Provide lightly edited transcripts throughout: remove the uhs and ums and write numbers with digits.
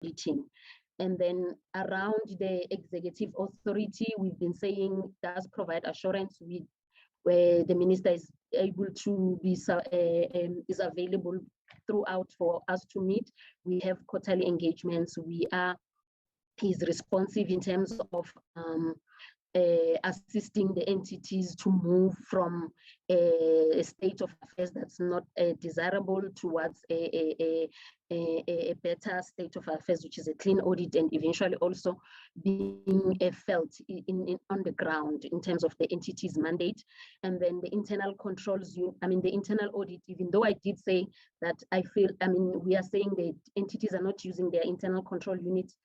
auditing. And then around the executive authority, we've been saying does provide assurance where the minister is able to be is available throughout for us to meet. We have quarterly engagements. He's responsive in terms of assisting the entities to move from a state of affairs that's not desirable towards a better state of affairs, which is a clean audit, and eventually also being felt on the ground in terms of the entity's mandate. And then the internal controls, the internal audit, even though I did say that we are saying that entities are not using their internal control units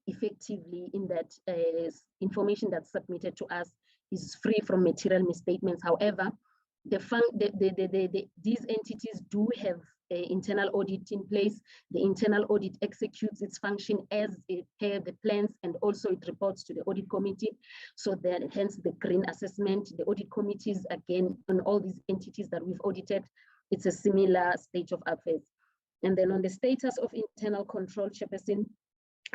effectively, in that information that's submitted to us is free from material misstatements. However, these entities do have internal audit in place. The internal audit executes its function as per the plans, and also it reports to the audit committee. So then, hence the green assessment. The audit committees, again, on all these entities that we've audited, it's a similar state of affairs. And then on the status of internal control, Chairperson,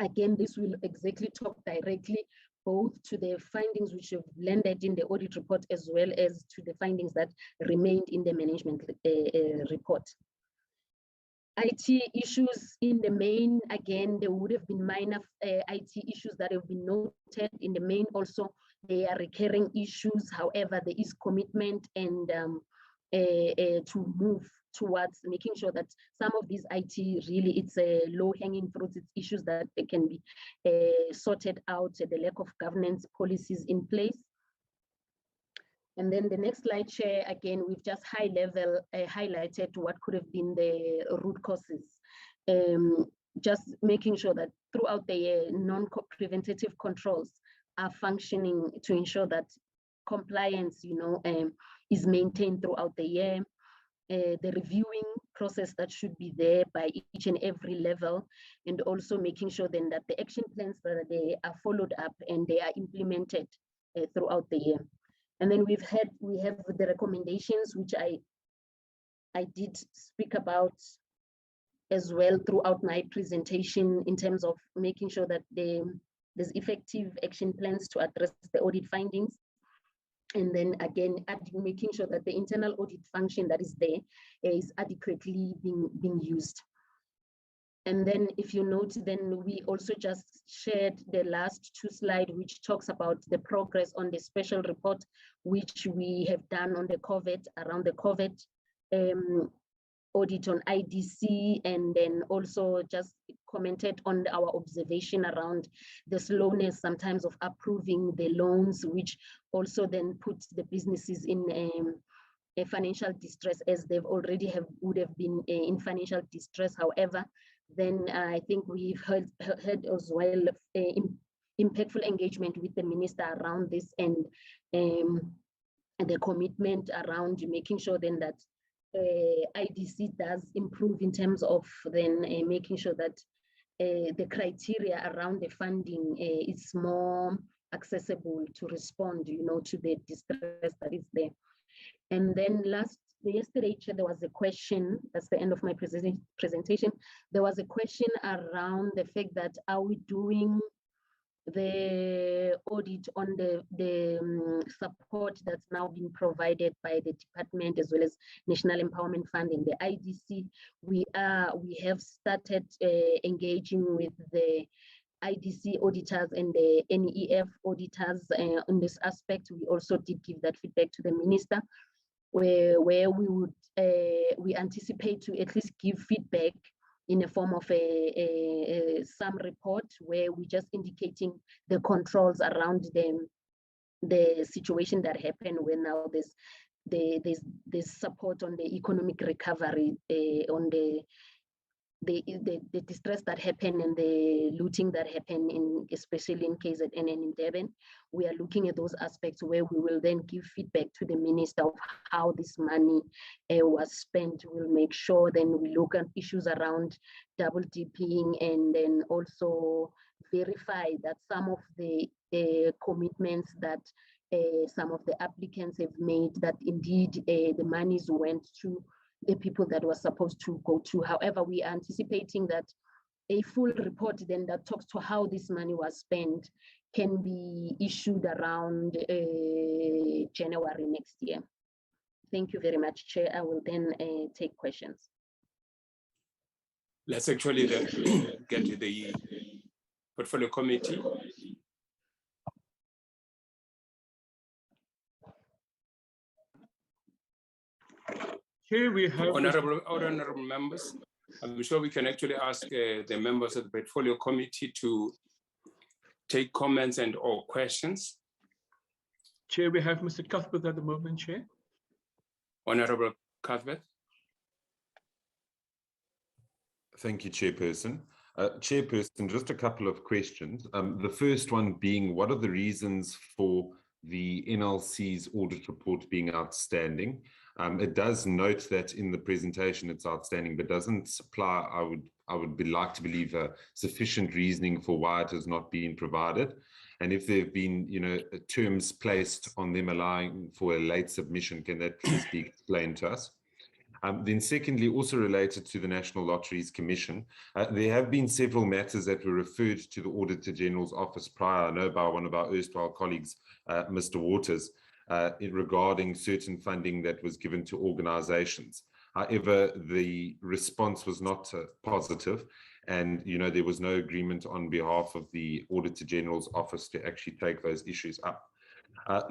again, this will exactly talk directly both to the findings which have landed in the audit report, as well as to the findings that remained in the management report. IT issues in the main, again, there would have been minor IT issues that have been noted. In the main also, they are recurring issues. However, there is commitment and to move towards making sure that some of these IT, really, it's a low-hanging fruit. It's issues that they can be sorted out, the lack of governance policies in place. And then the next slide, Chair, again, we've just high-level highlighted what could have been the root causes. Just making sure that throughout the year, non-preventative controls are functioning to ensure that compliance, is maintained throughout the year. The reviewing process that should be there by each and every level, and also making sure then that the action plans that they are followed up and they are implemented throughout the year. And then we have the recommendations, which I did speak about as well throughout my presentation, in terms of making sure that there's effective action plans to address the audit findings. And then again, making sure that the internal audit function that is there is adequately being used. And then if you note, then we also just shared the last two slides, which talks about the progress on the special report, which we have done on the COVID, around the COVID audit on IDC, and then also just commented on our observation around the slowness sometimes of approving the loans, which also then puts the businesses in a financial distress, as they've already would have been in financial distress. However, then I think we've heard as well impactful engagement with the minister around this, and the commitment around making sure then that IDC does improve in terms of then making sure that the criteria around the funding is more accessible to respond, to the distress that is there. And then yesterday, there was a question, that's the end of my presentation, there was a question around the fact that, are we doing the audit on the support that's now been provided by the department, as well as National Empowerment Fund and the IDC. We have started engaging with the IDC auditors and the NEF auditors on this aspect. We also did give that feedback to the minister, where we anticipate to at least give feedback in a form of some report, where we're just indicating the controls around the situation that happened when now there's support on the economic recovery, on the distress that happened and the looting that happened, especially in KZN and in Durban. We are looking at those aspects where we will then give feedback to the minister of how this money was spent. We'll make sure then we look at issues around double dipping, and then also verify that some of the commitments that some of the applicants have made, that indeed the monies went to the people that were supposed to go to. However, we are anticipating that a full report then that talks to how this money was spent can be issued around January next year. Thank you very much, Chair. I will then take questions. Let's actually then get to the portfolio committee. Here we have honorable members. I'm sure we can actually ask the members of the portfolio committee to take comments and or questions. Chair, we have Mr. Cuthbert at the moment, Chair. Honorable Cuthbert. Thank you, Chairperson. Chairperson, just a couple of questions. The first one being, what are the reasons for the NLC's audit report being outstanding? It does note that in the presentation it's outstanding, but doesn't supply, I would like to believe, sufficient reasoning for why it has not been provided. And if there have been, terms placed on them allowing for a late submission, can that please be explained to us? Then secondly, also related to the National Lotteries Commission, there have been several matters that were referred to the Auditor-General's office prior, I know by one of our erstwhile colleagues, Mr. Waters, regarding certain funding that was given to organizations. However, the response was not positive, and there was no agreement on behalf of the Auditor-General's office to actually take those issues up.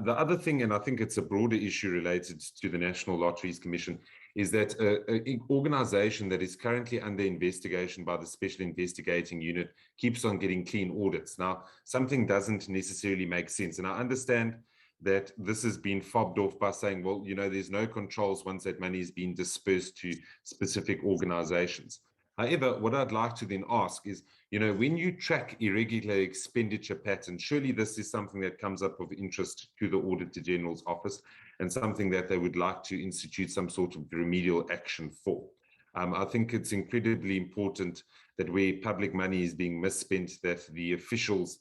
The other thing, and I think it's a broader issue related to the National Lotteries Commission, is that an organization that is currently under investigation by the Special Investigating Unit keeps on getting clean audits. Now, something doesn't necessarily make sense, and I understand that this has been fobbed off by saying, well, there's no controls once that money is being dispersed to specific organizations. However, what I'd like to then ask is, when you track irregular expenditure patterns, surely this is something that comes up of interest to the Auditor-General's office and something that they would like to institute some sort of remedial action for. I think it's incredibly important that where public money is being misspent, that the officials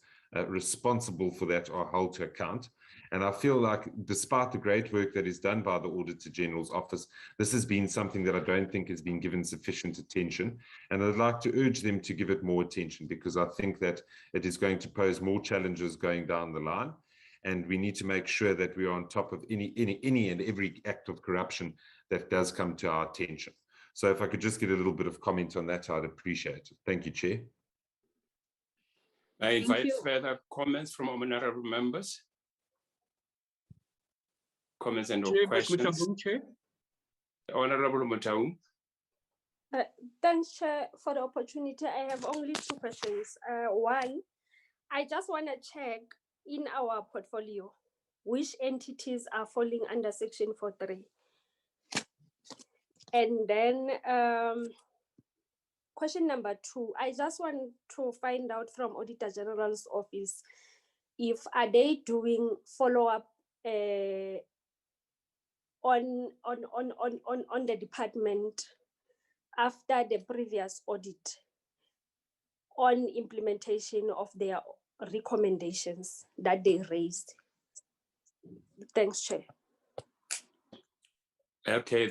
responsible for that are held to account. And I feel like despite the great work that is done by the Auditor-General's office, this has been something that I don't think has been given sufficient attention. And I'd like to urge them to give it more attention, because I think that it is going to pose more challenges going down the line. And we need to make sure that we are on top of any and every act of corruption that does come to our attention. So if I could just get a little bit of comment on that, I'd appreciate it. Thank you, Chair. I invite further comments from honorable members. Comments and questions. Chair. Honorable Mutaung. Thanks, Chair, for the opportunity. I have only two questions. One, I just want to check in our portfolio which entities are falling under Section 4.3. And then question number two, I just want to find out from Auditor General's office if are they doing follow-up on the department after the previous audit on implementation of their recommendations that they raised. Thanks, Chair. Okay,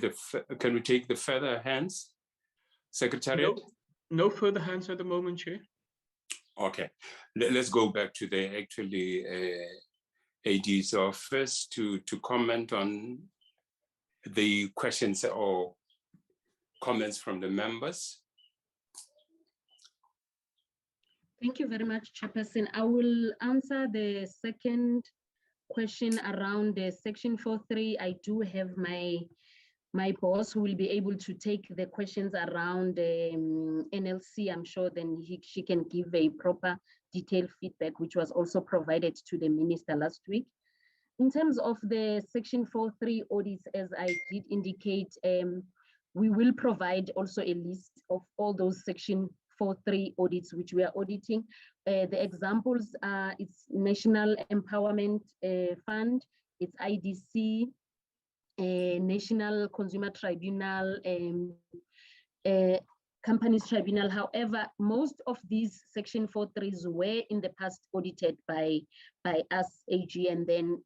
can we take the further hands, Secretariat? No further hands at the moment, Chair. Okay, let's go back to the actually AD's office to comment on the questions or comments from the members. Thank you very much, Chairperson. I will answer the second question around the Section 4.3. I do have my boss who will be able to take the questions around NLC. I'm sure then she can give a proper detailed feedback, which was also provided to the minister last week. In terms of the Section 4.3 audits, as I did indicate, we will provide also a list of all those Section 4.3 audits which we are auditing. The examples are it's National Empowerment Fund, it's IDC, National Consumer Tribunal, Companies Tribunal. However, most of these Section 4.3s were in the past audited by us, AG, and then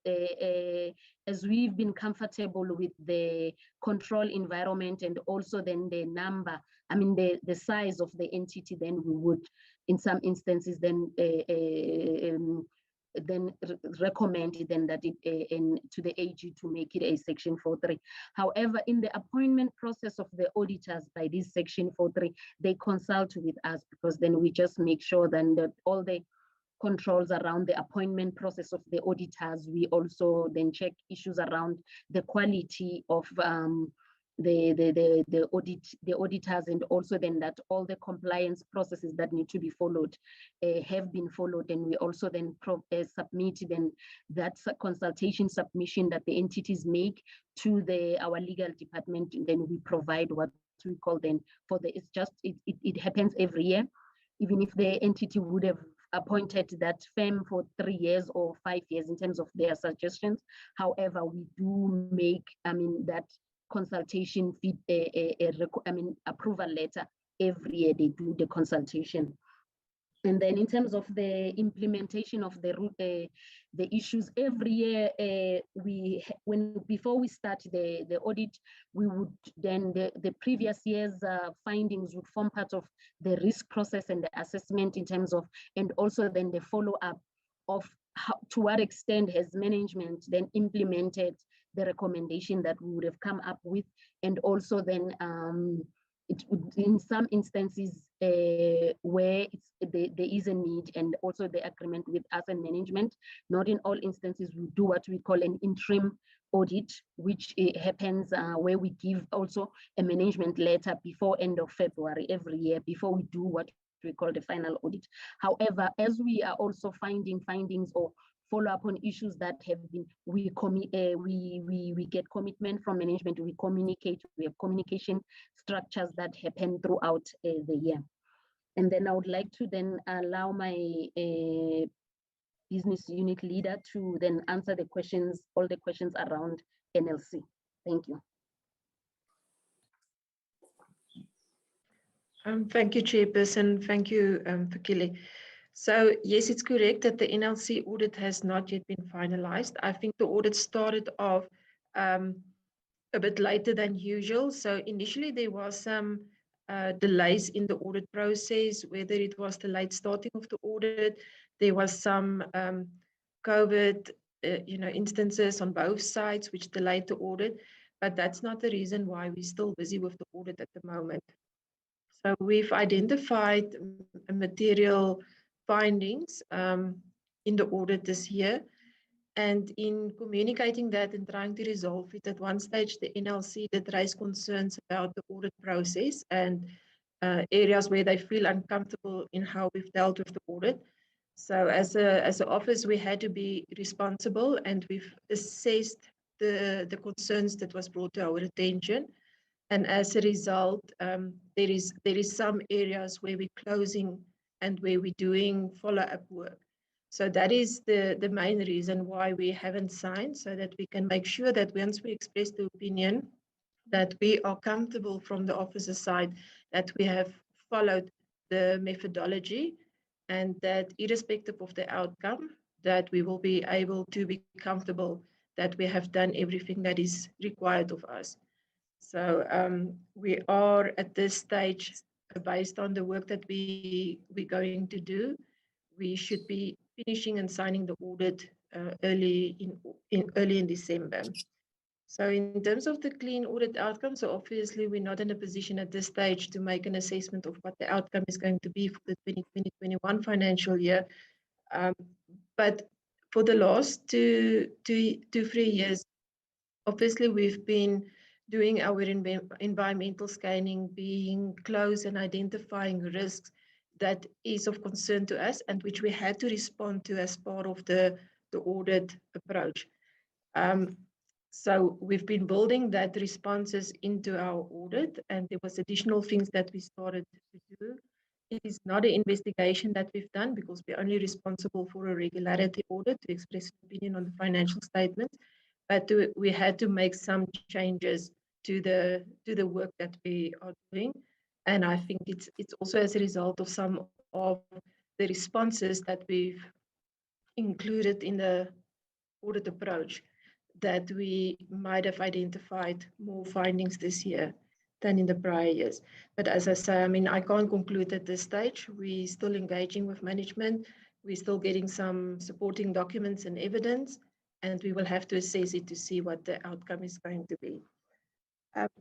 as we've been comfortable with the control environment and also then the number, I mean the size of the entity, then we would, in some instances, then recommend then that it to the AG to make it a Section 4.3. However, in the appointment process of the auditors by this Section 4.3, they consult with us, because then we just make sure then that all the controls around the appointment process of the auditors. We also then check issues around the quality of the auditors, and also then that all the compliance processes that need to be followed have been followed. And we also then submit then that consultation submission that the entities make to our legal department, and then we provide what we call then for the, it happens every year, even if the entity would have appointed that firm for 3 years or 5 years in terms of their suggestions. However, we do make, that consultation approval letter every year. They do the consultation. And then in terms of the implementation of the issues, every year before we start the audit, we would then the previous year's findings would form part of the risk process and the assessment in terms of, and also then the follow-up of how, to what extent has management then implemented the recommendation that we would have come up with, and also then it would, in some instances where there is a need, and also the agreement with us and management. Not in all instances we do what we call an interim audit, which happens where we give also a management letter before end of February every year before we do what we call the final audit. However, as we are also finding findings or follow up on issues that have been, we get commitment from management, we communicate, we have communication structures that happen throughout the year. And then I would like to then allow my business unit leader to then answer the questions, all the questions around NLC. Thank you. Thank you, Chairperson. Thank you, Fikile. So yes, it's correct that the NLC audit has not yet been finalized. I think the audit started off a bit later than usual. So initially there was some delays in the audit process, whether it was the late starting of the audit, there was some COVID instances on both sides which delayed the audit, but that's not the reason why we're still busy with the audit at the moment. So we've identified material findings in the audit this year, and in communicating that and trying to resolve it, at one stage the NLC did raise concerns about the audit process and areas where they feel uncomfortable in how we've dealt with the audit. So as an office, we had to be responsible, and we've assessed the concerns that was brought to our attention. And as a result, there is some areas where we're closing and where we're doing follow-up work. So that is the main reason why we haven't signed, so that we can make sure that once we express the opinion, that we are comfortable from the officer side, that we have followed the methodology, and that irrespective of the outcome, that we will be able to be comfortable that we have done everything that is required of us. So we are at this stage, based on the work that we're going to do, we should be finishing and signing the audit early in December. So in terms of the clean audit outcomes, so obviously we're not in a position at this stage to make an assessment of what the outcome is going to be for the 2020-21 financial year. But for the last two, 3 years, obviously we've been doing our environmental scanning, being close and identifying risks that is of concern to us and which we had to respond to as part of the audit approach. So we've been building that responses into our audit, and there was additional things that we started to do. It is not an investigation that we've done, because we're only responsible for a regularity audit to express an opinion on the financial statements, but we had to make some changes to the work that we are doing. And I think it's also as a result of some of the responses that we've included in the audit approach that we might have identified more findings this year than in the prior years. But as I say, I mean, I can't conclude at this stage. We're still engaging with management. We're still getting some supporting documents and evidence, and we will have to assess it to see what the outcome is going to be.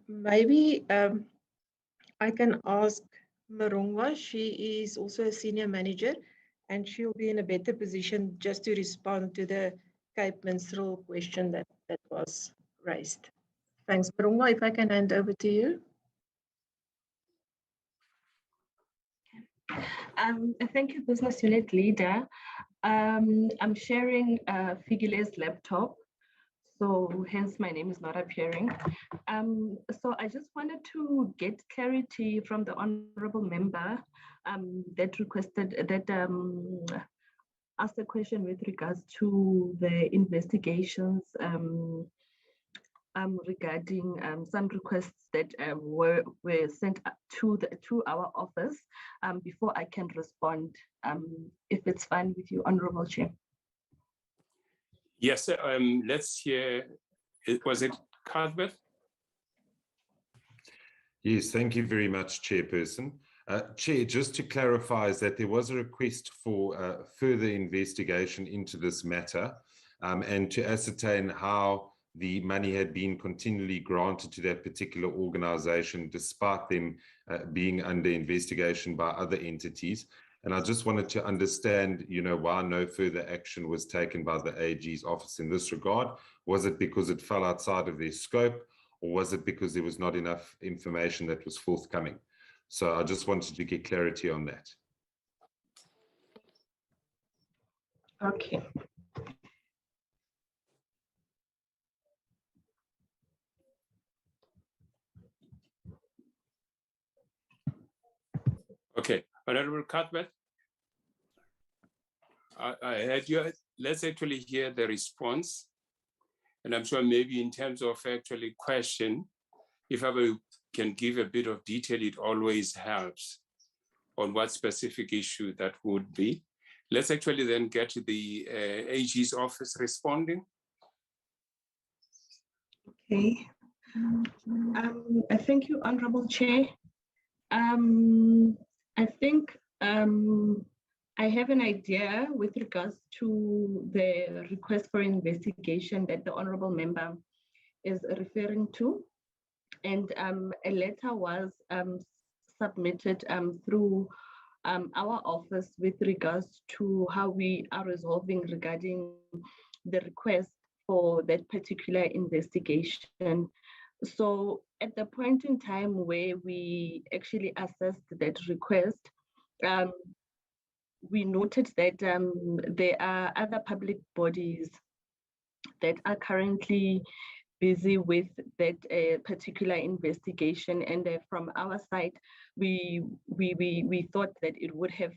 Maybe I can ask Marongwa. She is also a senior manager, and she'll be in a better position just to respond to the Cape Minstrel question that was raised. Thanks, Marongwa. If I can hand over to you. Thank you, Business Unit Leader. I'm sharing Figile's laptop, so hence my name is not appearing. So I just wanted to get clarity from the honorable member that requested that asked a question with regards to the investigations regarding some requests that were sent to our office before I can respond, if it's fine with you, Honorable Chair. Yes, let's hear, was it Cuthbert? Yes, thank you very much, Chairperson. Chair, just to clarify is that there was a request for further investigation into this matter and to ascertain how the money had been continually granted to that particular organization despite them being under investigation by other entities. And I just wanted to understand, why no further action was taken by the AG's office in this regard. Was it because it fell outside of their scope, or was it because there was not enough information that was forthcoming? So I just wanted to get clarity on that. Okay. Okay, Honorable Cuthbert, I heard you. Let's actually hear the response. And I'm sure maybe in terms of actually question, if I can give a bit of detail, it always helps on what specific issue that would be. Let's actually then get to the AG's office responding. Okay. Thank you, Honorable Chair. I think I have an idea with regards to the request for investigation that the honorable member is referring to. And a letter was submitted through our office with regards to how we are resolving regarding the request for that particular investigation. So at the point in time where we actually assessed that request, we noted that there are other public bodies that are currently busy with that particular investigation, and from our side, we thought that it would have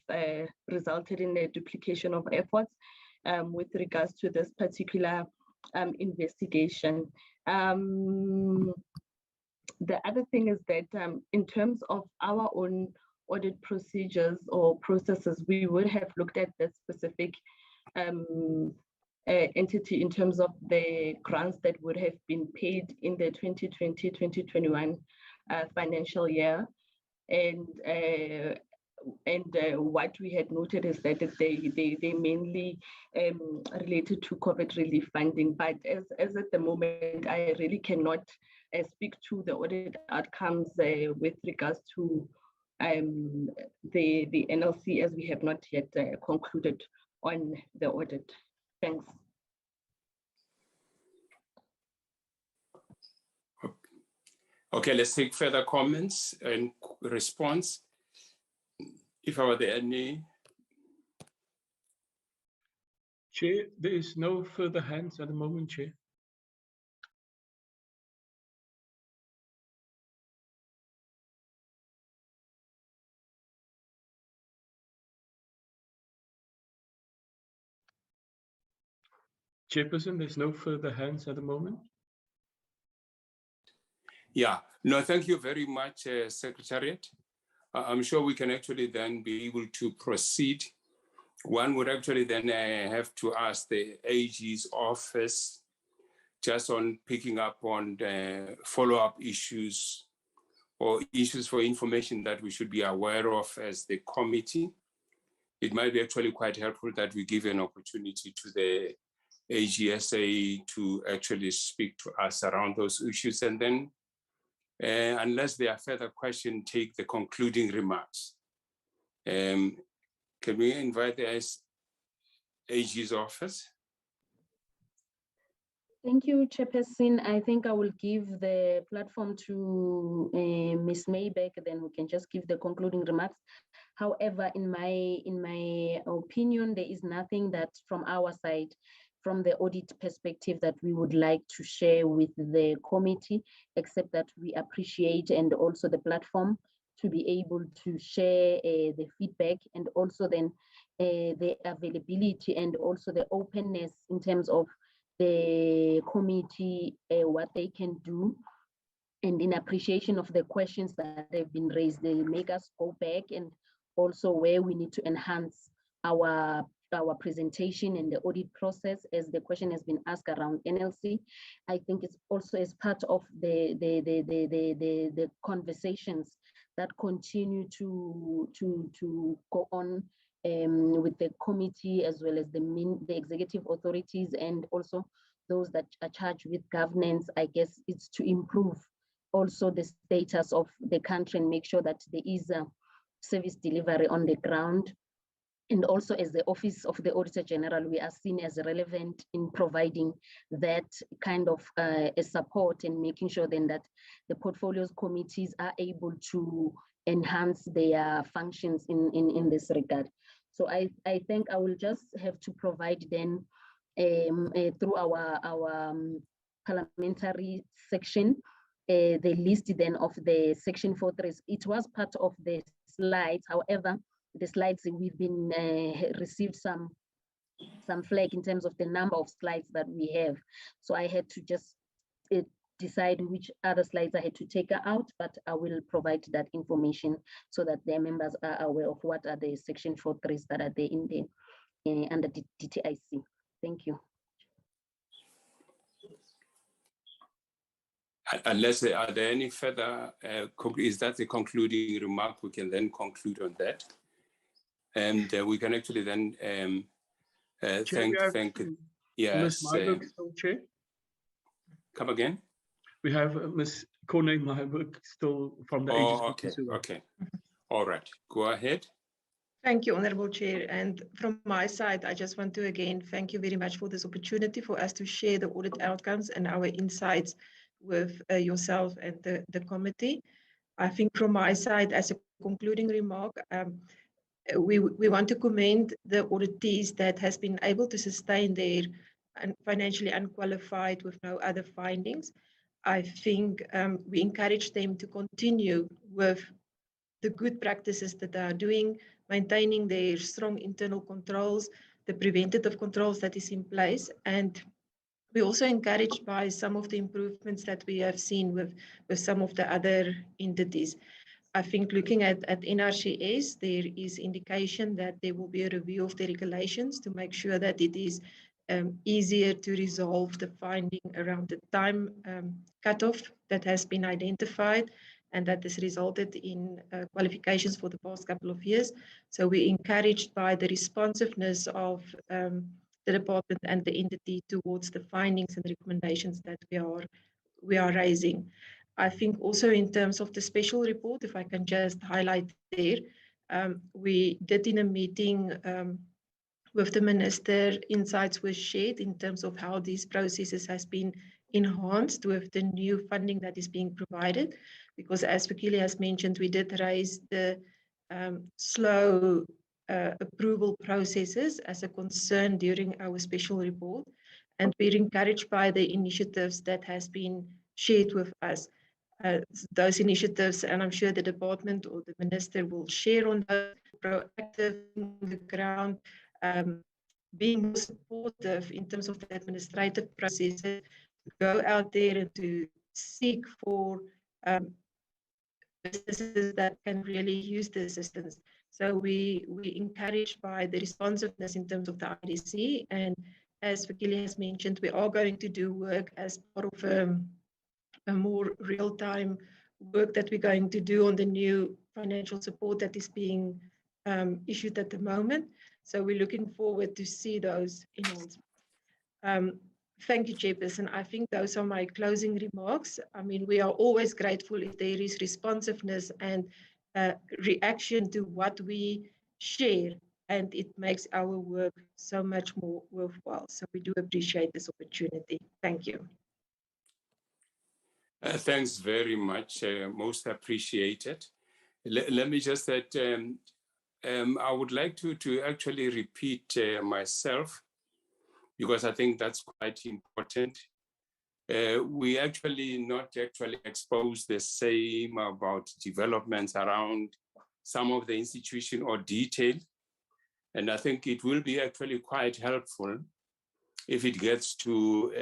resulted in a duplication of efforts with regards to this particular investigation. The other thing is that in terms of our own audit procedures or processes, we would have looked at the specific entity in terms of the grants that would have been paid in the 2020-2021 financial year. And what we had noted is that they mainly related to COVID relief funding. But as at the moment, I really cannot speak to the audit outcomes with regards to the NLC, as we have not yet concluded on the audit. Thanks. Okay, let's take further comments and response. If are there any? Chair, there is no further hands at the moment, Chair. Chairperson, there's no further hands at the moment. Yeah, no, thank you very much, Secretariat. I'm sure we can actually then be able to proceed. One would actually then have to ask the AG's office just on picking up on the follow-up issues or issues for information that we should be aware of as the committee. It might be actually quite helpful that we give an opportunity to the AGSA to actually speak to us around those issues, and then unless there are further questions, take the concluding remarks. Can we invite the AG's office? Thank you, Chairperson. I think I will give the platform to Ms. Maybeck, then we can just give the concluding remarks. However, in my opinion, there is nothing that from our side, from the audit perspective, that we would like to share with the committee, except that we appreciate and also the platform to be able to share the feedback, and also then the availability and also the openness in terms of the committee, what they can do, and in appreciation of the questions that have been raised, they make us go back and also where we need to enhance our presentation and the audit process, as the question has been asked around NLC. I think it's also as part of the conversations that continue to go on with the committee, as well as the executive authorities and also those that are charged with governance. I guess it's to improve also the status of the country and make sure that there is a service delivery on the ground. And also as the Office of the Auditor-General, we are seen as relevant in providing that kind of a support and making sure then that the portfolios committees are able to enhance their functions in this regard. So I think I will just have to provide then through our parliamentary section, the list then of the section 4.3. It was part of the slides. However, the slides, we've been received some flag in terms of the number of slides that we have. So I had to just decide which other slides I had to take out, but I will provide that information so that their members are aware of what are the section 4.3s that are there in the under the DTIC. Thank you. Unless are there any further, is that the concluding remark? We can then conclude on that. And we can actually then thank yes. Ms. Myburg still chair? Come again? We have Ms. Corne Myburg still from the agency. Okay. All right, go ahead. Thank you, Honorable Chair. And from my side, I just want to again thank you very much for this opportunity for us to share the audit outcomes and our insights with yourself and the committee. I think from my side, as a concluding remark, we want to commend the auditees that has been able to sustain their financially unqualified with no other findings. I think we encourage them to continue with the good practices that they are doing, maintaining their strong internal controls, the preventative controls that is in place. And we're also encouraged by some of the improvements that we have seen with some of the other entities. I think looking at NRCS, there is indication that there will be a review of the regulations to make sure that it is easier to resolve the finding around the time cutoff that has been identified, and that has resulted in qualifications for the past couple of years. So we're encouraged by the responsiveness of the department and the entity towards the findings and recommendations that we are raising. I think also in terms of the special report, if I can just highlight there, we did in a meeting with the Minister, insights were shared in terms of how these processes has been enhanced with the new funding that is being provided. Because as Fikile has mentioned, we did raise the slow approval processes as a concern during our special report. And we're encouraged by the initiatives that has been shared with us. Those initiatives, and I'm sure the department or the minister will share on those, proactive on the ground, being more supportive in terms of the administrative processes, to go out there and to seek for businesses that can really use the assistance. So we encouraged by the responsiveness in terms of the IDC, and as Vakili has mentioned, we are going to do work as part of a more real-time work that we're going to do on the new financial support that is being issued at the moment. So we're looking forward to see those enhancements. Thank you, Chairperson. I think those are my closing remarks. I mean, we are always grateful if there is responsiveness and reaction to what we share, and it makes our work so much more worthwhile. So we do appreciate this opportunity. Thank you. Thanks very much, most appreciated. Let me just that I would like to actually repeat myself, because I think that's quite important. We actually not actually expose the same about developments around some of the institution or detail. And I think it will be actually quite helpful if it gets to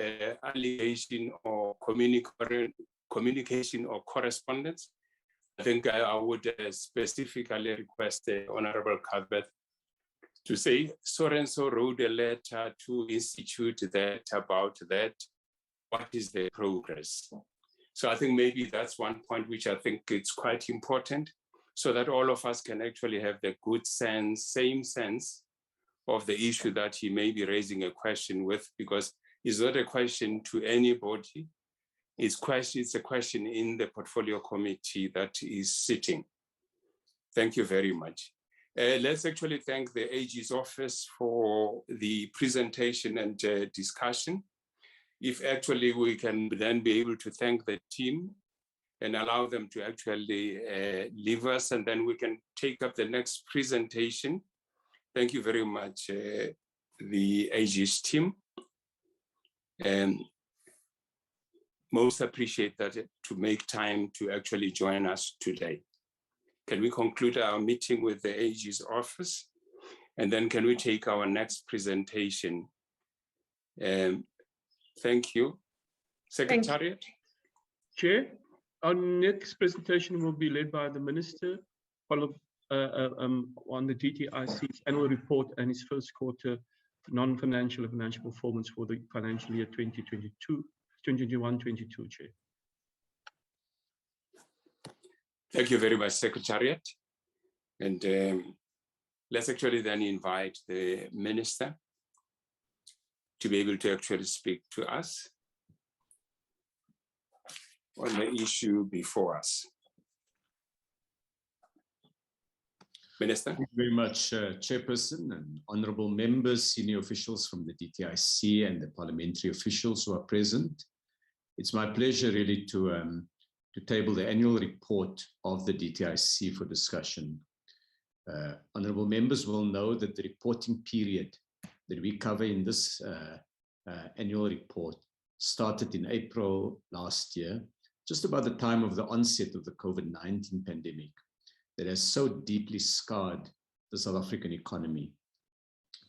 allegation or communication or correspondence. I think I would specifically request the Honorable Cuthbert to say, so-and-so wrote a letter to institute that about that. What is the progress? So I think maybe that's one point which I think it's quite important, so that all of us can actually have the good sense, same sense of the issue that he may be raising a question with, because it's not a question to anybody. It's a question in the portfolio committee that is sitting. Thank you very much. Let's actually thank the AG's office for the presentation and discussion. If actually we can then be able to thank the team and allow them to actually leave us, and then we can take up the next presentation. Thank you very much, the AG's team. And most appreciate that to make time to actually join us today. Can we conclude our meeting with the AG's office? And then can we take our next presentation? Thank you. Secretariat? Chair, our next presentation will be led by the Minister, followed on the DTIC's annual report and its first quarter non-financial and financial performance for the financial year 2021-22, Chair. Thank you very much, Secretariat. And let's actually then invite the Minister to be able to actually speak to us on the issue before us. Minister. Thank you very much, Chairperson and honorable members, senior officials from the DTIC and the parliamentary officials who are present. It's my pleasure really to table the annual report of the DTIC for discussion. Honorable members will know that the reporting period that we cover in this annual report started in April last year, just about the time of the onset of the COVID-19 pandemic that has so deeply scarred the South African economy.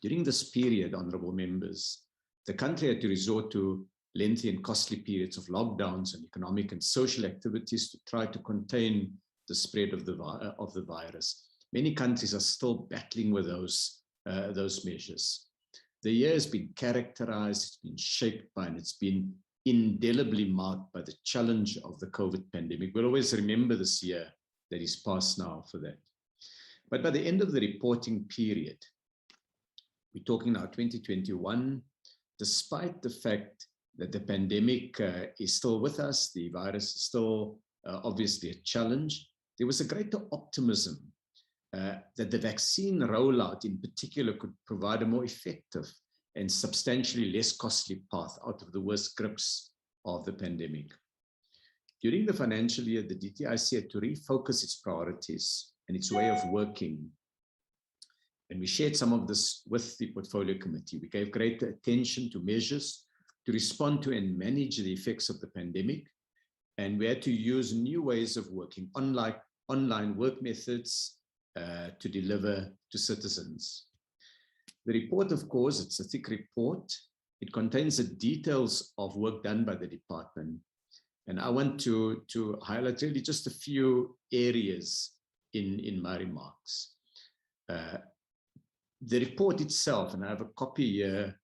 During this period, honorable members, the country had to resort to lengthy and costly periods of lockdowns and economic and social activities to try to contain the spread of the virus. Many countries are still battling with those measures. The year has been characterized, it's been shaped by, and it's been indelibly marked by the challenge of the COVID pandemic. We'll always remember this year that is past now for that. But by the end of the reporting period, we're talking now 2021, despite the fact that the pandemic is still with us, the virus is still obviously a challenge, there was a greater optimism that the vaccine rollout in particular could provide a more effective and substantially less costly path out of the worst grips of the pandemic. During the financial year, the DTIC had to refocus its priorities and its way of working. And we shared some of this with the portfolio committee. We gave greater attention to measures to respond to and manage the effects of the pandemic. And we had to use new ways of working, online work methods to deliver to citizens. The report, of course, it's a thick report. It contains the details of work done by the department. And I want to highlight really just a few areas in my remarks. The report itself, and I have a copy here,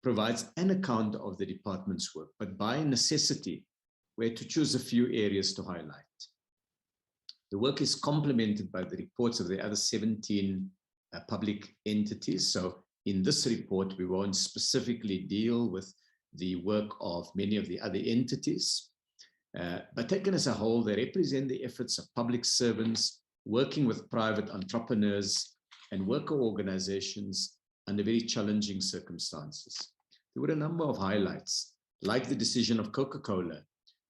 provides an account of the department's work, but by necessity, we had to choose a few areas to highlight. The work is complemented by the reports of the other 17 public entities. So in this report, we won't specifically deal with the work of many of the other entities, but taken as a whole, they represent the efforts of public servants working with private entrepreneurs and worker organizations under very challenging circumstances. There were a number of highlights, like the decision of Coca-Cola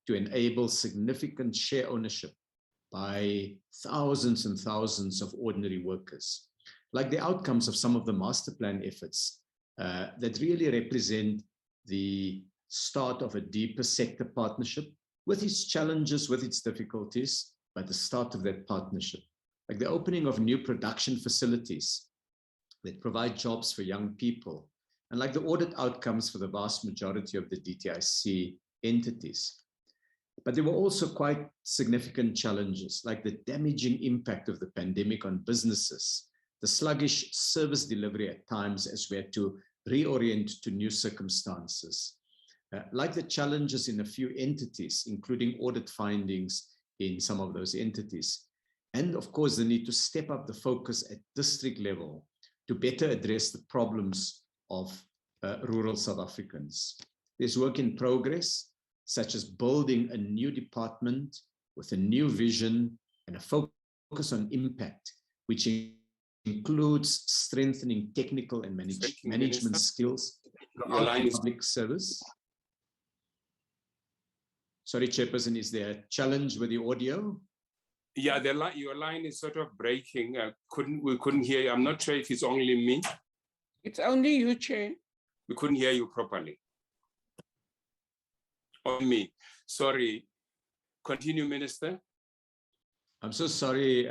to enable significant share ownership by thousands and thousands of ordinary workers, like the outcomes of some of the master plan efforts that really represent the start of a deeper sector partnership with its challenges, with its difficulties, but the start of that partnership, like the opening of new production facilities that provide jobs for young people, and like the audit outcomes for the vast majority of the DTIC entities. But there were also quite significant challenges, like the damaging impact of the pandemic on businesses, the sluggish service delivery at times as we had to reorient to new circumstances, like the challenges in a few entities, including audit findings in some of those entities. And of course, the need to step up the focus at district level to better address the problems of rural South Africans. There's work in progress, such as building a new department with a new vision and a focus on impact, which includes strengthening technical and management skills in public service. Sorry, Chairperson, is there a challenge with the audio? Yeah, your line is sort of breaking. We couldn't hear you. I'm not sure if it's only me. It's only you, Chair. We couldn't hear you properly. On me. Sorry. Continue, Minister. I'm so sorry,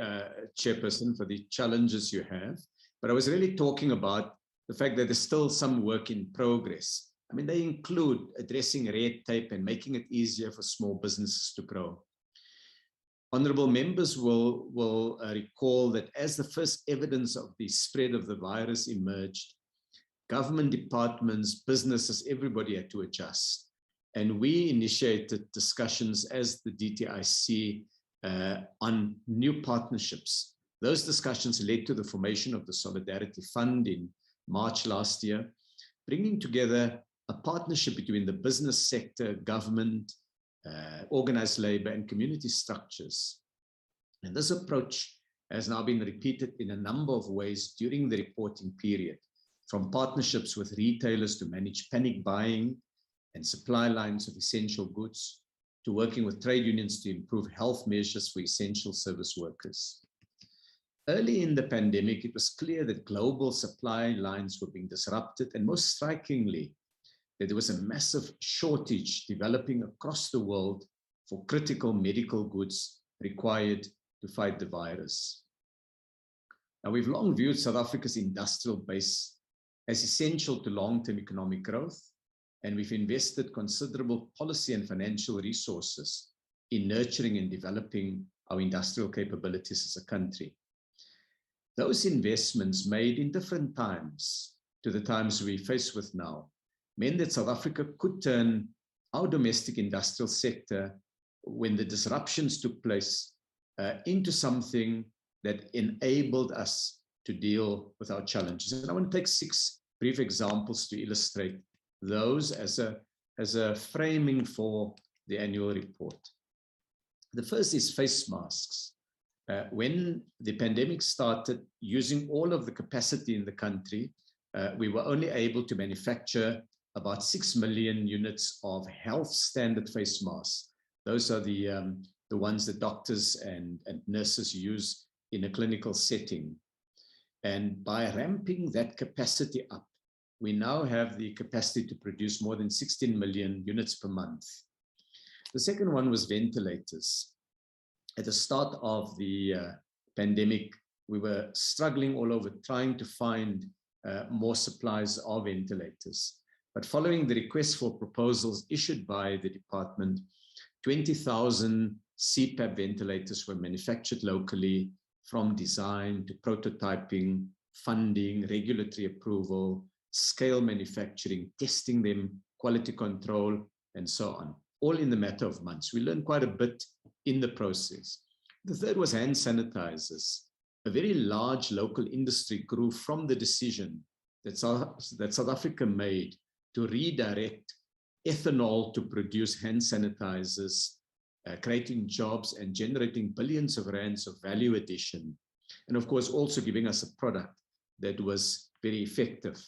Chairperson, for the challenges you have. But I was really talking about the fact that there's still some work in progress. I mean, they include addressing red tape and making it easier for small businesses to grow. Honorable members will recall that as the first evidence of the spread of the virus emerged, government departments, businesses, everybody had to adjust. And we initiated discussions as the DTIC on new partnerships. Those discussions led to the formation of the Solidarity Fund in March last year, bringing together a partnership between the business sector, government, organized labor, and community structures. And this approach has now been repeated in a number of ways during the reporting period, from partnerships with retailers to manage panic buying and supply lines of essential goods, to working with trade unions to improve health measures for essential service workers. Early in the pandemic, it was clear that global supply lines were being disrupted, and most strikingly, that there was a massive shortage developing across the world for critical medical goods required to fight the virus. Now, we've long viewed South Africa's industrial base as essential to long-term economic growth, and we've invested considerable policy and financial resources in nurturing and developing our industrial capabilities as a country. Those investments made in different times to the times we face with now meant that South Africa could turn our domestic industrial sector, when the disruptions took place, into something that enabled us to deal with our challenges. And I want to take 6 brief examples to illustrate those as a framing for the annual report. The first is face masks. When the pandemic started, using all of the capacity in the country, we were only able to manufacture about 6 million units of health standard face masks. Those are the ones that doctors and nurses use in a clinical setting. And by ramping that capacity up, we now have the capacity to produce more than 16 million units per month. The second one was ventilators. At the start of the pandemic, we were struggling all over trying to find more supplies of ventilators. But following the request for proposals issued by the department, 20,000 CPAP ventilators were manufactured locally, from design to prototyping, funding, regulatory approval, scale manufacturing, testing them, quality control, and so on, all in the matter of months. We learned quite a bit in the process. The third was hand sanitizers. A very large local industry grew from the decision that South Africa made to redirect ethanol to produce hand sanitizers, creating jobs and generating billions of rands of value addition. And of course, also giving us a product that was very effective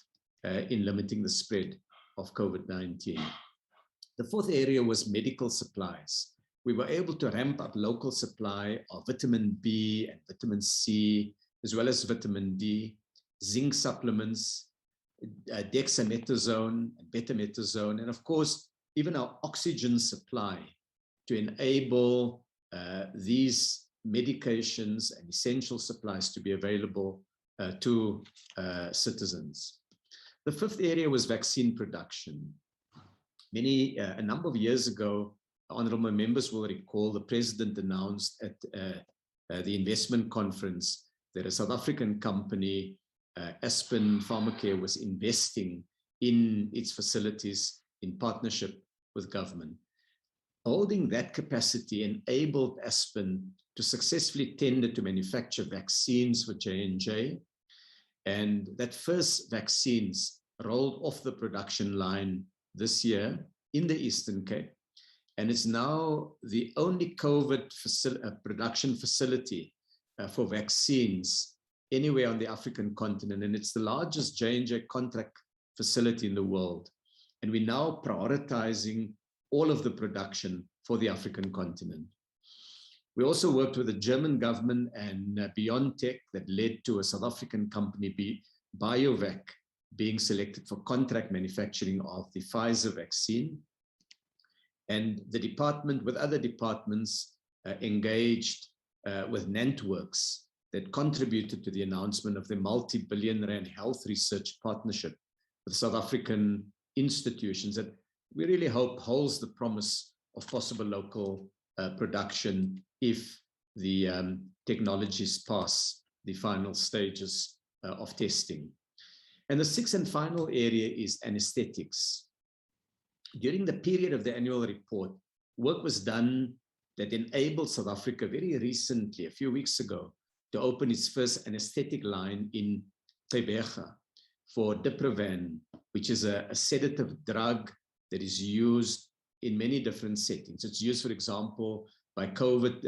in limiting the spread of COVID-19. The fourth area was medical supplies. We were able to ramp up local supply of vitamin B and vitamin C, as well as vitamin D, zinc supplements, dexamethasone, and betamethasone, and of course, even our oxygen supply to enable these medications and essential supplies to be available to citizens. The fifth area was vaccine production. A number of years ago, honorable members will recall, the president announced at the investment conference that a South African company, Aspen Pharmacare, was investing in its facilities in partnership with government. Holding that capacity enabled Aspen to successfully tender to manufacture vaccines for J&J. And that first vaccines rolled off the production line this year in the Eastern Cape. And it's now the only COVID production facility for vaccines anywhere on the African continent. And it's the largest J&J contract facility in the world. And we're now prioritizing all of the production for the African continent. We also worked with the German government and BioNTech that led to a South African company, BioVac, being selected for contract manufacturing of the Pfizer vaccine. And the department, with other departments, engaged with Nantworks that contributed to the announcement of the multi-billion rand health research partnership with South African institutions that we really hope holds the promise of possible local production if the technologies pass the final stages of testing. And the sixth and final area is anesthetics. During the period of the annual report, work was done that enabled South Africa very recently, a few weeks ago, to open its first anesthetic line in Gqeberha for Diprivan, which is a sedative drug that is used in many different settings. It's used, for example, by COVID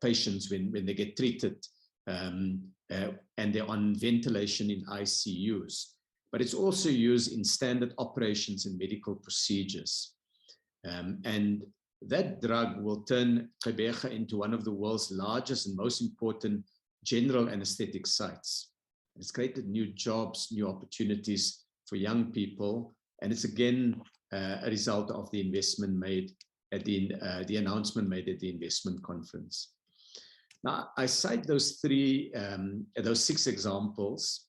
patients when they get treated and they're on ventilation in ICUs. But it's also used in standard operations and medical procedures. And that drug will turn Gqeberha into one of the world's largest and most important general anesthetic sites. It's created new jobs, new opportunities for young people. And it's again a result of the investment made at the announcement made at the investment conference. Now, I cite those six examples,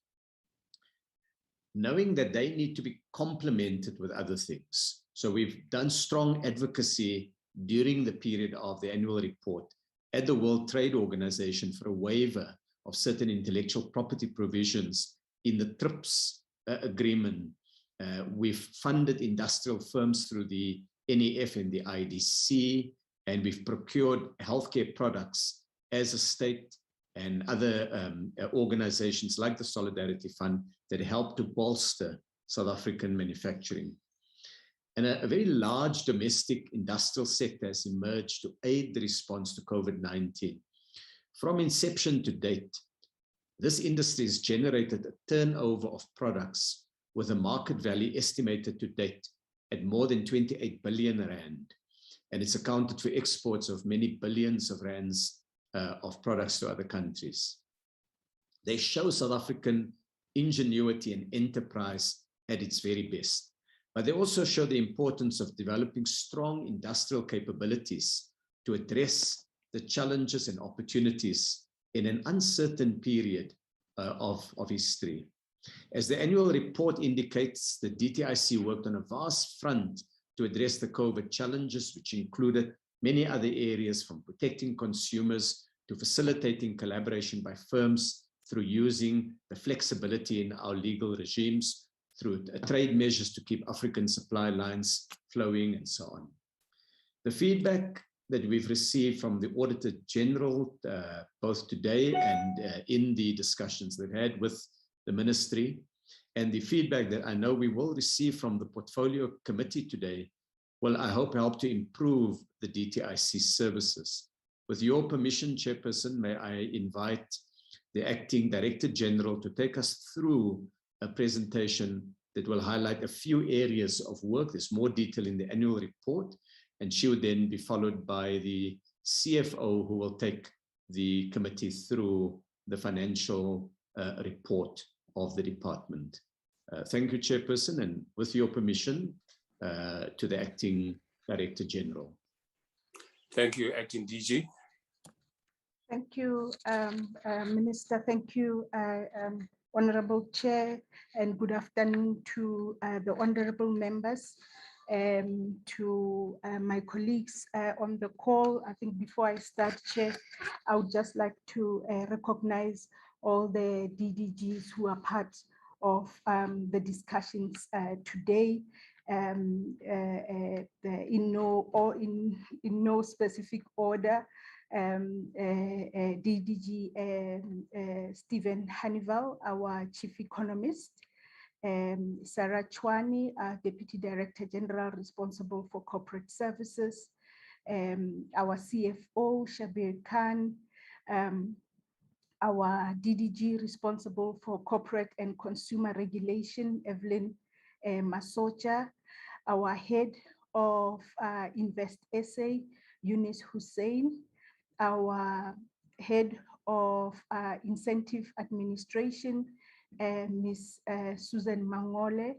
knowing that they need to be complemented with other things. So we've done strong advocacy during the period of the annual report at the World Trade Organization for a waiver of certain intellectual property provisions in the TRIPS agreement. We've funded industrial firms through the NEF and the IDC, and we've procured healthcare products as a state and other organizations like the Solidarity Fund that help to bolster South African manufacturing. And a very large domestic industrial sector has emerged to aid the response to COVID-19. From inception to date, this industry has generated a turnover of products with a market value estimated to date at more than 28 billion rand. And it's accounted for exports of many billions of rands of products to other countries. They show South African ingenuity and enterprise at its very best. But they also show the importance of developing strong industrial capabilities to address the challenges and opportunities in an uncertain period of history. As the annual report indicates, the DTIC worked on a vast front to address the COVID challenges, which included many other areas from protecting consumers to facilitating collaboration by firms through using the flexibility in our legal regimes, through trade measures to keep African supply lines flowing, and so on. The feedback that we've received from the Auditor-General, both today and in the discussions they've had with the Ministry, and the feedback that I know we will receive from the Portfolio Committee today, will, I hope, help to improve the DTIC services. With your permission, Chairperson, may I invite the Acting Director General to take us through a presentation that will highlight a few areas of work. There's more detail in the annual report, and she would then be followed by the CFO, who will take the committee through the financial report of the department. Thank you, Chairperson, and with your permission, to the Acting Director General. Thank you, Acting DG. Thank you, Minister. Thank you, Honorable Chair, and good afternoon to the honorable members, to my colleagues on the call. I think before I start, Chair, I would just like to recognize all the DDGs who are part of the discussions today. In no specific order, DDG Stephen Hannibal, our Chief Economist, Sarah Chwani, our Deputy Director General responsible for corporate services, our CFO, Shabir Khan, our DDG responsible for corporate and consumer regulation, Evelyn Masocha, our head of Invest SA, Eunice Hussein, our head of incentive administration, Ms. Susan Mangole,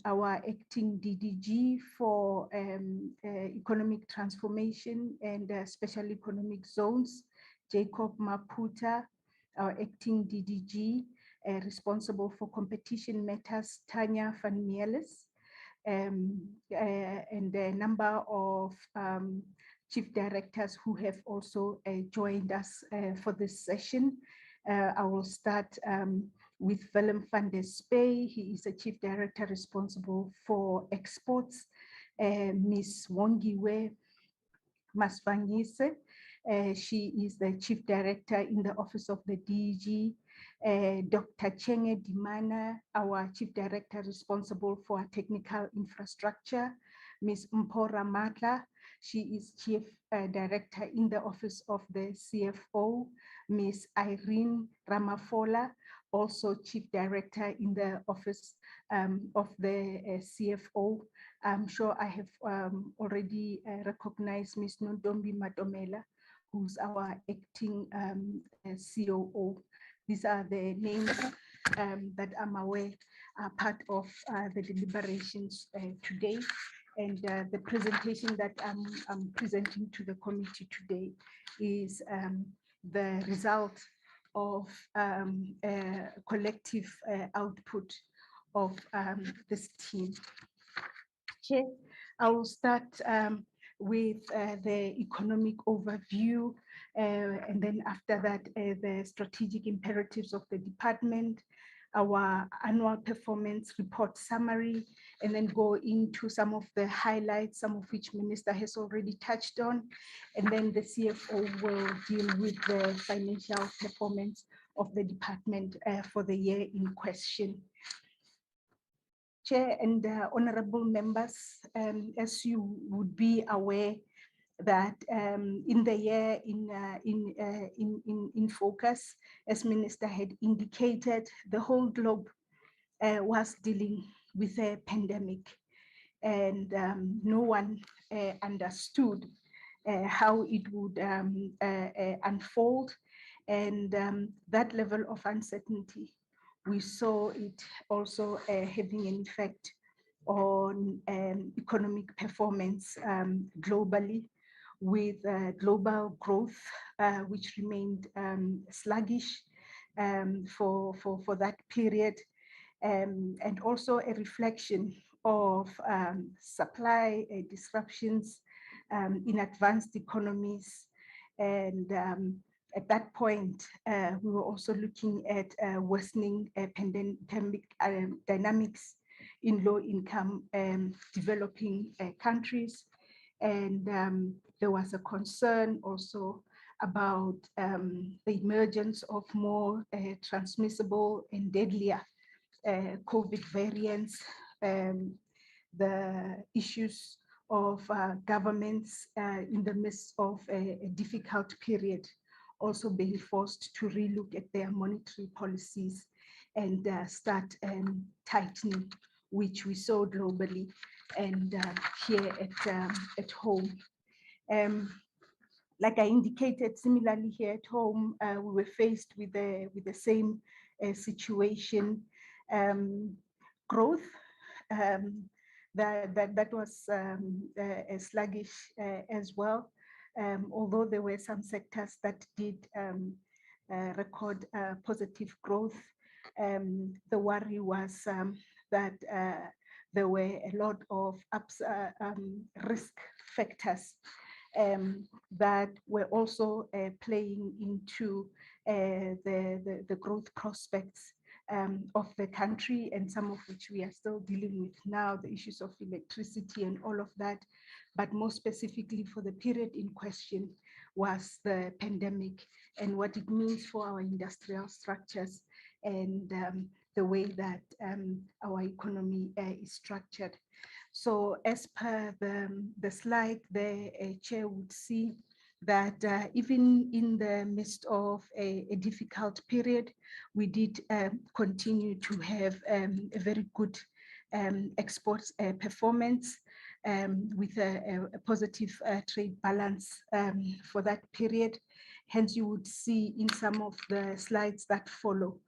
our acting DDG for economic transformation and special economic zones, Jacob Maputa, our acting DDG responsible for competition matters, Tanya van Mielis, and a number of chief directors who have also joined us for this session. I will start with Willem van der Spey. He is a chief director responsible for exports. Ms. Wongiwe Masvangise, she is the chief director in the office of the DG. Dr. Chenge Dimana, our chief director responsible for technical infrastructure. Ms. Mpora Matla, she is chief director in the office of the CFO. Ms. Irene Ramafola, also chief director in the office of the CFO. I'm sure I have already recognized Ms. Nondombi Matomela, who's our acting COO. These are the names that I'm aware are part of the deliberations today. And the presentation that I'm presenting to the committee today is the result of collective output of this team. Chair, I will start with the economic overview, and then after that, the strategic imperatives of the department, our annual performance report summary, and then go into some of the highlights, some of which Minister has already touched on, and then the CFO will deal with the financial performance of the department for the year in question. Chair and honorable members, as you would be aware that in the year in focus, as Minister had indicated, the whole globe was dealing with a pandemic, and no one understood how it would unfold, and that level of uncertainty, we saw it also having an effect on economic performance globally, with global growth, which remained sluggish for that period, and also a reflection of supply disruptions in advanced economies. And at that point, we were also looking at worsening pandemic dynamics in low-income developing countries. And there was a concern also about the emergence of more transmissible and deadlier COVID variants, the issues of governments in the midst of a difficult period, also being forced to relook at their monetary policies and start tightening, which we saw globally and here at home. Like I indicated, similarly here at home, we were faced with the same situation. Growth that was sluggish as well, although there were some sectors that did record positive growth. The worry was that there were a lot of risk factors that were also playing into the growth prospects of the country, and some of which we are still dealing with now, the issues of electricity and all of that. But more specifically for the period in question was the pandemic and what it means for our industrial structures and the way that our economy is structured. So as per the slide, the chair would see that even in the midst of a difficult period, we did continue to have a very good exports performance with a positive trade balance for that period. Hence, you would see in some of the slides that follow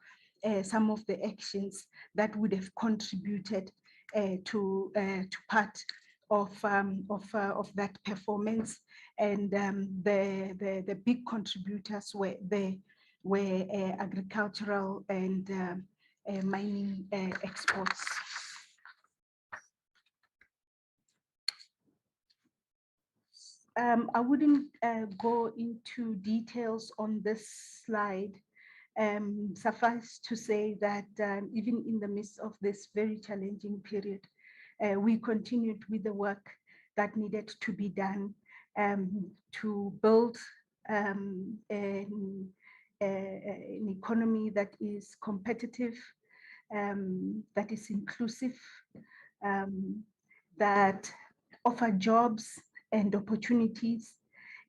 some of the actions that would have contributed to part of that performance, and the big contributors were agricultural and mining exports. I wouldn't go into details on this slide. Suffice to say that even in the midst of this very challenging period, we continued with the work that needed to be done to build an economy that is competitive, that is inclusive, that offer jobs and opportunities,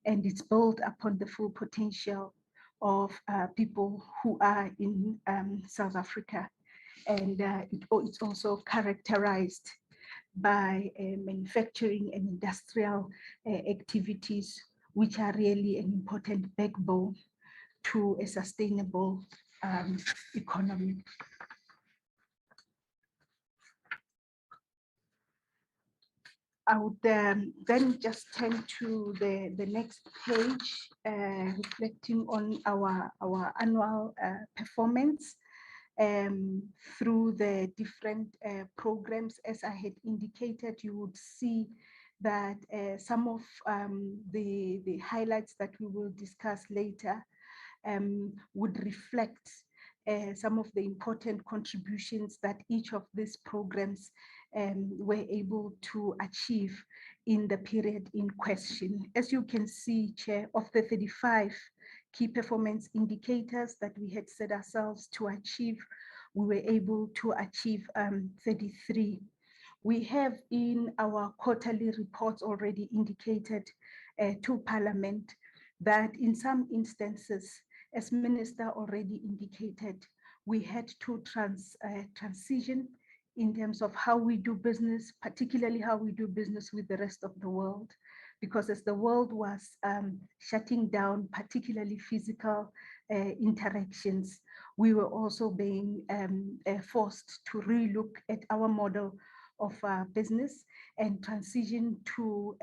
and it's built upon the full potential of people who are in South Africa. And it's also characterized by manufacturing and industrial activities, which are really an important backbone to a sustainable economy. I would then just turn to the next page, reflecting on our annual performance through the different programs. As I had indicated, you would see that some of the highlights that we will discuss later would reflect some of the important contributions that each of these programs were able to achieve in the period in question. As you can see, Chair, of the 35 key performance indicators that we had set ourselves to achieve, we were able to achieve 33. We have in our quarterly reports already indicated to Parliament that in some instances, as Minister already indicated, we had to transition in terms of how we do business, particularly how we do business with the rest of the world. Because as the world was shutting down, particularly physical interactions, we were also being forced to relook at our model of business and transition to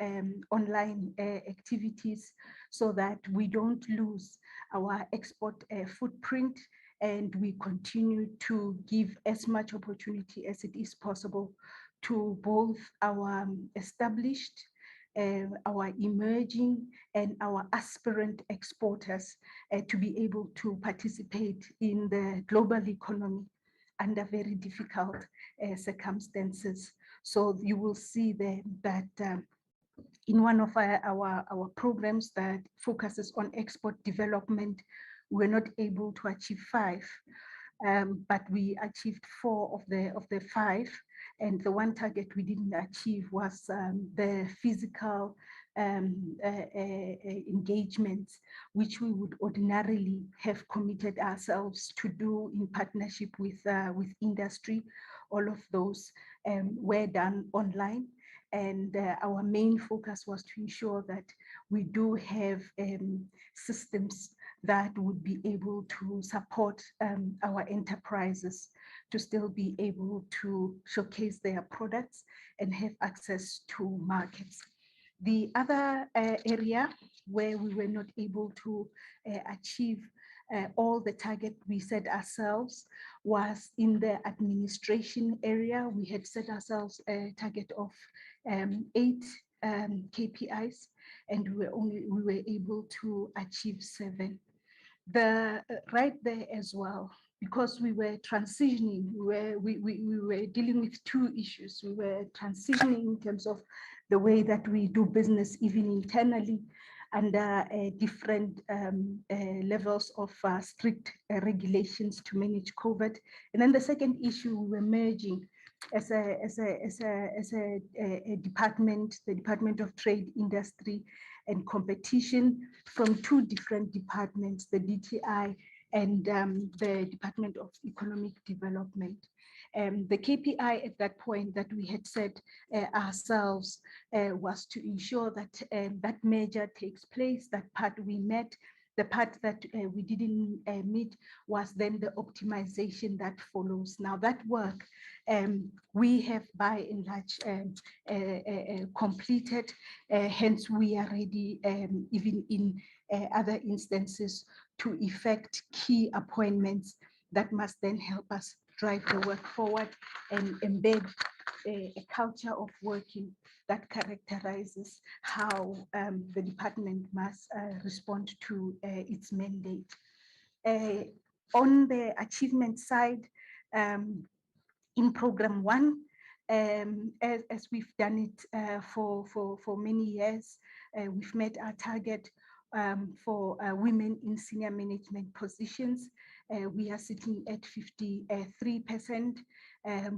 online activities so that we don't lose our export footprint and we continue to give as much opportunity as it is possible to both our established, our emerging, and our aspirant exporters to be able to participate in the global economy under very difficult circumstances. So you will see there that in one of our programs that focuses on export development, we're not able to achieve 5, but we achieved 4 of the 5. And the one target we didn't achieve was the physical engagements, which we would ordinarily have committed ourselves to do in partnership with industry. All of those were done online. And our main focus was to ensure that we do have systems that would be able to support our enterprises to still be able to showcase their products and have access to markets. The other area where we were not able to achieve all the target we set ourselves was in the administration area. We had set ourselves a target of 8 KPIs, and we were able to achieve 7. Right there as well, because we were transitioning, we were dealing with 2 issues. We were transitioning in terms of the way that we do business, even internally, under different levels of strict regulations to manage COVID. And then the second issue, we were merging as a department, the Department of Trade, Industry and Competition, from 2 different departments, the DTI and the Department of Economic Development. The KPI at that point that we had set ourselves was to ensure that that merger takes place. That part we met. The part that we didn't meet was then the optimization that follows. Now that work we have by and large completed, hence we are ready even in other instances to effect key appointments that must then help us drive the work forward and embed a culture of working that characterizes how the department must respond to its mandate. On the achievement side, in program 1, as we've done it for many years, we've met our target for women in senior management positions. We are sitting at 53%.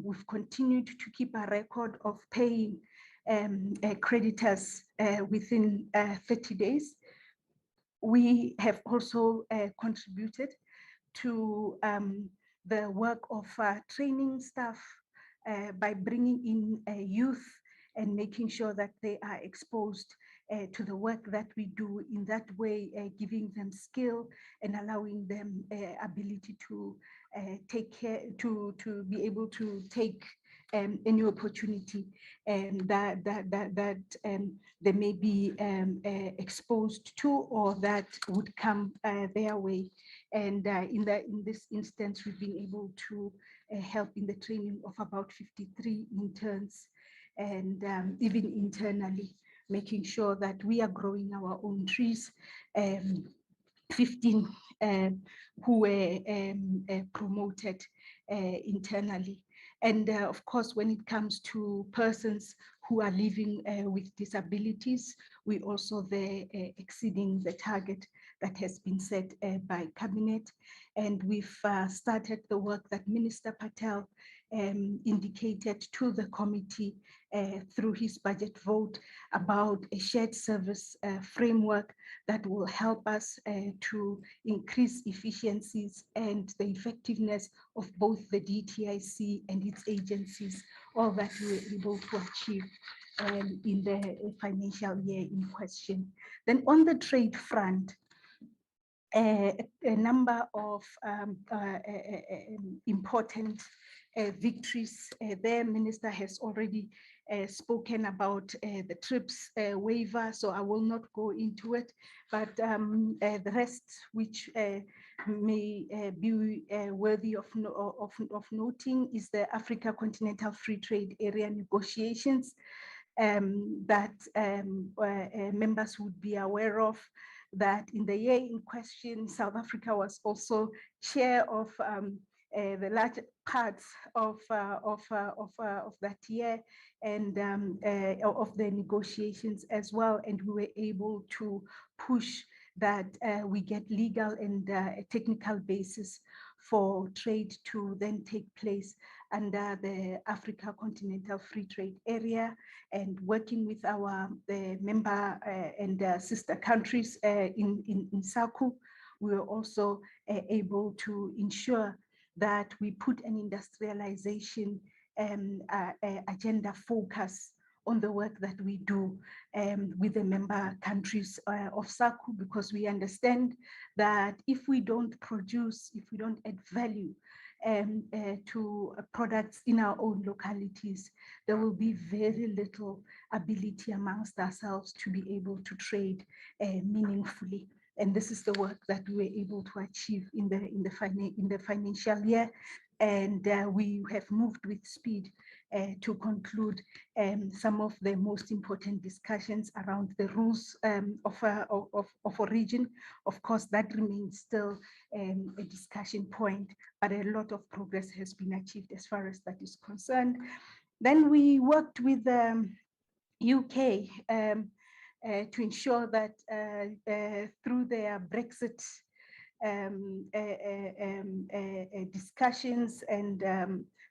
We've continued to keep a record of paying creditors within 30 days. We have also contributed to the work of training staff by bringing in youth and making sure that they are exposed to the work that we do, in that way giving them skill and allowing them ability to take care, to be able to take any opportunity that they may be exposed to or that would come their way. And in this instance, we've been able to help in the training of about 53 interns, and even internally, making sure that we are growing our own trees. 15 who were promoted internally. And of course, when it comes to persons who are living with disabilities, we also there exceeding the target that has been set by Cabinet. And we've started the work that Minister Patel indicated to the committee through his budget vote about a shared service framework that will help us to increase efficiencies and the effectiveness of both the DTIC and its agencies, all that we were able to achieve in the financial year in question. Then on the trade front, a number of important victories. The Minister has already spoken about the TRIPS waiver, so I will not go into it, but the rest which may be worthy of noting is the Africa Continental Free Trade Area negotiations that members would be aware of, that in the year in question, South Africa was also chair of the large parts of that year and of the negotiations as well. And we were able to push that we get legal and technical basis for trade to then take place under the Africa Continental Free Trade Area, and working with our member and sister countries in SACU, we were also able to ensure that we put an industrialization agenda focus on the work that we do with the member countries of SACU, because we understand that if we don't produce, if we don't add value to products in our own localities, there will be very little ability amongst ourselves to be able to trade meaningfully. And this is the work that we were able to achieve in the financial year. And we have moved with speed to conclude some of the most important discussions around the rules of origin. Of course, that remains still a discussion point, but a lot of progress has been achieved as far as that is concerned. Then we worked with the UK to ensure that through their Brexit discussions and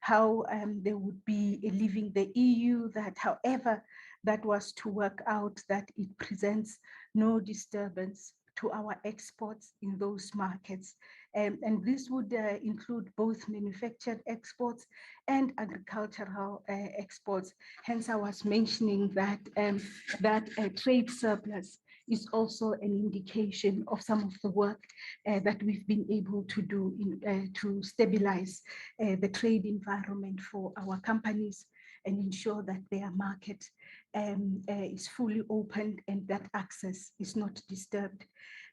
how they would be leaving the EU, that however that was to work out, that it presents no disturbance to our exports in those markets. And this would include both manufactured exports and agricultural exports. Hence, I was mentioning that that trade surplus is also an indication of some of the work that we've been able to do to stabilize the trade environment for our companies and ensure that their market is fully opened and that access is not disturbed.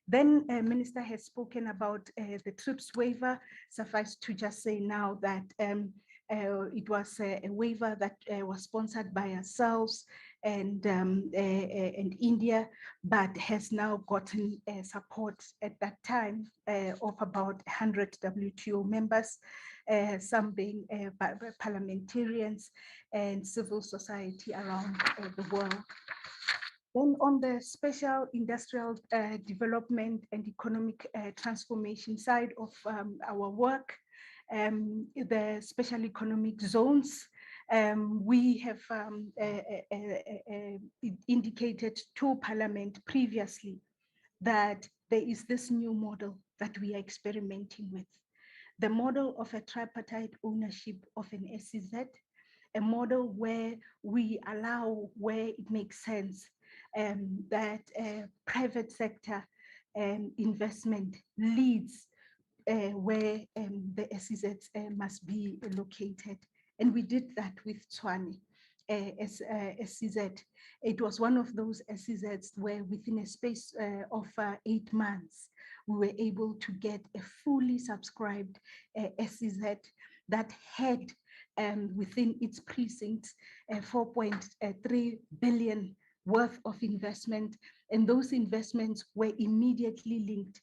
Then Minister has spoken about the TRIPS waiver. Suffice to just say now that it was a waiver that was sponsored by ourselves and India, but has now gotten support at that time of about 100 WTO members, some being parliamentarians and civil society around the world. Then on the special industrial development and economic transformation side of our work, the special economic zones, we have indicated to Parliament previously that there is this new model that we are experimenting with. The model of a tripartite ownership of an SEZ, a model where we allow, where it makes sense, that private sector investment leads where the SEZs must be located. And we did that with Tshwane as SEZ. It was one of those SEZs where within a space of 8 months, we were able to get a fully subscribed SEZ that had within its precincts 4.3 billion worth of investment, and those investments were immediately linked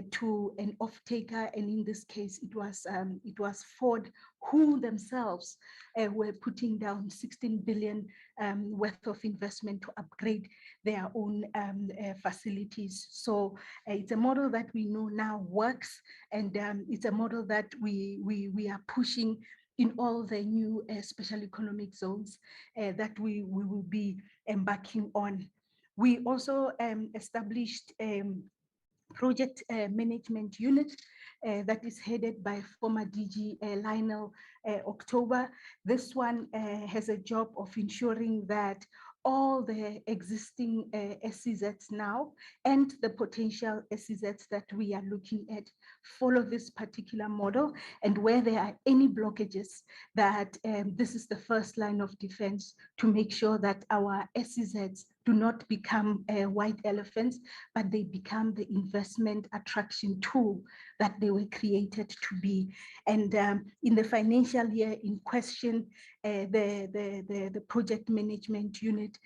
to an off-taker, and in this case, it was Ford, who themselves were putting down 16 billion worth of investment to upgrade their own facilities. So it's a model that we know now works, and it's a model that we are pushing in all the new special economic zones that we will be embarking on. We also established project management unit that is headed by former DG Lionel October. This one has a job of ensuring that all the existing SEZs now and the potential SEZs that we are looking at follow this particular model, and where there are any blockages, that this is the first line of defense to make sure that our SEZs do not become white elephants, but they become the investment attraction tool that they were created to be. And in the financial year in question, the project management unit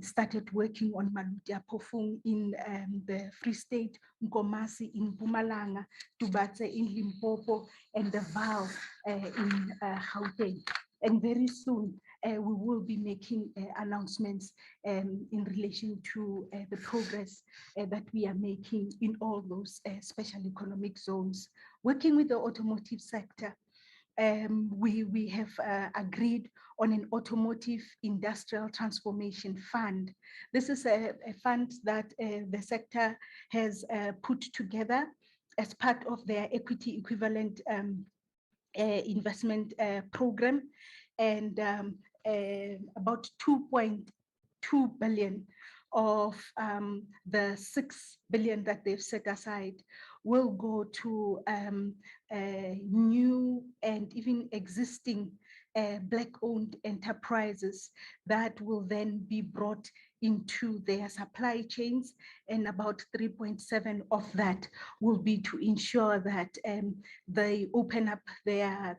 started working on Malutia Pofung in the Free State, Nkomasi in Mpumalanga, Tubatse in Limpopo, and the Val in Gauteng. And very soon, we will be making announcements in relation to the progress that we are making in all those special economic zones. Working with the automotive sector, we have agreed on an automotive industrial transformation fund. This is a fund that the sector has put together as part of their equity equivalent investment program, and about 2.2 billion of the 6 billion that they've set aside will go to new and even existing Black-owned enterprises that will then be brought into their supply chains, and about 3.7 of that will be to ensure that they open up their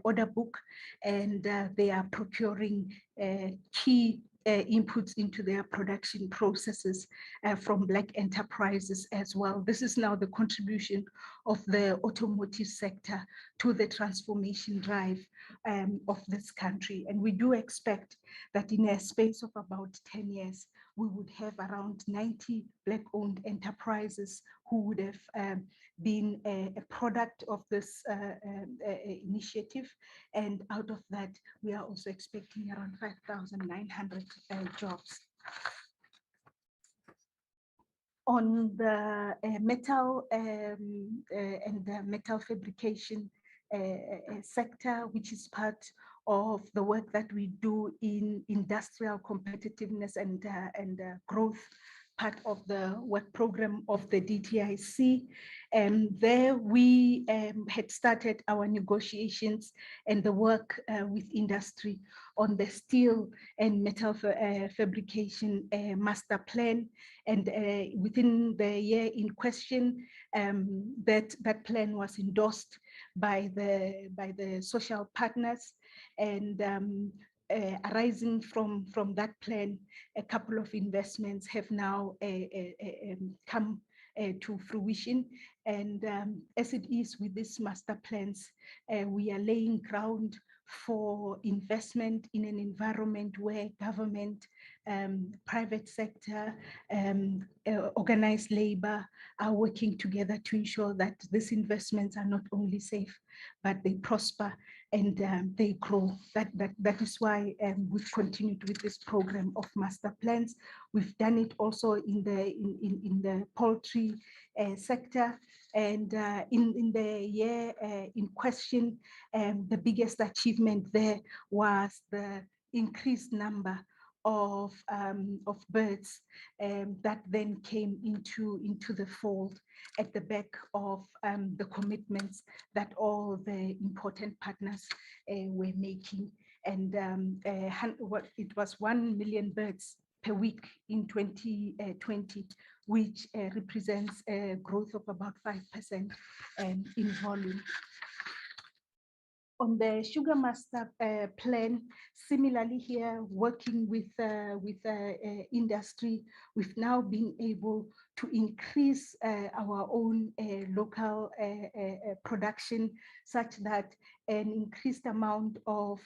order book, and they are procuring key inputs into their production processes from Black enterprises as well. This is now the contribution of the automotive sector to the transformation drive of this country. And we do expect that in a space of about 10 years, we would have around 90 Black-owned enterprises who would have been a product of this initiative. And out of that, we are also expecting around 5,900 jobs. On the metal and the metal fabrication sector, which is part of the work that we do in industrial competitiveness and growth, part of the work program of the DTIC. And there we had started our negotiations and the work with industry on the steel and metal fabrication master plan. And within the year in question, that plan was endorsed by the social partners. And arising from that plan, a couple of investments have now come to fruition. And as it is with these master plans, we are laying ground for investment in an environment where government, private sector, organized labor are working together to ensure that these investments are not only safe, but they prosper and they grow. That is why we've continued with this program of master plans. We've done it also in the poultry sector. And in the year in question, the biggest achievement there was the increased number of birds that then came into the fold at the back of the commitments that all the important partners were making. And it was 1 million birds per week in 2020, which represents a growth of about 5% in volume. On the Sugar Master Plan, similarly here, working with industry, we've now been able to increase our own local production, such that an increased amount of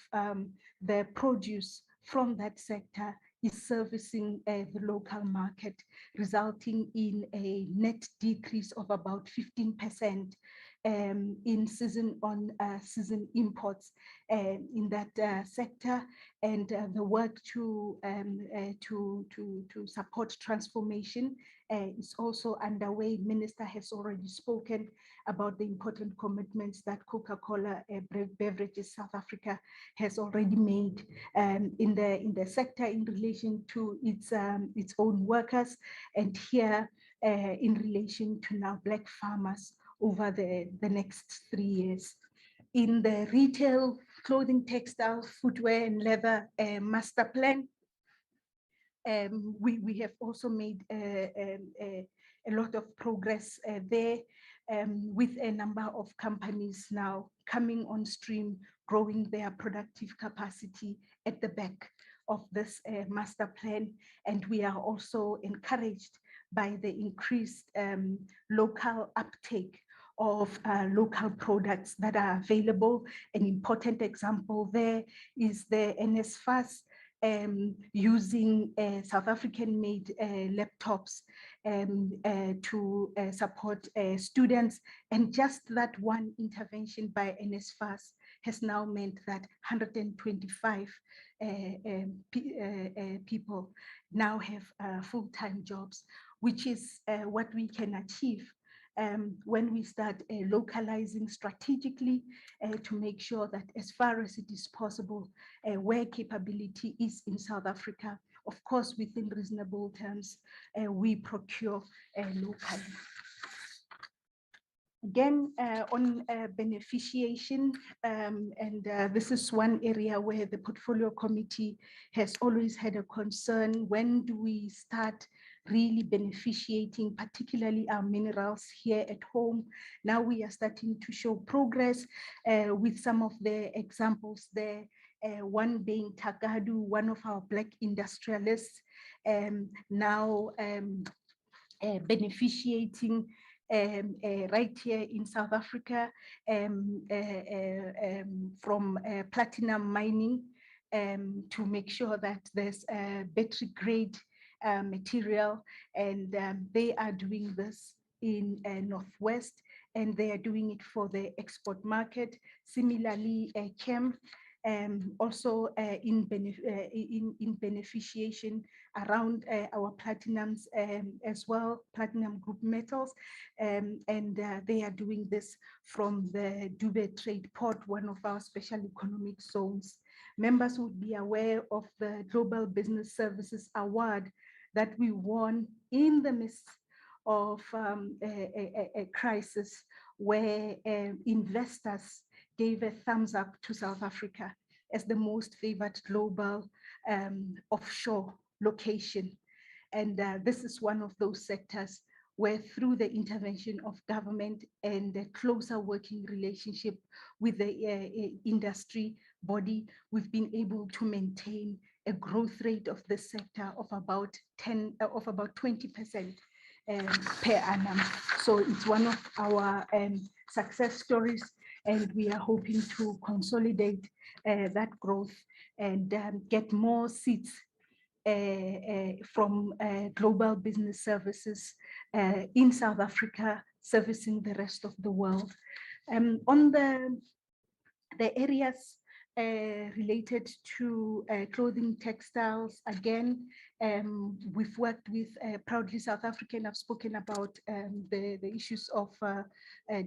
the produce from that sector is servicing the local market, resulting in a net decrease of about 15% in season imports in that sector. And the work to support transformation is also underway. Minister has already spoken about the important commitments that Coca-Cola Beverages South Africa has already made in the sector in relation to its own workers, and here in relation to now Black farmers over the next 3 years. In the retail, clothing, textile, footwear, and leather master plan, we have also made a lot of progress there, with a number of companies now coming on stream, growing their productive capacity at the back of this master plan. And we are also encouraged by the increased local uptake of local products that are available. An important example there is the NSFAS using South African-made laptops to support students. And just that one intervention by NSFAS has now meant that 125 people now have full-time jobs, which is what we can achieve when we start localizing strategically to make sure that as far as it is possible, where capability is in South Africa, of course, within reasonable terms, we procure locally. Again, on beneficiation, and this is one area where the portfolio committee has always had a concern. When do we start really beneficiating, particularly our minerals here at home? Now we are starting to show progress with some of the examples there. One being Tagadu, one of our Black industrialists, now beneficiating right here in South Africa from platinum mining to make sure that there's battery grade material, and they are doing this in Northwest, and they are doing it for the export market. Similarly, Chem also in beneficiation around our platinums as well, platinum group metals, and they are doing this from the Dubai Trade Port, one of our special economic zones. Members would be aware of the Global Business Services Award that we won in the midst of a crisis where investors gave a thumbs up to South Africa as the most favored global offshore location. And this is one of those sectors where, through the intervention of government and a closer working relationship with the industry body, we've been able to maintain a growth rate of the sector of about 20% per annum. So it's one of our success stories, and we are hoping to consolidate that growth and get more seats from global business services in South Africa, servicing the rest of the world. On the areas related to clothing, textiles, again, we've worked with Proudly South African. I've spoken about the issues of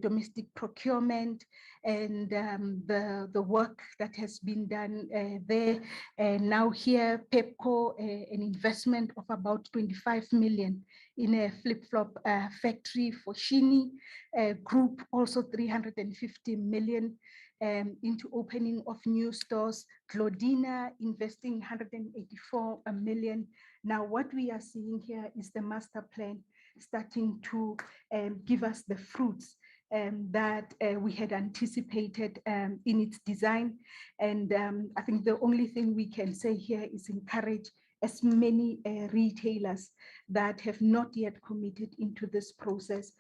domestic procurement and the work that has been done there. Now here, PEPCO, an investment of about 25 million in a flip-flop factory for Shini Group, also 350 million into opening of new stores. Claudina investing 184 million. Now what we are seeing here is the master plan starting to give us the fruits that we had anticipated in its design. And I think the only thing we can say here is encourage as many retailers that have not yet committed into this process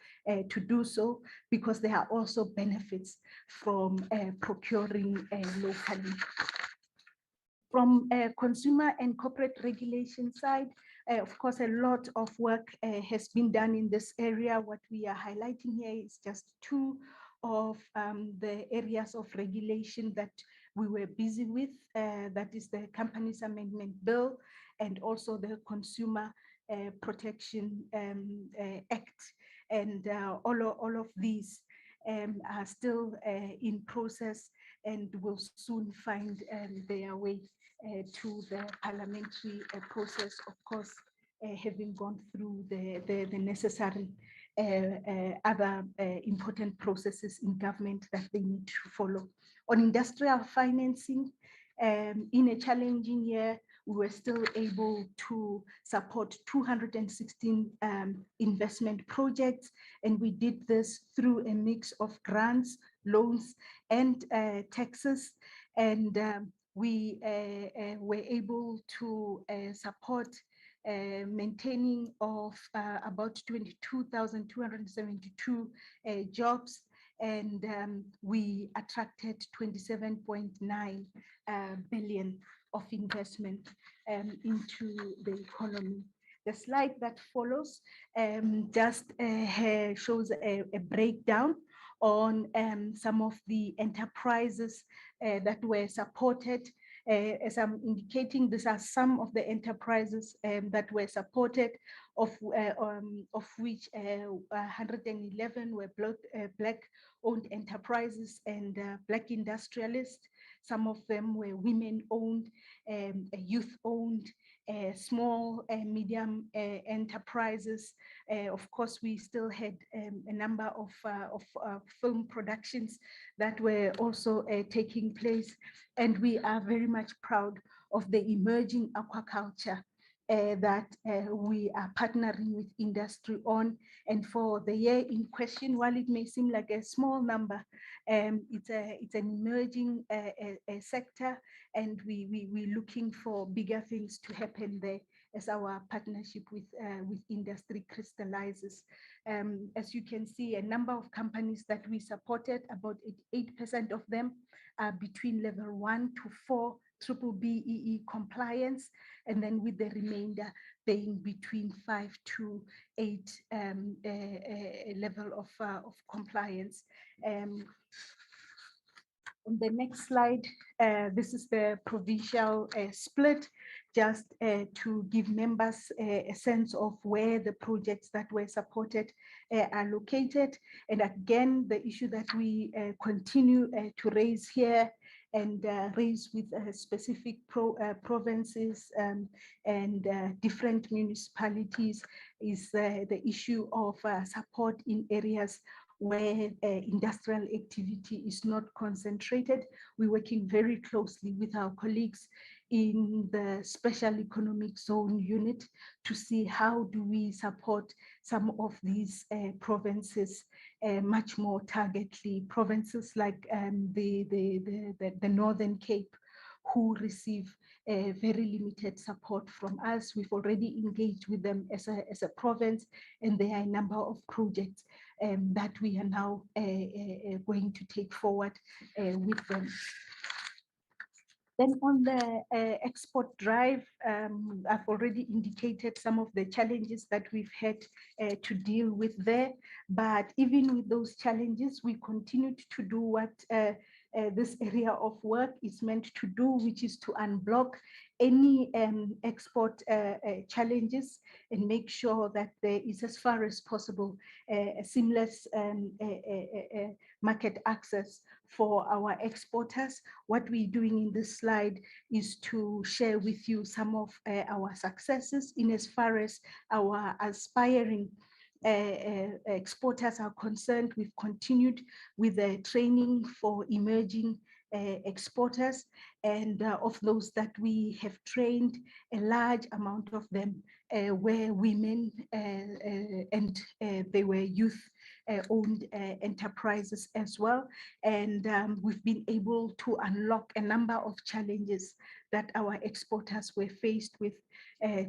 to do so, because there are also benefits from procuring locally. From a consumer and corporate regulation side, of course, a lot of work has been done in this area. What we are highlighting here is just two of the areas of regulation that we were busy with. That is the Companies Amendment Bill and also the Consumer Protection Act. And all of these are still in process and will soon find their way to the parliamentary process, of course, having gone through the necessary other important processes in government that they need to follow. On industrial financing, in a challenging year, we were still able to support 216 investment projects. And we did this through a mix of grants, loans, and taxes. And we were able to support maintaining of about 22,272 jobs, and we attracted 27.9 billion of investment into the economy. The slide that follows just shows a breakdown on some of the enterprises that were supported. As I'm indicating, these are some of the enterprises that were supported, of which 111 were Black-owned enterprises and Black industrialists. Some of them were women-owned, youth-owned, small and medium enterprises. Of course, we still had a number of film productions that were also taking place. And we are very much proud of the emerging aquaculture that we are partnering with industry on. And for the year in question, while it may seem like a small number, it's an emerging sector, and we're looking for bigger things to happen there as our partnership with industry crystallizes. As you can see, a number of companies that we supported, about 8% of them are between level 1 to 4 BBBEE compliance, and then with the remainder being between 5 to 8 level of compliance. On the next slide, this is the provincial split, just to give members a sense of where the projects that were supported are located. And again, the issue that we continue to raise here and raise with specific provinces and different municipalities is the issue of support in areas where industrial activity is not concentrated. We're working very closely with our colleagues in the Special Economic Zone unit to see how do we support some of these provinces much more targetedly. Provinces like the Northern Cape, who receive very limited support from us. We've already engaged with them as a province, and there are a number of projects that we are now going to take forward with them. Then on the export drive, I've already indicated some of the challenges that we've had to deal with there. But even with those challenges, we continued to do what this area of work is meant to do, which is to unblock any export challenges and make sure that there is, as far as possible, a seamless market access for our exporters. What we're doing in this slide is to share with you some of our successes in as far as our aspiring exporters are concerned. We've continued with the training for emerging exporters, and of those that we have trained, a large amount of them were women and they were youth-owned enterprises as well. And we've been able to unlock a number of challenges that our exporters were faced with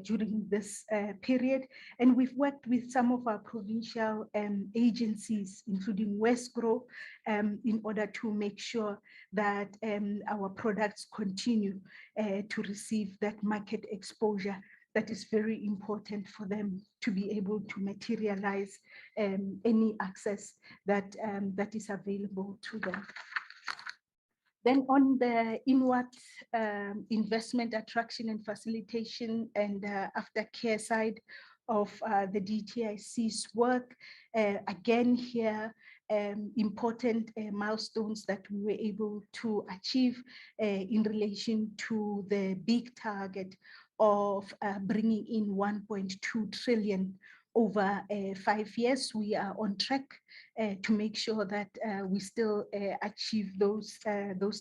during this period. And we've worked with some of our provincial agencies, including Westgrow, in order to make sure that our products continue to receive that market exposure that is very important for them to be able to materialize any access that, that is available to them. Then on the inward investment attraction and facilitation and aftercare side of the DTIC's work, again here, important milestones that we were able to achieve in relation to the big target of bringing in 1.2 trillion over 5 years. We are on track to make sure that we still achieve those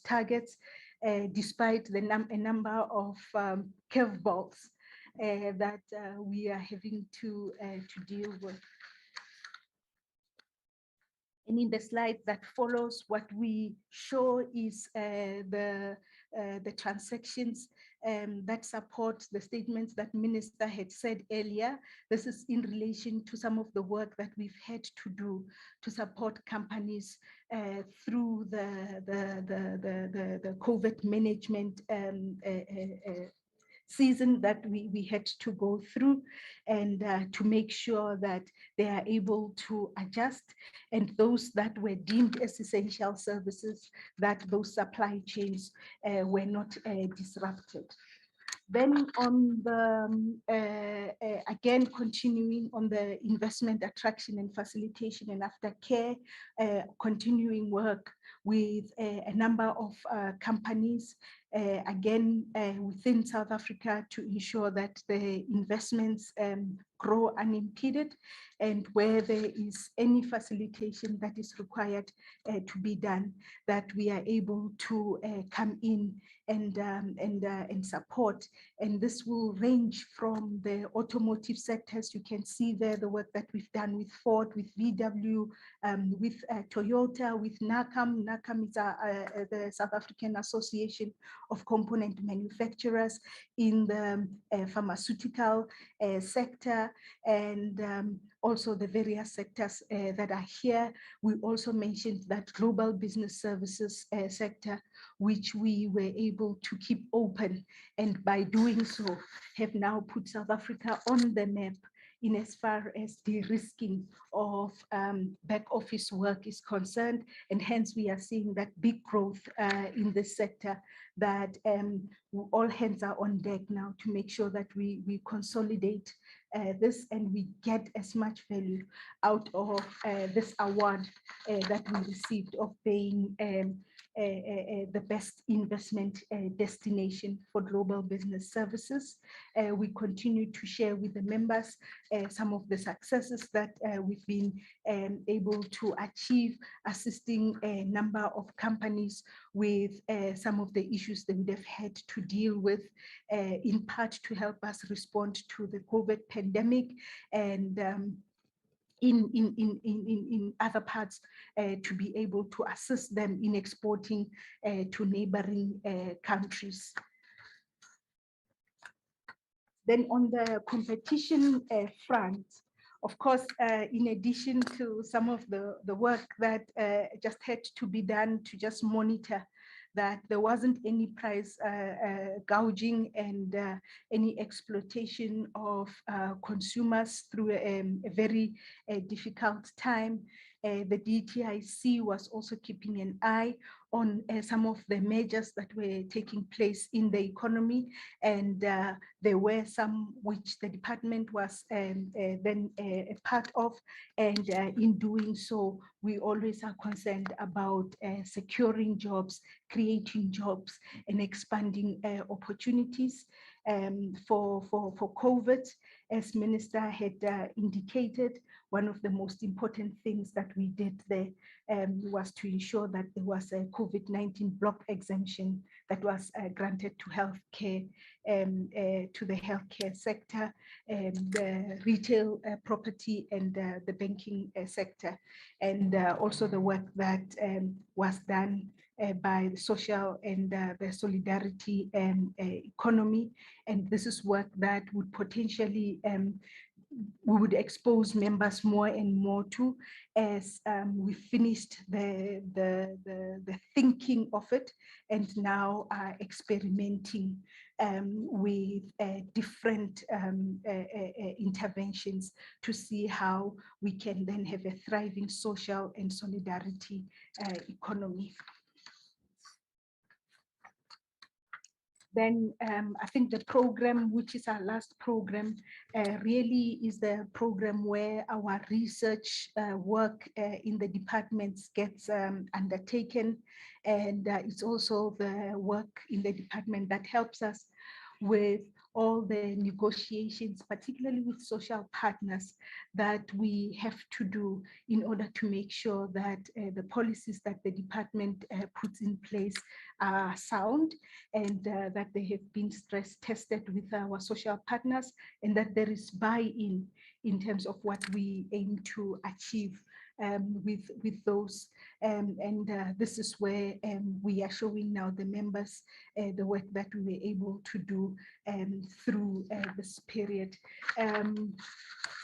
targets. despite a number of curveballs that we are having to deal with. And in the slide that follows, what we show is the transactions that support the statements that Minister had said earlier. This is in relation to some of the work that we've had to do to support companies through the COVID management season that we had to go through, and to make sure that they are able to adjust, and those that were deemed as essential services, that those supply chains were not disrupted. Then on the, again, continuing on the investment attraction and facilitation and aftercare, continuing work with a number of companies, again, within South Africa, to ensure that the investments grow unimpeded, and where there is any facilitation that is required to be done, that we are able to come in and support. And this will range from the automotive sectors. You can see there the work that we've done with Ford, with VW, with Toyota, with NACAM. NACAM is the South African Association of Component Manufacturers, in the pharmaceutical sector, and also the various sectors that are here. We also mentioned that global business services sector, which we were able to keep open, and by doing so have now put South Africa on the map in as far as de-risking of back office work is concerned. And hence we are seeing that big growth in this sector, that all hands are on deck now to make sure that we consolidate this, and we get as much value out of this award that we received of being the best investment destination for global business services. We continue to share with the members some of the successes that we've been able to achieve, assisting a number of companies with some of the issues they would have had to deal with, in part to help us respond to the COVID pandemic, and in other parts to be able to assist them in exporting to neighboring countries. Then on the competition front, of course, in addition to some of the work that just had to be done to just monitor that there wasn't any price gouging and any exploitation of consumers through a very difficult time. The DTIC was also keeping an eye on some of the measures that were taking place in the economy, and there were some which the department was then a part of, and in doing so, we always are concerned about securing jobs, creating jobs, and expanding opportunities. For COVID, as Minister had indicated, one of the most important things that we did there was to ensure that there was a COVID-19 block exemption that was granted to healthcare, to the healthcare sector, the retail property, and the banking sector, and also the work that was done by the social and the solidarity economy. And this is work that would potentially we would expose members more and more to, as we finished the thinking of it, and now are experimenting with different interventions to see how we can then have a thriving social and solidarity economy. Then I think the program, which is our last program, really is the program where our research work in the departments gets undertaken. And it's also the work in the department that helps us with all the negotiations, particularly with social partners, that we have to do in order to make sure that the policies that the department puts in place are sound, and that they have been stress tested with our social partners, and that there is buy-in in terms of what we aim to achieve with those. This is where we are showing now the members the work that we were able to do through this period.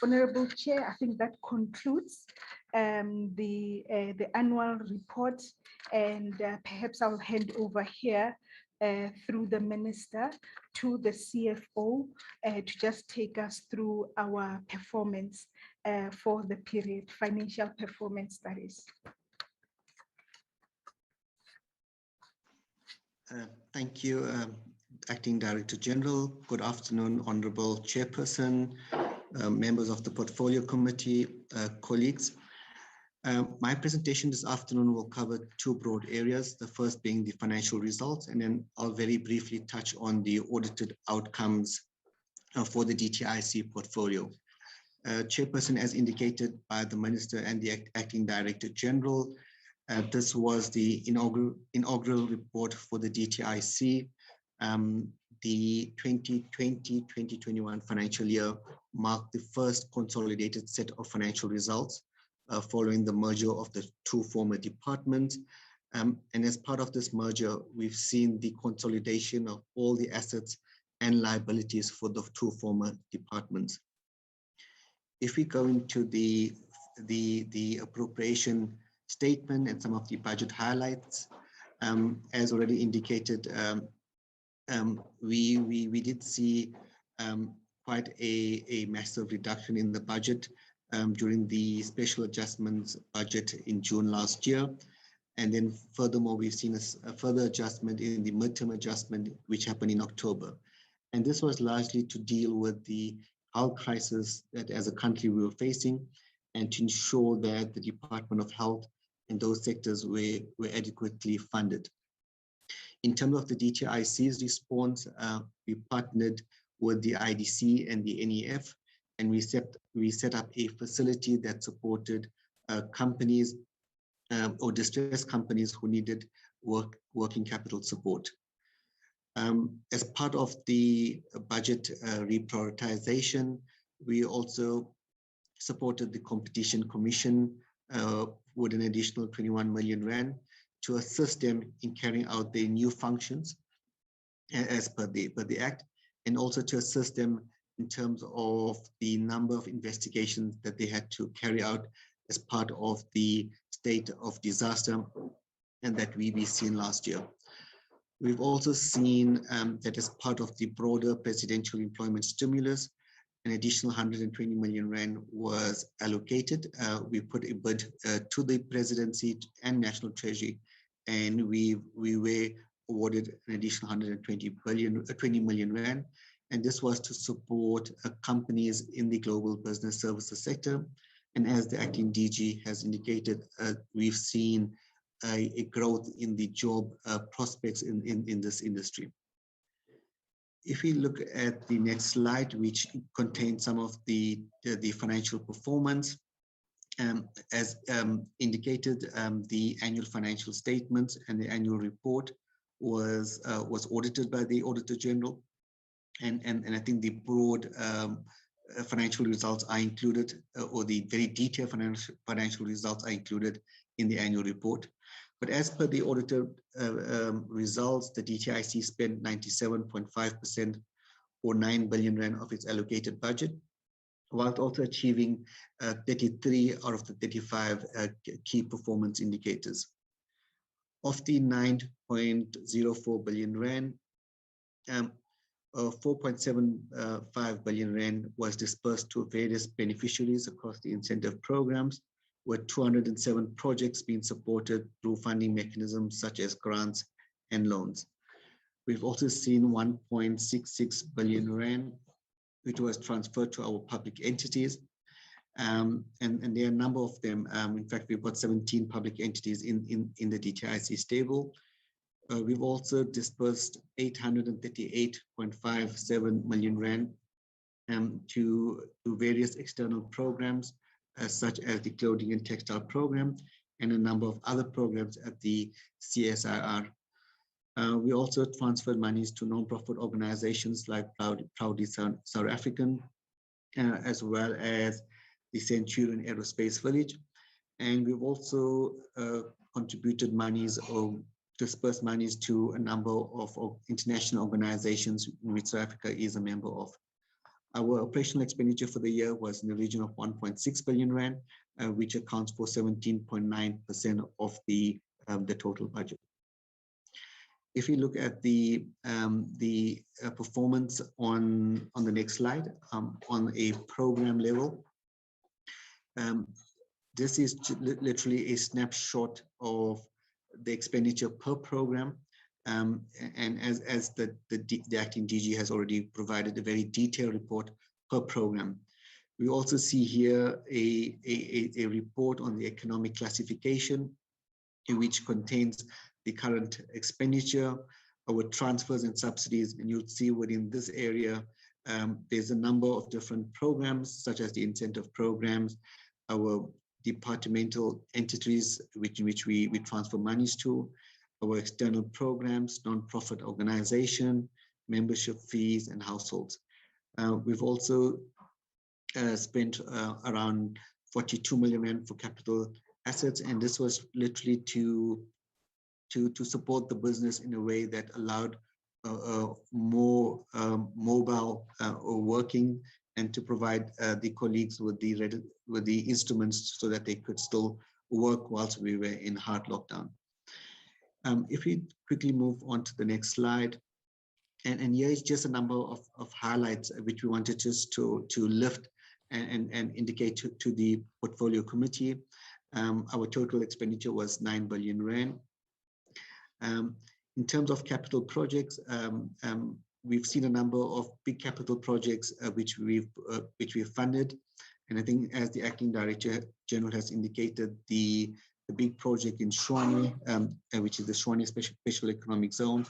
Honorable Chair, I think that concludes the annual report, and perhaps I'll hand over here through the Minister to the CFO to just take us through our performance for the period, financial performance, that is. Thank you, Acting Director General. Good afternoon, Honorable Chairperson, members of the Portfolio Committee, colleagues. My presentation this afternoon will cover two broad areas, the first being the financial results, and then I'll very briefly touch on the audited outcomes for the DTIC portfolio. Chairperson, as indicated by the Minister and the Acting Director General, this was the inaugural report for the DTIC. The 2020-2021 financial year marked the first consolidated set of financial results following the merger of the two former departments. And as part of this merger, we've seen the consolidation of all the assets and liabilities for the two former departments. If we go into the appropriation statement and some of the budget highlights, as already indicated, we did see quite a massive reduction in the budget during the special adjustments budget in June last year. And then furthermore, we've seen a further adjustment in the midterm adjustment, which happened in October. And this was largely to deal with the health crisis that as a country we were facing, and to ensure that the Department of Health and those sectors were adequately funded. In terms of the DTIC's response, we partnered with the IDC and the NEF, and we set up a facility that supported companies or distressed companies who needed working capital support. As part of the budget reprioritization, we also supported the Competition Commission with an additional 21 million rand to assist them in carrying out their new functions as per the Act, and also to assist them in terms of the number of investigations that they had to carry out as part of the state of disaster and that we've seen last year. We've also seen that as part of the broader presidential employment stimulus, an additional 120 million rand was allocated. We put a bid to the presidency and National Treasury, and we were awarded an additional 20 million rand. And this was to support companies in the global business services sector. And as the acting DG has indicated, we've seen a growth in the job prospects in this industry. If we look at the next slide, which contains some of the financial performance, as indicated, the annual financial statements and the annual report was audited by the Auditor-General, and I think the broad financial results are included, or the very detailed financial results are included in the annual report. But as per the audited results, the DTIC spent 97.5% or 9 billion rand of its allocated budget, while also achieving 33 out of the 35 key performance indicators. Of the 9.04 billion rand, 4.75 billion rand was dispersed to various beneficiaries across the incentive programs, with 207 projects being supported through funding mechanisms such as grants and loans. We've also seen 1.66 billion rand, which was transferred to our public entities. And there are a number of them. In fact, we've got 17 public entities in the DTIC stable. We've also disbursed 838.57 million rand to various external programs, such as the clothing and textile program and a number of other programs at the CSIR. We also transferred monies to non-profit organizations like Proudly South African, as well as the Centurion Aerospace Village. And we've also contributed monies or dispersed monies to a number of international organizations in which South Africa is a member of. Our operational expenditure for the year was in the region of 1.6 billion rand, which accounts for 17.9% of the total budget. If we look at the performance on the next slide, on a program level, this is literally a snapshot of the expenditure per program. And as the acting DG has already provided a very detailed report per program. We also see here a report on the economic classification, which contains the current expenditure, our transfers and subsidies, and you'll see within this area, there's a number of different programs, such as the incentive programs, our departmental entities, which we transfer monies to, our external programs, non-profit organization, membership fees, and households. We've also spent around 42 million rand for capital assets, and this was literally to support the business in a way that allowed more mobile working, and to provide the colleagues with the instruments so that they could still work whilst we were in hard lockdown. If we quickly move on to the next slide, and here is just a number of highlights which we wanted just to lift and indicate to the portfolio committee. Our total expenditure was 9 billion rand. In terms of capital projects, we've seen a number of big capital projects which we've funded, and I think, as the acting Director General has indicated, the big project in Tshwane, which is the Tshwane Special Economic Zone,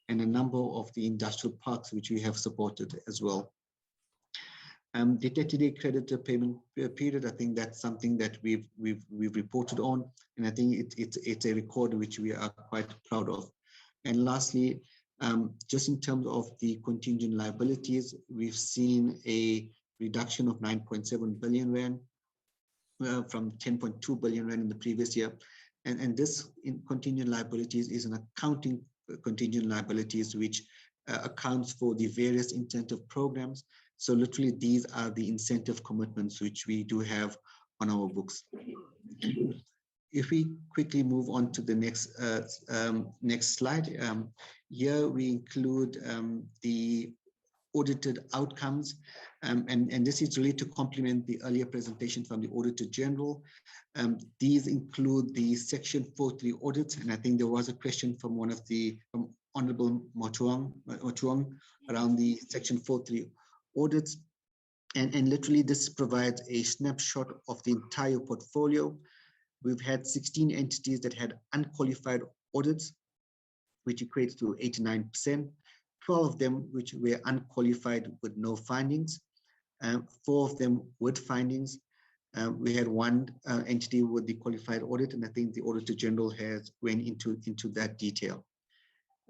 and a number of the industrial parks which we have supported as well. The 30-day creditor payment period, I think that's something that we've reported on, and I think it's a record which we are quite proud of. And lastly, just in terms of the contingent liabilities, we've seen a reduction of 9.7 billion rand from 10.2 billion rand in the previous year. And this in contingent liabilities is an accounting contingent liabilities which accounts for the various incentive programs. So literally these are the incentive commitments which we do have on our books. If we quickly move on to the next slide, here we include the audited outcomes, and this is really to complement the earlier presentation from the Auditor-General. These include the Section 43 audits, and I think there was a question from from Honorable Motuang around the Section 43 audits, and literally this provides a snapshot of the entire portfolio. We've had 16 entities that had unqualified audits, which equates to 89%. 12 of them which were unqualified with no findings, 4 of them with findings. We had one entity with the qualified audit, and I think the Auditor-General has went into that detail.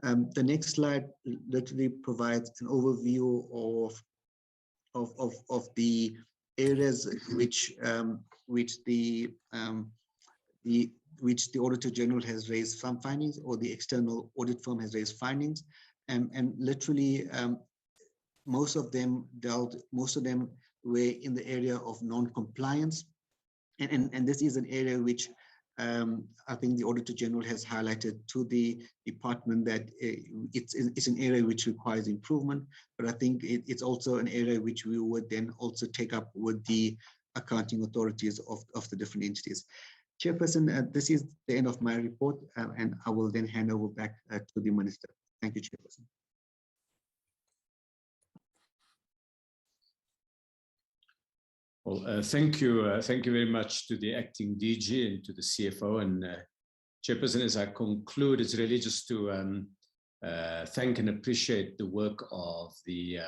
The next slide literally provides an overview of the areas which the Auditor-General has raised some findings, or the external audit firm has raised findings, and literally most of them were in the area of non-compliance, and this is an area which I think the Auditor-General has highlighted to the department that it's an area which requires improvement, but I think it's also an area which we would then also take up with the accounting authorities of the different entities. Chairperson, this is the end of my report, and I will then hand over back to the Minister. Thank you, Chairperson. Well, thank you very much to the acting DG and to the CFO and Chairperson, as I conclude, it's really just to thank and appreciate the work of the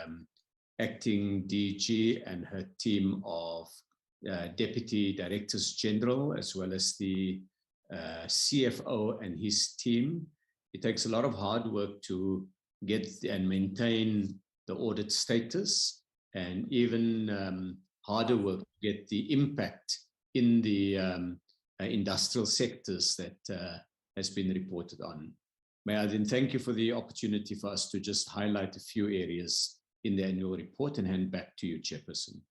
acting DG and her team of Deputy Directors General, as well as the CFO and his team. It takes a lot of hard work to get and maintain the audit status, and even harder work to get the impact in the industrial sectors that has been reported on. May I then thank you for the opportunity for us to just highlight a few areas in the annual report and hand back to you, Chairperson.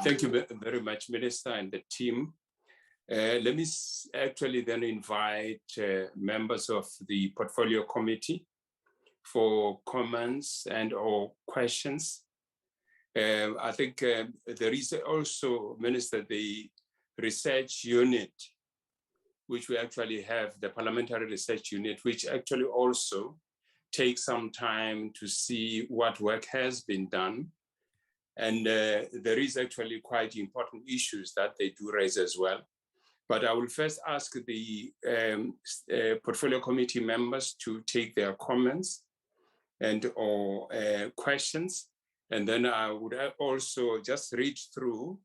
Thank you very much, Minister and the team. Let me actually then invite members of the Portfolio Committee for comments and or questions. I think there is also, Minister, the research unit, which we actually have, the Parliamentary Research Unit, which actually also takes some time to see what work has been done. And there is actually quite important issues that they do raise as well. But I will first ask the Portfolio Committee members to take their comments and or questions. And then I would also just read through,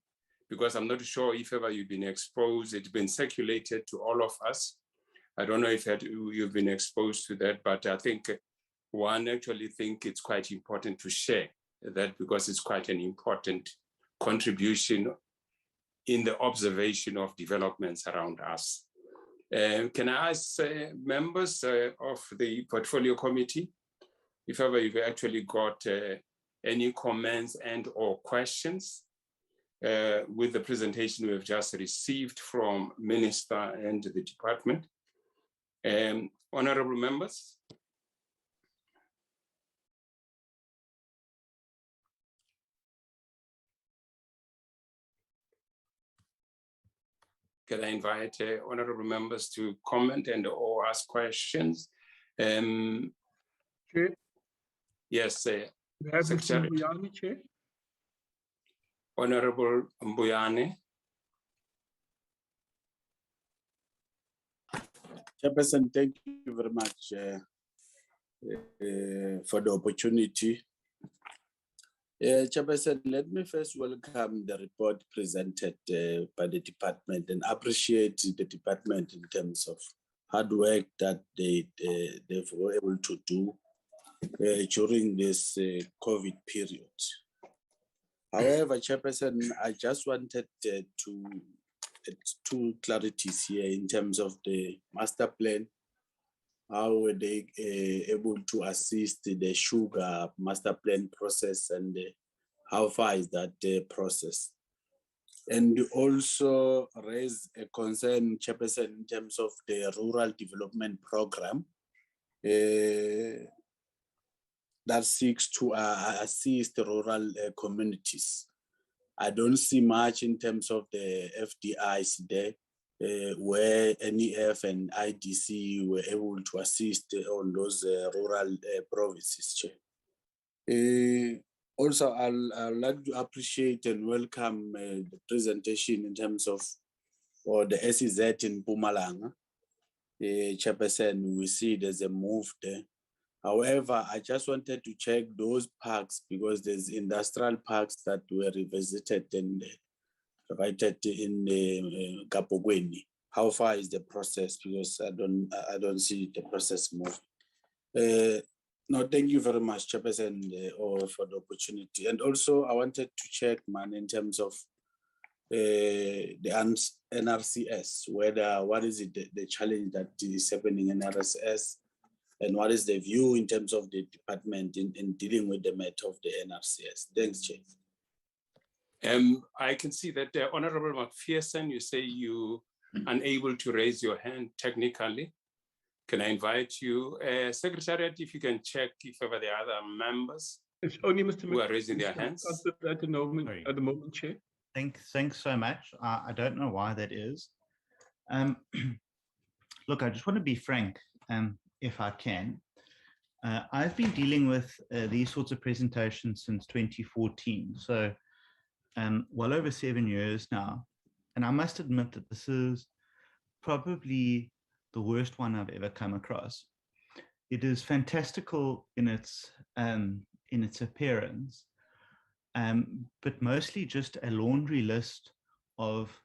because I'm not sure if ever you've been exposed, it's been circulated to all of us. I don't know if you've been exposed to that, but I think one actually think it's quite important to share that, because it's quite an important contribution in the observation of developments around us. Can I ask members of the Portfolio Committee, if ever you've actually got any comments and or questions with the presentation we have just received from Minister and the department? Honorable members. Can I invite honorable members to comment and or ask questions? Chair? Yes, We have Mr. Secretary. Mbuyane, Chair. Honorable Mbuyane. Chairperson, thank you very much for the opportunity. Chairperson, let me first welcome the report presented by the department and appreciate the department in terms of hard work that they were able to do during this COVID period. However, Chairperson, I just wanted two clarities here in terms of the master plan. How were they able to assist the sugar master plan process, and how far is that process? And also raise a concern, Chairperson, in terms of the rural development program that seeks to assist rural communities. I don't see much in terms of the FDIs there, where NEF and IDC were able to assist on those rural provinces. Also, I'd like to appreciate and welcome the presentation in terms of the SEZ in Mpumalanga. Chairperson, we see there's a move there. However, I just wanted to check those parks, because there's industrial parks that were revisited and provided in Kapogweni. How far is the process? Because I don't see the process moving. No, thank you very much, Chairperson, for the opportunity. And also, I wanted to check, man, in terms of the NRCS, what is it, the challenge that is happening in NRCS, and what is the view in terms of the department in dealing with the matter of the NRCS? Thanks, Chair. I can see that Honorable McPherson, you say you unable to raise your hand technically. Can I invite you, Secretariat, if you can check if ever the other members It's only Mr. who are raising their hands? At the moment, Chair. Thanks so much. I don't know why that is. Look, I just want to be frank, if I can. I've been dealing with these sorts of presentations since 2014, so well over 7 years now. and I must admit that this is probably the worst one I've ever come across. It is fantastical in its appearance, but mostly just a laundry list of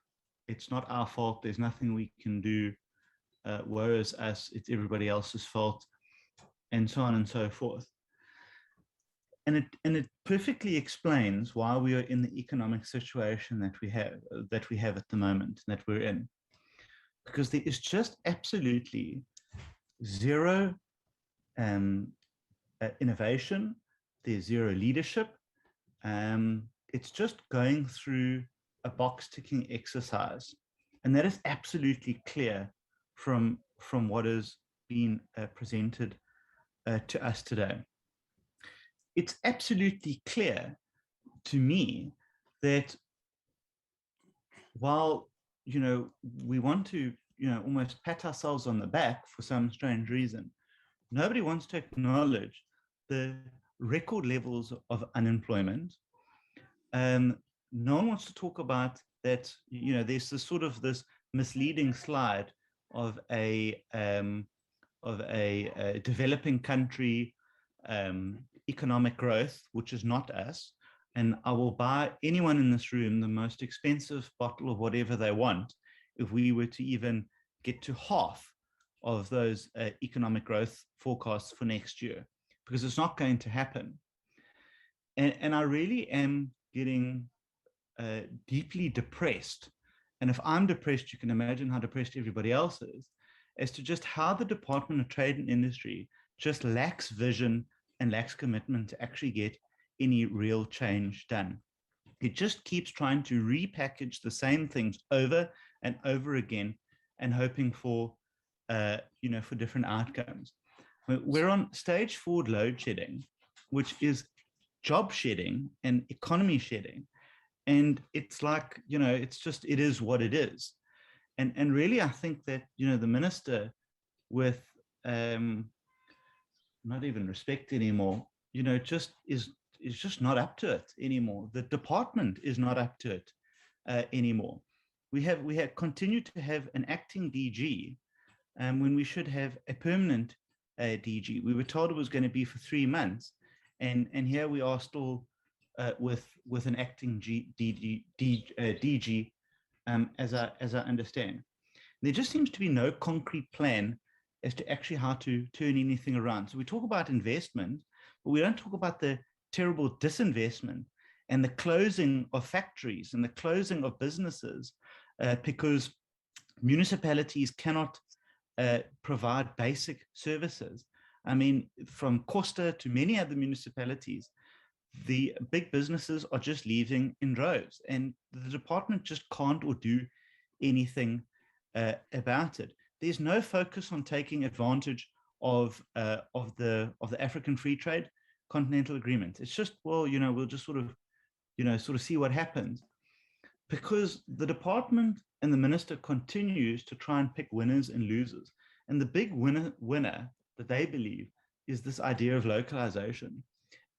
it's not our fault, there's nothing we can do, woe is us, it's everybody else's fault, and so on and so forth. And it perfectly explains why we are in the economic situation that we have at the moment, that we're in. Because there is just absolutely zero innovation, there's zero leadership. It's just going through a box ticking exercise. And that is absolutely clear from what has been presented to us today. It's absolutely clear to me that while, we want to, almost pat ourselves on the back for some strange reason, nobody wants to acknowledge the record levels of unemployment. No one wants to talk about that, there's this misleading slide of a developing country economic growth, which is not us. And I will buy anyone in this room the most expensive bottle of whatever they want if we were to even get to half of those economic growth forecasts for next year, because it's not going to happen. And I really am getting deeply depressed. And if I'm depressed, you can imagine how depressed everybody else is, as to just how the Department of Trade and Industry just lacks vision and lacks commitment to actually get any real change done. It just keeps trying to repackage the same things over and over again and hoping for, for different outcomes. We're on stage 4 load shedding, which is job shedding and economy shedding. And it's like, it is what it is. And really, I think that, the minister, with not even respect anymore, just is just not up to it anymore. The department is not up to it anymore. We have continued to have an acting DG when we should have a permanent DG. We were told it was going to be for 3 months, and here we are still with an acting DG, as I understand. There just seems to be no concrete plan as to actually how to turn anything around. So we talk about investment, but we don't talk about the terrible disinvestment and the closing of factories and the closing of businesses because municipalities cannot provide basic services. I mean, from Costa to many other municipalities, the big businesses are just leaving in droves, and the department just can't or do anything about it. There's no focus on taking advantage of the African Free Trade Continental Agreement. It's just, well, we'll just sort of see what happens, because the department and the minister continues to try and pick winners and losers. And the big winner that they believe is this idea of localization.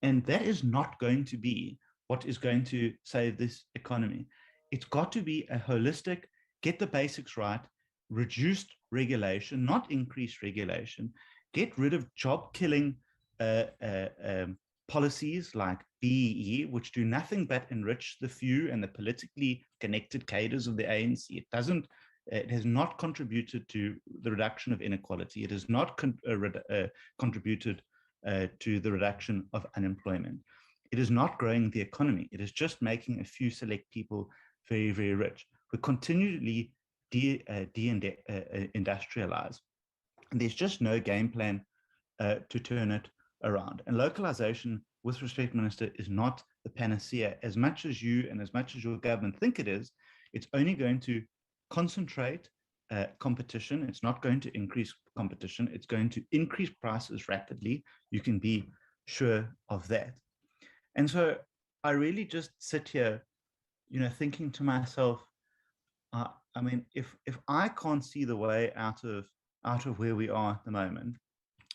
And that is not going to be what is going to save this economy. It's got to be a holistic, get the basics right, reduced regulation, not increased regulation, get rid of job-killing policies like BEE, which do nothing but enrich the few and the politically connected cadres of the ANC. It has not contributed to the reduction of inequality. It has not contributed to the reduction of unemployment. It is not growing the economy. It is just making a few select people very, very rich. We continually de-industrialize. And there's just no game plan to turn it around. And localization, with respect, Minister, is not the panacea. As much as you and as much as your government think it is, it's only going to concentrate competition. It's not going to increase competition. It's going to increase prices rapidly. You can be sure of that. And so I really just sit here, thinking to myself, I mean, if I can't see the way out of where we are at the moment,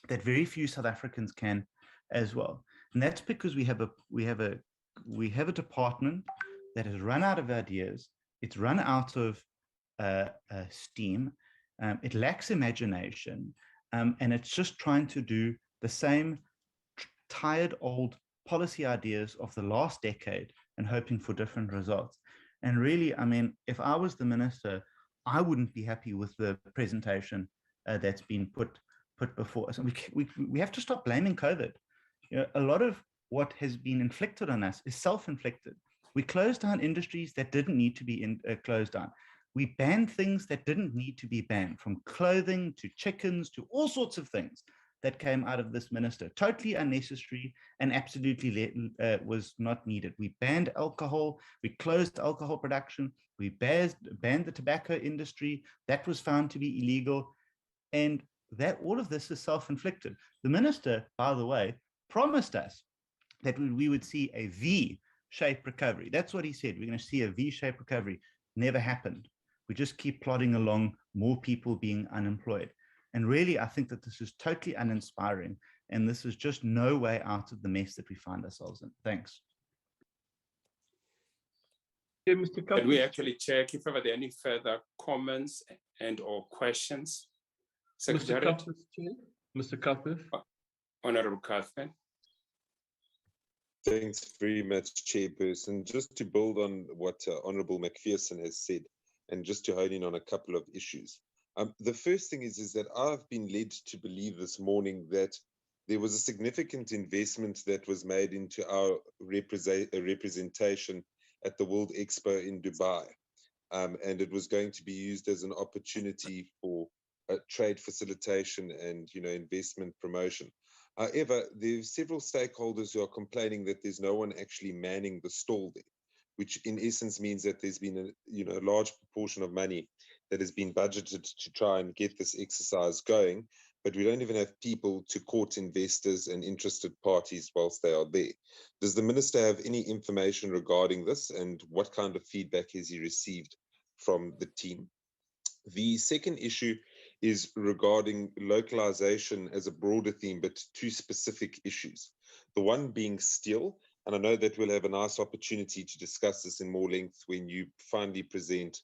that very few South Africans can as well. And that's because we have a department that has run out of ideas, It's run out of steam. It lacks imagination, and it's just trying to do the same tired old policy ideas of the last decade and hoping for different results. And really, I mean, if I was the minister, I wouldn't be happy with the presentation that's been put before us. And we have to stop blaming COVID. You know, a lot of what has been inflicted on us is self-inflicted. We closed down industries that didn't need to be closed down. We banned things that didn't need to be banned, from clothing to chickens to all sorts of things that came out of this minister. Totally unnecessary and absolutely was not needed. We banned alcohol. We closed alcohol production. We banned the tobacco industry. That was found to be illegal. And that all of this is self-inflicted. The minister, by the way, promised us that we would see a V-shaped recovery. That's what he said. We're going to see a V-shaped recovery. Never happened. We just keep plodding along, more people being unemployed. And really, I think that this is totally uninspiring. And this is just no way out of the mess that we find ourselves in. Thanks. Yeah, Mr. Can we actually check if there are any further comments and or questions? Secretary? Mr. Cuthbert. Honorable Cuthbert. Thanks very much, Chairperson. Just to build on what Honourable McPherson has said, and just to hone in on a couple of issues. The first thing is that I've been led to believe this morning that there was a significant investment that was made into our representation at the World Expo in Dubai. And it was going to be used as an opportunity for trade facilitation and, you know, investment promotion. However, there's several stakeholders who are complaining that there's no one actually manning the stall there, which in essence means that there's been a large proportion of money that has been budgeted to try and get this exercise going, but we don't even have people to court investors and interested parties whilst they are there. Does the minister have any information regarding this, and what kind of feedback has he received from the team? The second issue is regarding localization as a broader theme, but two specific issues. The one being steel, and I know that we'll have a nice opportunity to discuss this in more length when you finally present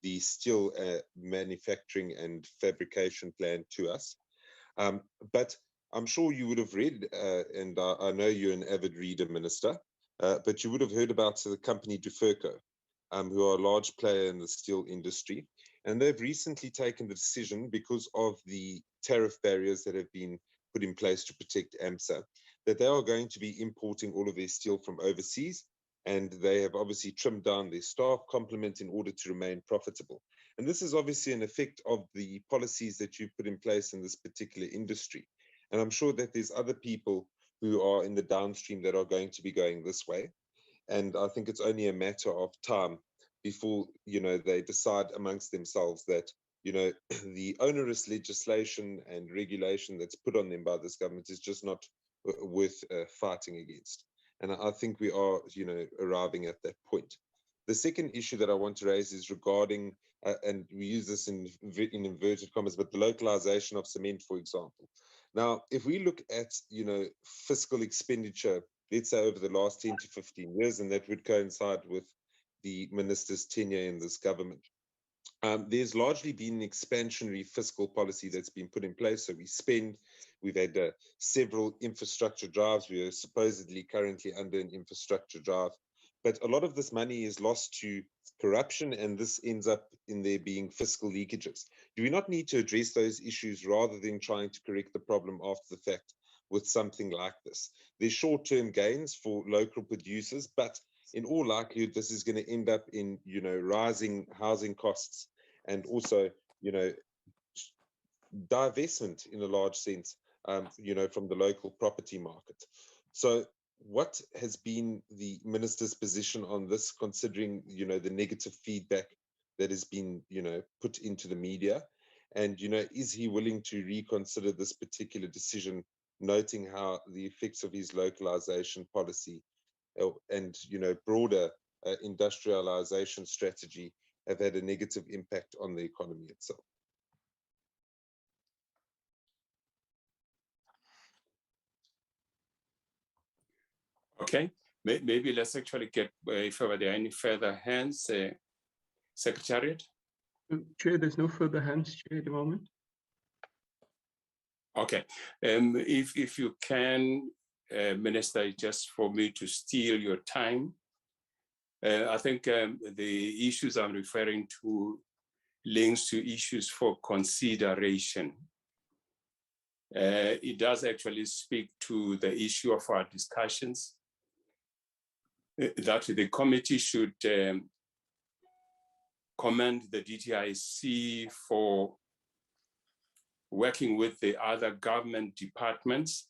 the steel manufacturing and fabrication plan to us. But I'm sure you would have read, and I know you're an avid reader, Minister, but you would have heard about the company Duferco, who are a large player in the steel industry. And they've recently taken the decision, because of the tariff barriers that have been put in place to protect AMSA, that they are going to be importing all of their steel from overseas. And they have obviously trimmed down their staff complement in order to remain profitable. And this is obviously an effect of the policies that you've put in place in this particular industry. And I'm sure that there's other people who are in the downstream that are going to be going this way. And I think it's only a matter of time before, you know, they decide amongst themselves that, you know, the onerous legislation and regulation that's put on them by this government is just not worth fighting against. And I think we are, you know, arriving at that point. The second issue that I want to raise is regarding, and we use this in inverted commas, but the localization of cement, for example. Now, if we look at, you know, fiscal expenditure, let's say over the last 10 to 15 years, and that would coincide with the minister's tenure in this government, there's largely been an expansionary fiscal policy that's been put in place. So we've had several infrastructure drives. We are supposedly currently under an infrastructure drive, but a lot of this money is lost to corruption, and this ends up in there being fiscal leakages. Do we not need to address those issues rather than trying to correct the problem after the fact with something like this? There's short-term gains for local producers, but in all likelihood, this is going to end up in, you know, rising housing costs and also, you know, divestment in a large sense, you know, from the local property market. So what has been the minister's position on this, considering, you know, the negative feedback that has been, you know, put into the media? And, you know, is he willing to reconsider this particular decision, noting how the effects of his localization policy and, you know, broader industrialization strategy have had a negative impact on the economy itself? Okay, maybe let's actually get, if there are any further hands, Secretariat? Chair, there's no further hands, Chair, at the moment. Okay, if you can, Minister, just for me to steal your time, I think the issues I'm referring to links to issues for consideration. It does actually speak to the issue of our discussions that the committee should commend the DTIC for working with the other government departments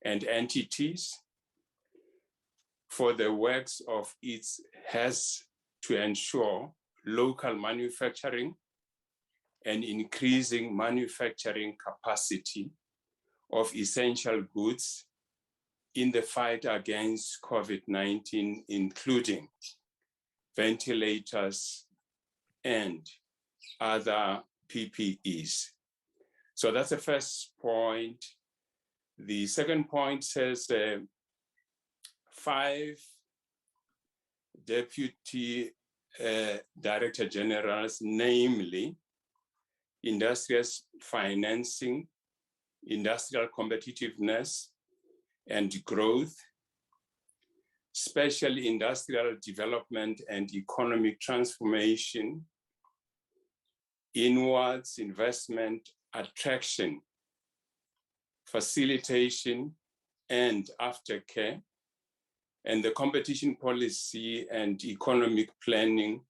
and entities for the works of its has to ensure local manufacturing and increasing manufacturing capacity of essential goods in the fight against COVID-19, including ventilators and other PPEs. So that's the first point. The second point says 5 deputy director generals, namely industrial financing, industrial competitiveness and growth, special industrial development and economic transformation, inwards investment, attraction, facilitation, and aftercare, and the competition policy and economic planning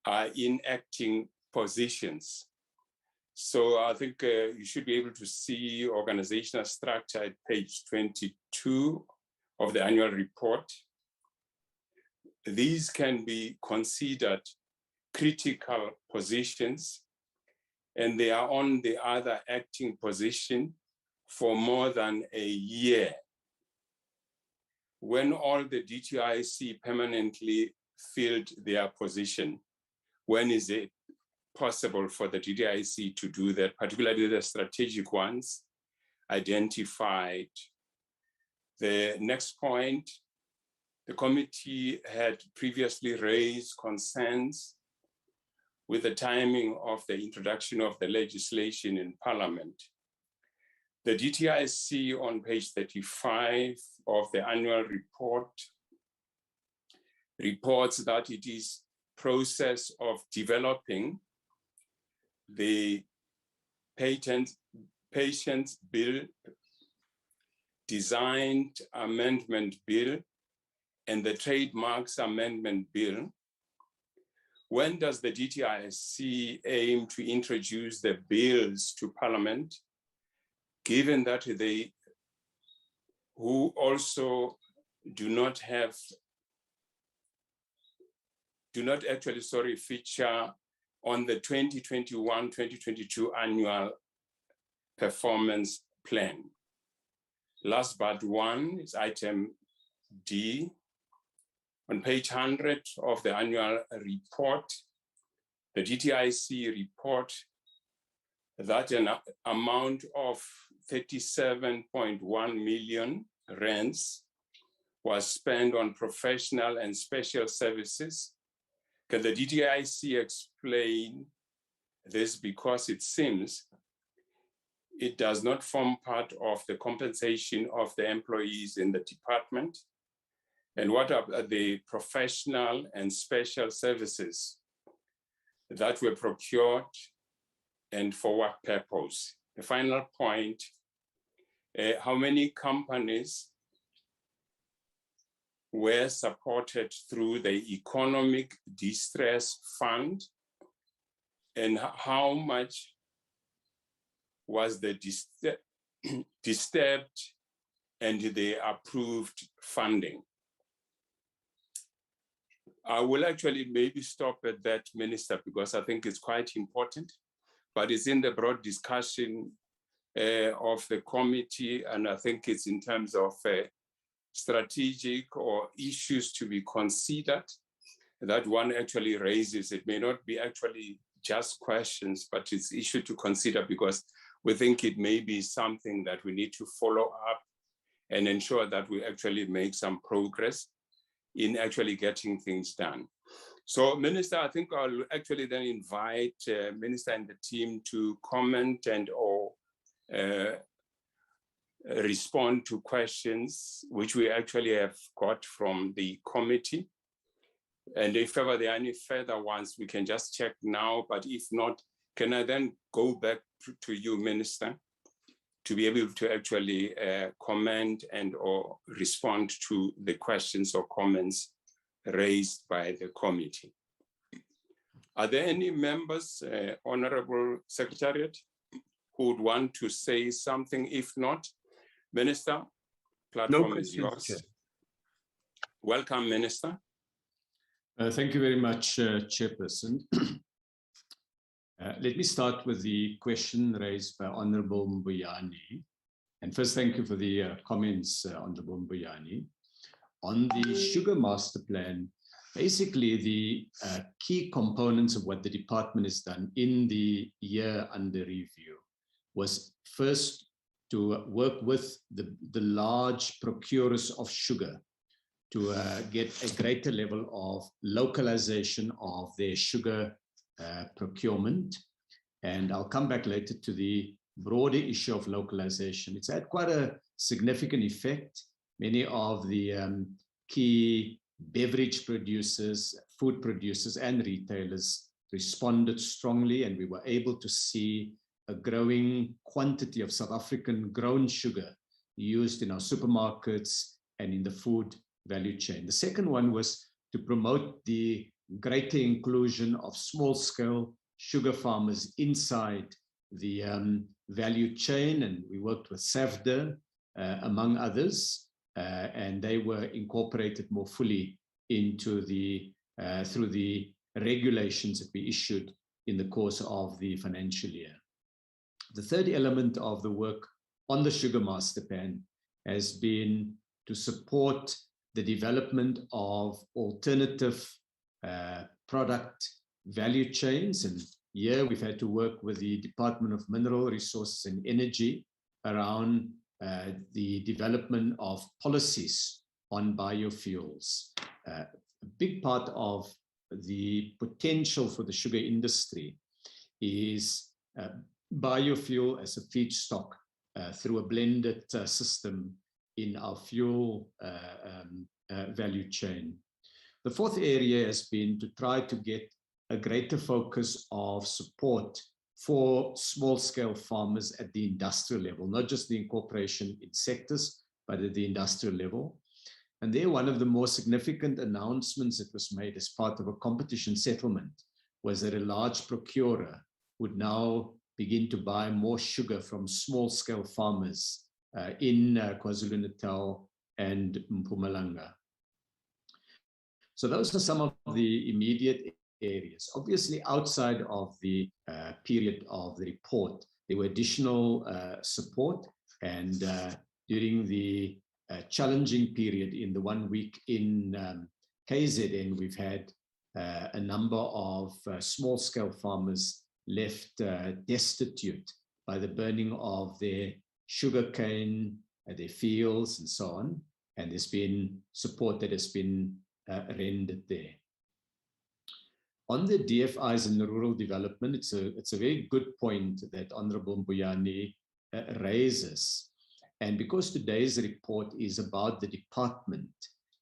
are enacting positions. So I think you should be able to see organizational structure at page 22 of the annual report. These can be considered critical positions, and they are on the other acting position for more than a year. When all the DTIC permanently filled their position, when is it possible for the DTIC to do that, particularly the strategic ones identified? The next point, the committee had previously raised concerns with the timing of the introduction of the legislation in Parliament. The DTIC on page 35 of the annual report reports that it is process of developing the Patents Bill, Designed Amendment Bill, and the Trademarks Amendment Bill. When does the DTIC aim to introduce the bills to Parliament, given that they who also do not actually feature on the 2021-2022 annual performance plan? Last but one is item D. On page 100 of the annual report, the DTIC report that an amount of 37.1 million rands was spent on professional and special services. Can the DTIC explain this, because it seems it does not form part of the compensation of the employees in the department? And what are the professional and special services that were procured and for what purpose? The final point, how many companies were supported through the Economic Distress Fund, and how much was the disturbed and the approved funding? I will actually maybe stop at that, Minister, because I think it's quite important, but it's in the broad discussion of the committee, and I think it's in terms of strategic or issues to be considered that one actually raises. It may not be actually just questions, but it's issue to consider, because we think it may be something that we need to follow up and ensure that we actually make some progress in actually getting things done. So, Minister, I think I'll actually then invite Minister and the team to comment and or respond to questions which we actually have got from the committee. And if ever there are any further ones, we can just check now. But if not, can I then go back to you, Minister, to be able to actually comment and or respond to the questions or comments raised by the committee? Are there any members, Honorable Secretariat, who would want to say something? If not, Minister, platform is yours. Chair. Welcome, Minister. Thank you very much, Chairperson. Let me start with the question raised by Honorable Mbuyani. And first, thank you for the comments, Honorable Mbuyani. On the Sugar Master Plan, basically the key components of what the department has done in the year under review was first to work with the large procurers of sugar to get a greater level of localization of their sugar procurement. And I'll come back later to the broader issue of localization. It's had quite a significant effect. Many of the key beverage producers, food producers, and retailers responded strongly, and we were able to see a growing quantity of South African grown sugar used in our supermarkets and in the food value chain. The second one was to promote the greater inclusion of small-scale sugar farmers inside the value chain, and we worked with SAFDA, among others, and they were incorporated more fully into the through the regulations that we issued in the course of the financial year. The third element of the work on the Sugar Master Plan has been to support the development of alternative product value chains. And here we've had to work with the Department of Mineral Resources and Energy around the development of policies on biofuels. A big part of the potential for the sugar industry is biofuel as a feedstock through a blended system in our fuel value chain. The fourth area has been to try to get a greater focus of support for small-scale farmers at the industrial level, not just the incorporation in sectors, but at the industrial level. And there, one of the more significant announcements that was made as part of a competition settlement was that a large procurer would now begin to buy more sugar from small-scale farmers in KwaZulu-Natal and Mpumalanga. So those are some of the immediate areas. Obviously, outside of the period of the report, there were additional support, and during the challenging period in the 1 week in KZN, we've had a number of small-scale farmers left destitute by the burning of their sugarcane, their fields, and so on. And there's been support that has been rendered there. On the DFIs and the rural development, it's a very good point that Honorable Mbuyani raises. And because today's report is about the department,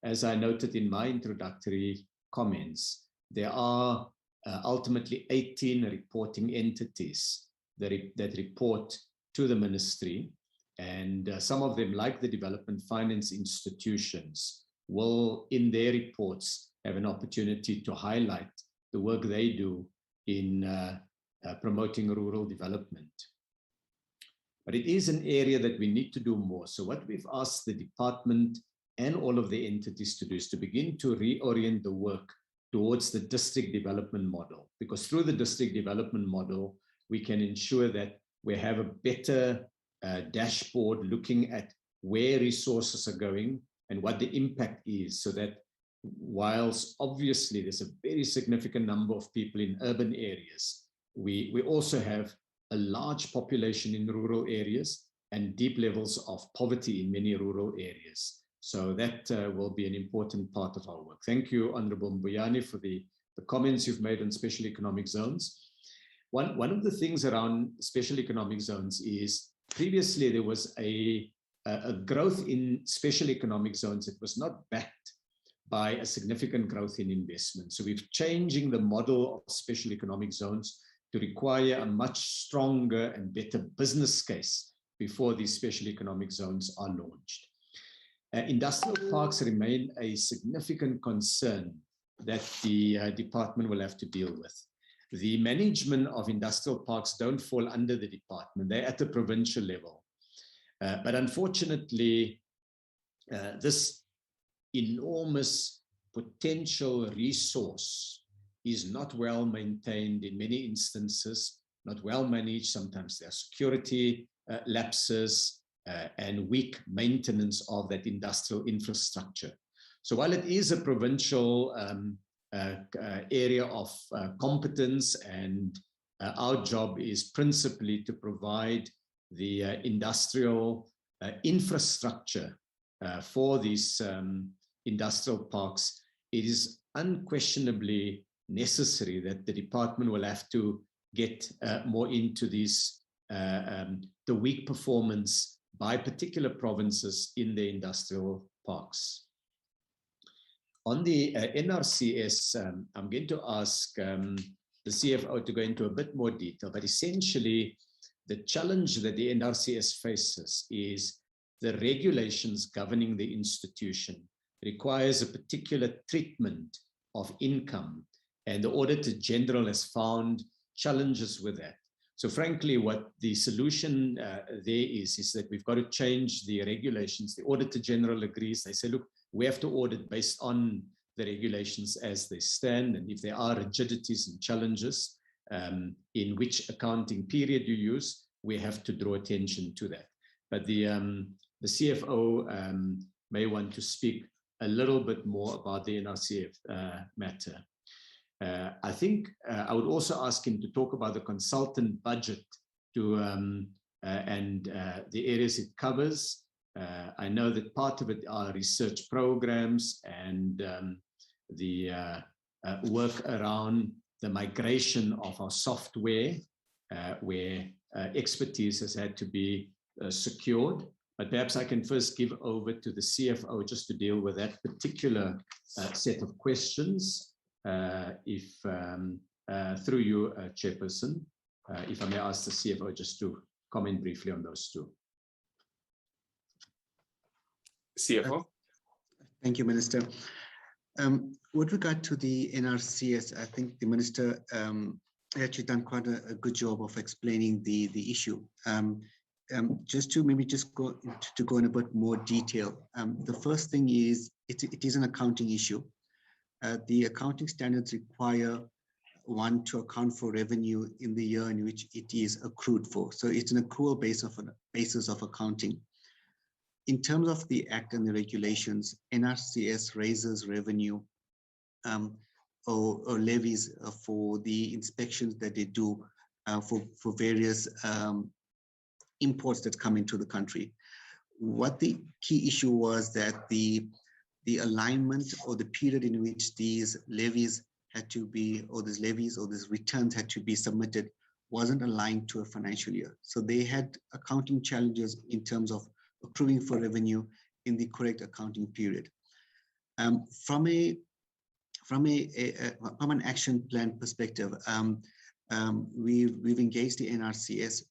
as I noted in my introductory comments, there are ultimately 18 reporting entities that report to the ministry. And some of them, like the development finance institutions, will in their reports have an opportunity to highlight the work they do in promoting rural development. But it is an area that we need to do more. So what we've asked the department and all of the entities to do is to begin to reorient the work towards the district development model, because through the district development model, we can ensure that we have a better dashboard looking at where resources are going and what the impact is, so that whilst obviously there's a very significant number of people in urban areas, we also have a large population in rural areas and deep levels of poverty in many rural areas. So that will be an important part of our work. Thank you, Honorable Mbuyane, for the comments you've made on special economic zones. One of the things around special economic zones is previously there was a growth in special economic zones. It was not backed by a significant growth in investment. So we're changing the model of special economic zones to require a much stronger and better business case before these special economic zones are launched. Industrial parks remain a significant concern that the department will have to deal with. The management of industrial parks don't fall under the department. They're at the provincial level. But unfortunately, this enormous potential resource is not well maintained in many instances, not well managed. Sometimes there are security lapses and weak maintenance of that industrial infrastructure. So while it is a provincial area of competence, and our job is principally to provide the industrial infrastructure for these industrial parks, it is unquestionably necessary that the department will have to get more into these, the weak performance by particular provinces in the industrial parks. On the NRCS, I'm going to ask the CFO to go into a bit more detail, but essentially the challenge that the NRCS faces is the regulations governing the institution requires a particular treatment of income, and the Auditor-General has found challenges with that. So frankly, what the solution there is that we've got to change the regulations. The Auditor-General agrees. They say, look, we have to audit based on the regulations as they stand, and if there are rigidities and challenges in which accounting period you use, we have to draw attention to that. But the CFO may want to speak a little bit more about the NRCF matter. I think I would also ask him to talk about the consultant budget to and the areas it covers. I know that part of it are research programs and the work around the migration of our software, where expertise has had to be secured. But perhaps I can first give over to the CFO just to deal with that particular set of questions. If through you, Chairperson, if I may ask the CFO just to comment briefly on those two. CFO. Thank you, Minister. With regard to the NRCS, I think the Minister actually done quite a good job of explaining the issue. Just to maybe go in a bit more detail. The first thing is it is an accounting issue. The accounting standards require one to account for revenue in the year in which it is accrued for. So it's an accrual basis of accounting. In terms of the Act and the regulations, NRCS raises revenue or levies for the inspections that they do for various imports that come into the country. What the key issue was that the alignment or the period in which these levies had to be, or these levies or these returns had to be submitted wasn't aligned to a financial year. So they had accounting challenges in terms of accruing for revenue in the correct accounting period. From an action plan perspective, we've engaged the NRCS.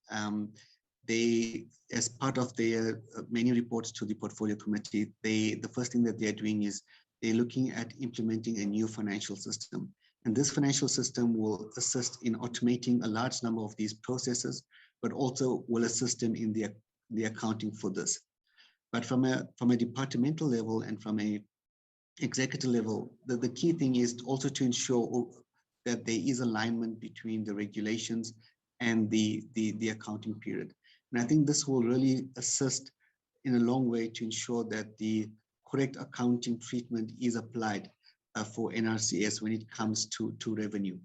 They, as part of their many reports to the portfolio committee, the first thing that they're doing is they're looking at implementing a new financial system. And this financial system will assist in automating a large number of these processes, but also will assist them in the accounting for this. But from a departmental level and from a executive level, the key thing is also to ensure that there is alignment between the regulations and the accounting period. And I think this will really assist in a long way to ensure that the correct accounting treatment is applied for NRCS when it comes to revenue.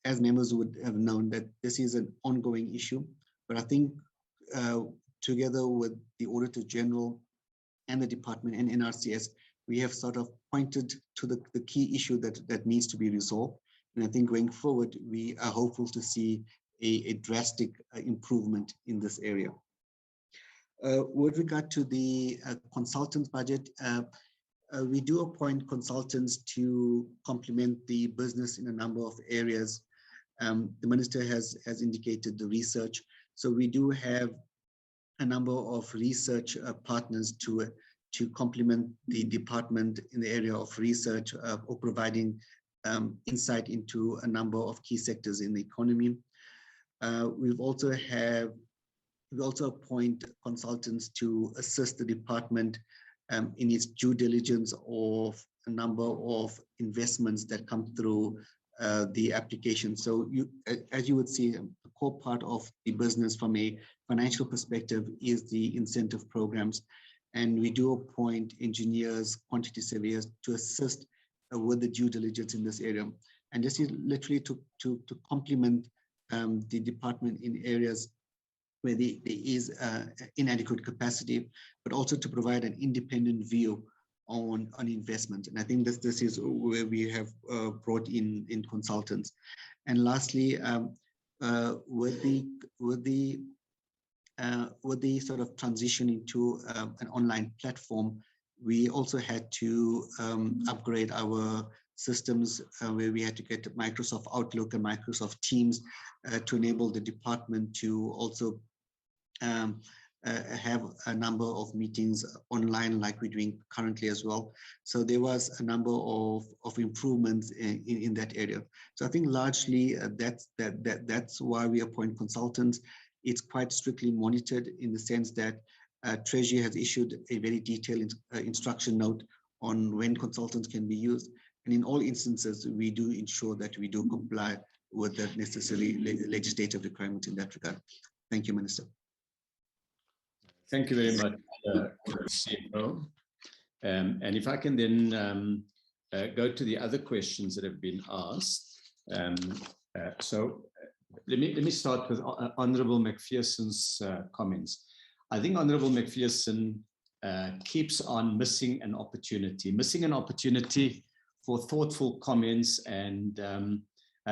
As members would have known that this is an ongoing issue, but I think together with the Auditor-General and the department and NRCS, we have sort of pointed to the key issue that needs to be resolved. And I think going forward, we are hopeful to see a drastic improvement in this area. With regard to the consultants budget, we do appoint consultants to complement the business in a number of areas. The Minister has indicated the research. So we do have a number of research partners to complement the department in the area of research or providing insight into a number of key sectors in the economy. We also appoint consultants to assist the department in its due diligence of a number of investments that come through the application. So as you would see, a core part of the business from a financial perspective is the incentive programs. And we do appoint engineers, quantity surveyors to assist with the due diligence in this area. And this is literally to complement the department in areas where there is inadequate capacity, but also to provide an independent view on investment. And I think this is where we have brought in consultants. And lastly, with the sort of transition into an online platform, we also had to upgrade our systems where we had to get Microsoft Outlook and Microsoft Teams to enable the department to also have a number of meetings online like we're doing currently as well. So there was a number of improvements in that area. So I think largely that's why we appoint consultants. It's quite strictly monitored in the sense that Treasury has issued a very detailed instruction note on when consultants can be used. And in all instances, we do ensure that we do comply with the necessary legislative requirements in that regard. Thank you, Minister. Thank you very much, CFO. And if I can then go to the other questions that have been asked. So let me start with Honourable McPherson's comments. I think Honourable McPherson keeps on missing an opportunity for thoughtful comments, and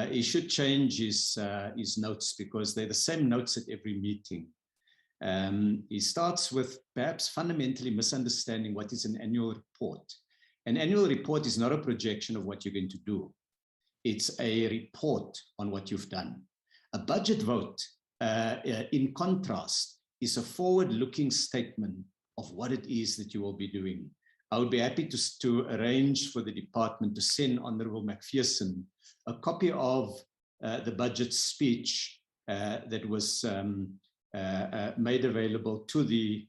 he should change his notes because they're the same notes at every meeting. He starts with perhaps fundamentally misunderstanding what is an annual report. An annual report is not a projection of what you're going to do. It's a report on what you've done. A budget vote, in contrast, is a forward-looking statement of what it is that you will be doing. I would be happy to arrange for the department to send Honourable McPherson a copy of the budget speech that was made available to the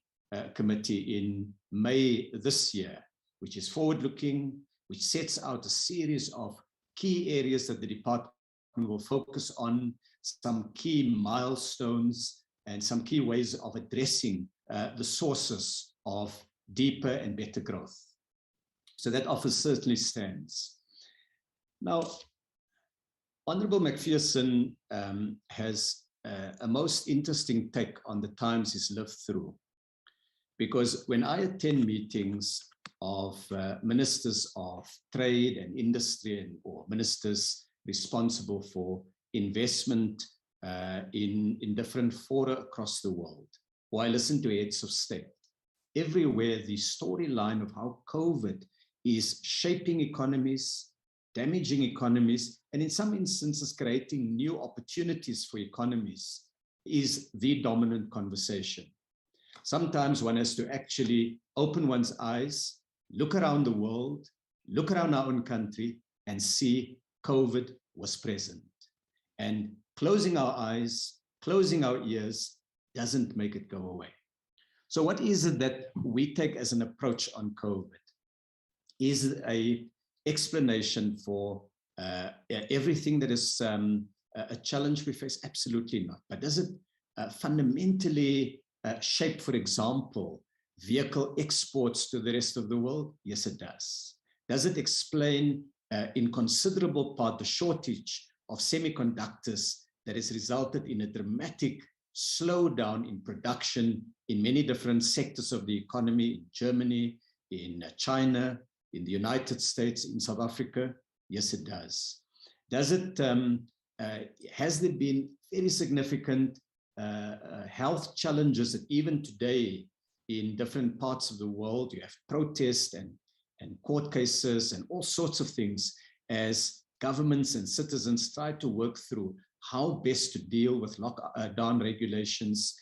committee in May this year, which is forward-looking, which sets out a series of key areas that the department will focus on, some key milestones, and some key ways of addressing the sources of deeper and better growth. So that offer certainly stands. Now, Honourable McPherson has a most interesting take on the times he's lived through. Because when I attend meetings of ministers of trade and industry or ministers responsible for investment in different fora across the world, or I listen to heads of state, everywhere the storyline of how COVID is shaping economies, damaging economies, and in some instances creating new opportunities for economies is the dominant conversation. Sometimes one has to actually open one's eyes, look around the world, look around our own country, and see COVID was present. And closing our eyes, closing our ears doesn't make it go away. So what is it that we take as an approach on COVID? Is it an explanation for everything that is a challenge we face? Absolutely not. But does it fundamentally shape, for example, vehicle exports to the rest of the world? Yes, it does. Does it explain in considerable part the shortage of semiconductors that has resulted in a dramatic slowdown in production in many different sectors of the economy, in Germany, in China, in the United States, in South Africa? Yes, it does. Does it, has there been very significant health challenges that even today in different parts of the world, you have protests and court cases and all sorts of things as governments and citizens try to work through how best to deal with lockdown regulations,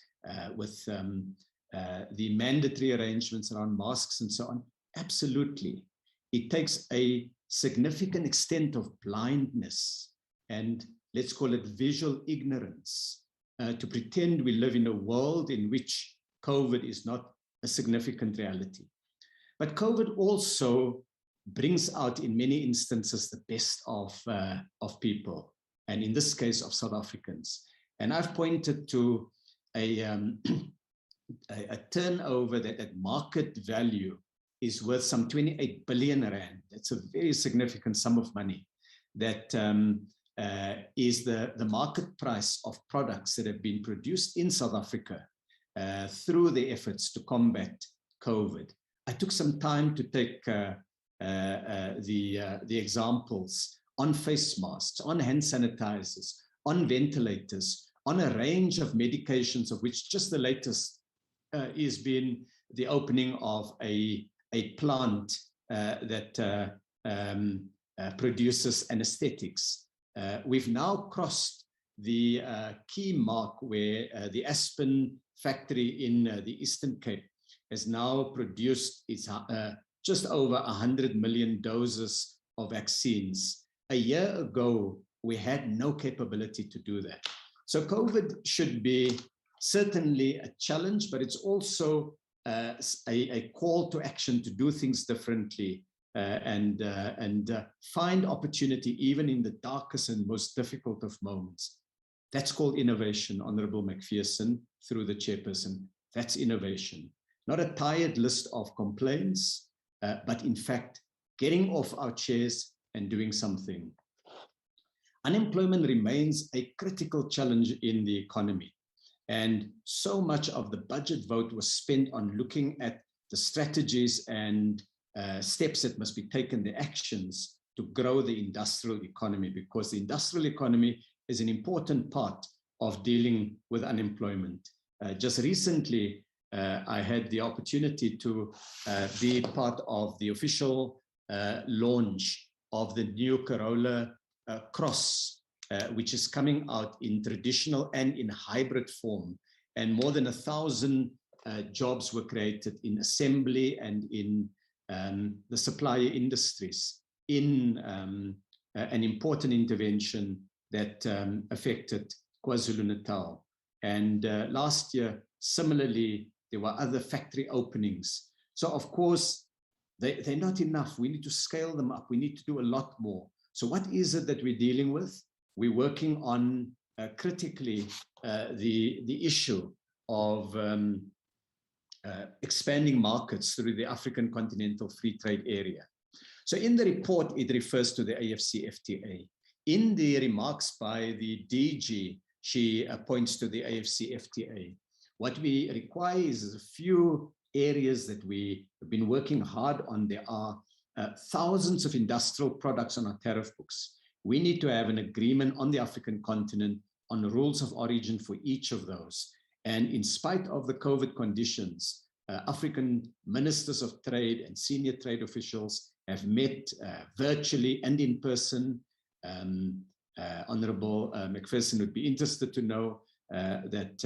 with the mandatory arrangements around masks and so on? Absolutely. It takes a significant extent of blindness and let's call it visual ignorance to pretend we live in a world in which COVID is not a significant reality. But COVID also brings out in many instances the best of people, and in this case of South Africans. And I've pointed to a turnover that at market value is worth some 28 billion rand. That's a very significant sum of money that is the market price of products that have been produced in South Africa through the efforts to combat COVID. I took some time to take the examples on face masks, on hand sanitizers, on ventilators, on a range of medications, of which just the latest is been the opening of a plant that produces anesthetics. We've now crossed the key mark where the Aspen factory in the Eastern Cape has now produced its just over 100 million doses of vaccines. A year ago, we had no capability to do that. So COVID should be certainly a challenge, but it's also a call to action to do things differently and find opportunity even in the darkest and most difficult of moments. That's called innovation, Honorable McPherson, through the chairperson. That's innovation. Not a tired list of complaints, but in fact, getting off our chairs and doing something. Unemployment remains a critical challenge in the economy. And so much of the budget vote was spent on looking at the strategies and steps that must be taken, the actions to grow the industrial economy, because the industrial economy is an important part of dealing with unemployment. Just recently, I had the opportunity to be part of the official launch of the new Corolla Cross, which is coming out in traditional and in hybrid form. And more than 1,000 jobs were created in assembly and in the supplier industries in an important intervention that affected KwaZulu-Natal. And last year, similarly, there were other factory openings. So of course, they're not enough. We need to scale them up. We need to do a lot more. So what is it that we're dealing with? We're working on critically the issue of expanding markets through the African Continental Free Trade Area. So in the report, it refers to the AFCFTA. In the remarks by the DG, she points to the AFCFTA. What we require is a few areas that we have been working hard on. There are thousands of industrial products on our tariff books. We need to have an agreement on the African continent on the rules of origin for each of those. And in spite of the COVID conditions, African ministers of trade and senior trade officials have met virtually and in person. Honorable McPherson would be interested to know that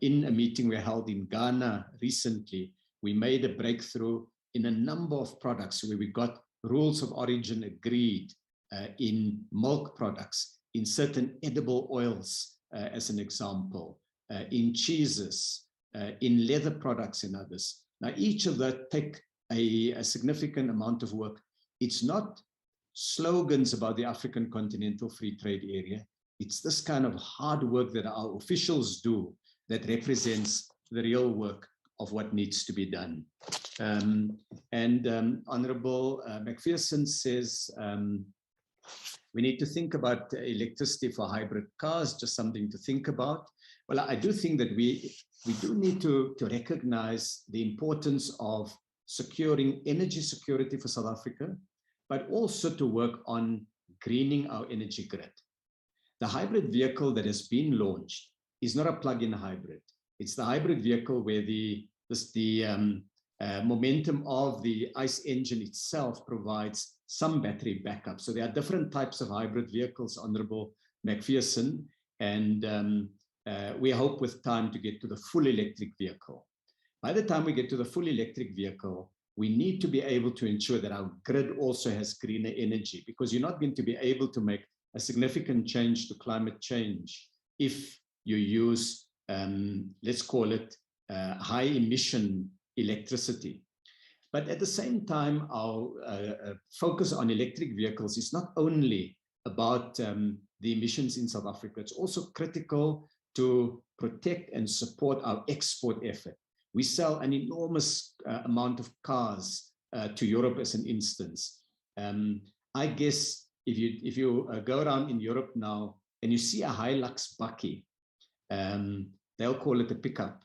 in a meeting we held in Ghana recently, we made a breakthrough in a number of products where we got rules of origin agreed in milk products, in certain edible oils, as an example, in cheeses, in leather products and others. Now, each of that take a significant amount of work. It's not slogans about the African Continental Free Trade Area. It's this kind of hard work that our officials do that represents the real work of what needs to be done. Honorable McPherson says we need to think about electricity for hybrid cars, just something to think about. Well, I do think that we do need to recognize the importance of securing energy security for South Africa, but also to work on greening our energy grid. The hybrid vehicle that has been launched is not a plug-in hybrid. It's the hybrid vehicle where the momentum of the ICE engine itself provides some battery backup. So there are different types of hybrid vehicles, Honorable McPherson, and we hope with time to get to the full electric vehicle. By the time we get to the full electric vehicle, we need to be able to ensure that our grid also has greener energy, because you're not going to be able to make a significant change to climate change if you use, let's call it, high emission electricity. But at the same time, our focus on electric vehicles is not only about the emissions in South Africa, it's also critical to protect and support our export effort. We sell an enormous amount of cars to Europe, as an instance. I guess if you go around in Europe now and you see a Hilux bakkie, they'll call it a pickup.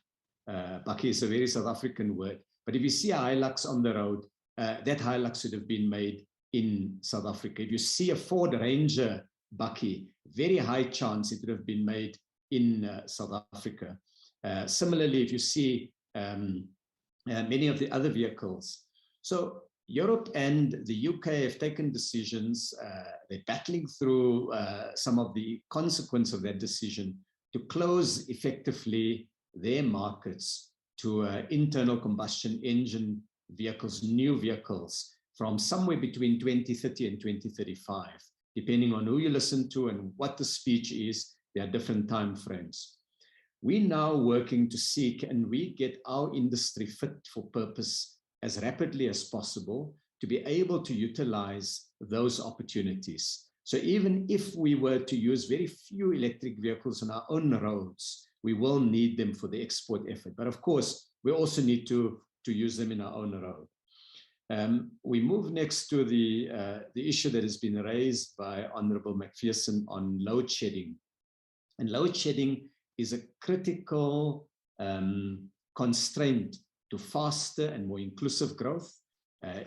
Bakkie is a very South African word. But if you see a Hilux on the road, that Hilux should have been made in South Africa. If you see a Ford Ranger bakkie, very high chance it would have been made in South Africa. Similarly, if you see many of the other vehicles. So Europe and the UK have taken decisions, they're battling through some of the consequence of that decision to close effectively their markets to internal combustion engine vehicles, new vehicles, from somewhere between 2030 and 2035. Depending on who you listen to and what the speech is, there are different time frames. We're now working to see, can we get our industry fit for purpose as rapidly as possible to be able to utilize those opportunities. So even if we were to use very few electric vehicles on our own roads, we will need them for the export effort. But of course, we also need to use them in our own road. We move next to the issue that has been raised by Honorable McPherson on load shedding. And load shedding is a critical constraint to faster and more inclusive growth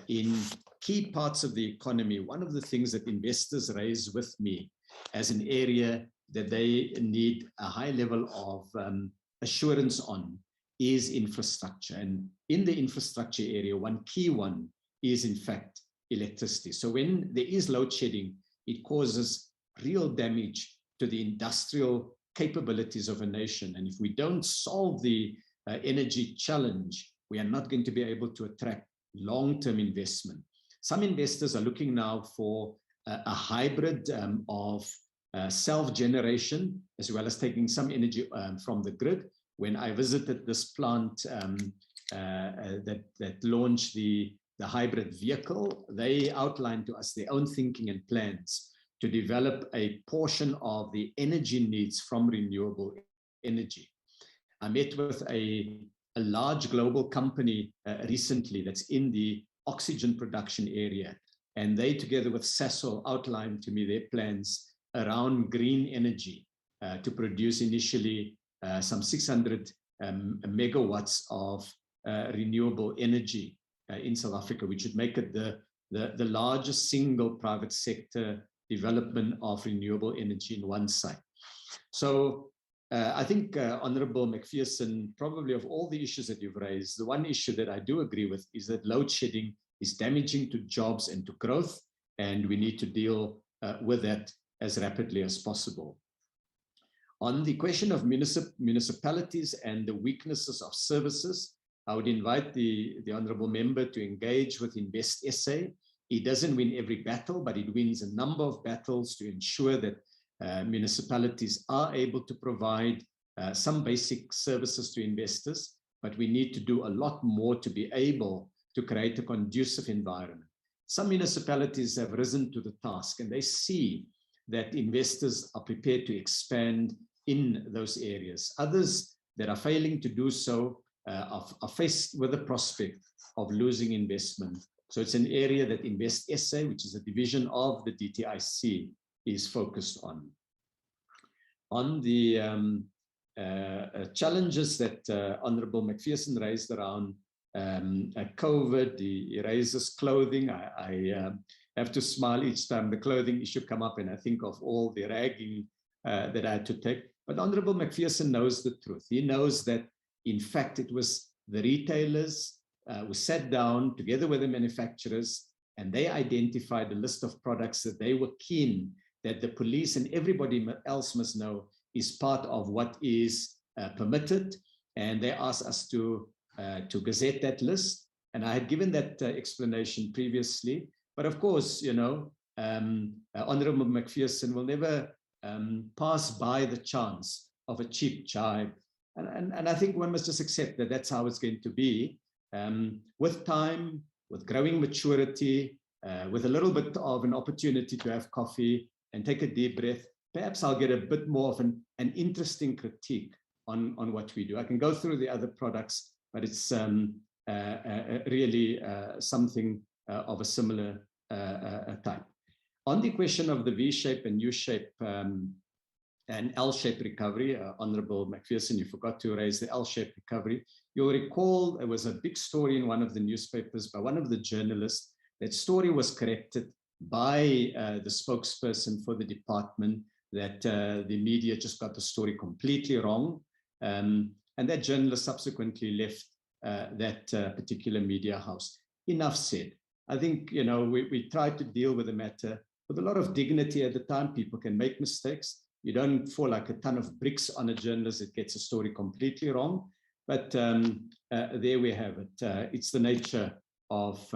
in key parts of the economy. One of the things that investors raise with me as an area that they need a high level of assurance on is infrastructure. And in the infrastructure area, one key one is in fact electricity. So when there is load shedding, it causes real damage to the industrial capabilities of a nation. And if we don't solve the energy challenge, we are not going to be able to attract long-term investment. Some investors are looking now for a hybrid of self-generation, as well as taking some energy from the grid. When I visited this plant that launched the hybrid vehicle, they outlined to us their own thinking and plans to develop a portion of the energy needs from renewable energy. I met with a large global company recently that's in the oxygen production area, and they, together with Sasol, outlined to me their plans around green energy to produce initially some 600 megawatts of renewable energy in South Africa, which would make it the largest single private sector development of renewable energy in one site. So I think, Honorable McPherson, probably of all the issues that you've raised, the one issue that I do agree with is that load shedding is damaging to jobs and to growth, and we need to deal with that as rapidly as possible. On the question of municipalities and the weaknesses of services, I would invite the Honourable Member to engage with Invest SA. It doesn't win every battle, but it wins a number of battles to ensure that municipalities are able to provide some basic services to investors, but we need to do a lot more to be able to create a conducive environment. Some municipalities have risen to the task, and they see that investors are prepared to expand in those areas. Others that are failing to do so are faced with the prospect of losing investment. So it's an area that Invest SA, which is a division of the DTIC, is focused on. On the challenges that Honorable McPherson raised around COVID. He raises clothing. I have to smile each time the clothing issue come up, and I think of all the ragging that I had to take. But Honorable McPherson knows the truth. He knows that, in fact, it was the retailers who sat down together with the manufacturers, and they identified a list of products that they were keen that the police and everybody else must know is part of what is permitted. And they asked us to gazette that list. And I had given that explanation previously. But of course, you know, Honorable McPherson will never pass by the chance of a cheap jibe. And I think one must just accept that that's how it's going to be. With time, with growing maturity, with a little bit of an opportunity to have coffee and take a deep breath, perhaps I'll get a bit more of an interesting critique on what we do. I can go through the other products, but it's really something of a similar type. On the question of the V-shape and U-shape and L-shape recovery, Honorable McPherson, you forgot to raise the L-shape recovery. You'll recall there was a big story in one of the newspapers by one of the journalists. That story was corrected by the spokesperson for the department, that the media just got the story completely wrong. And that journalist subsequently left that particular media house. Enough said. I think, you know, we tried to deal with the matter with a lot of dignity at the time. People can make mistakes. You don't fall like a ton of bricks on a journalist that gets a story completely wrong. But there we have it. It's the nature of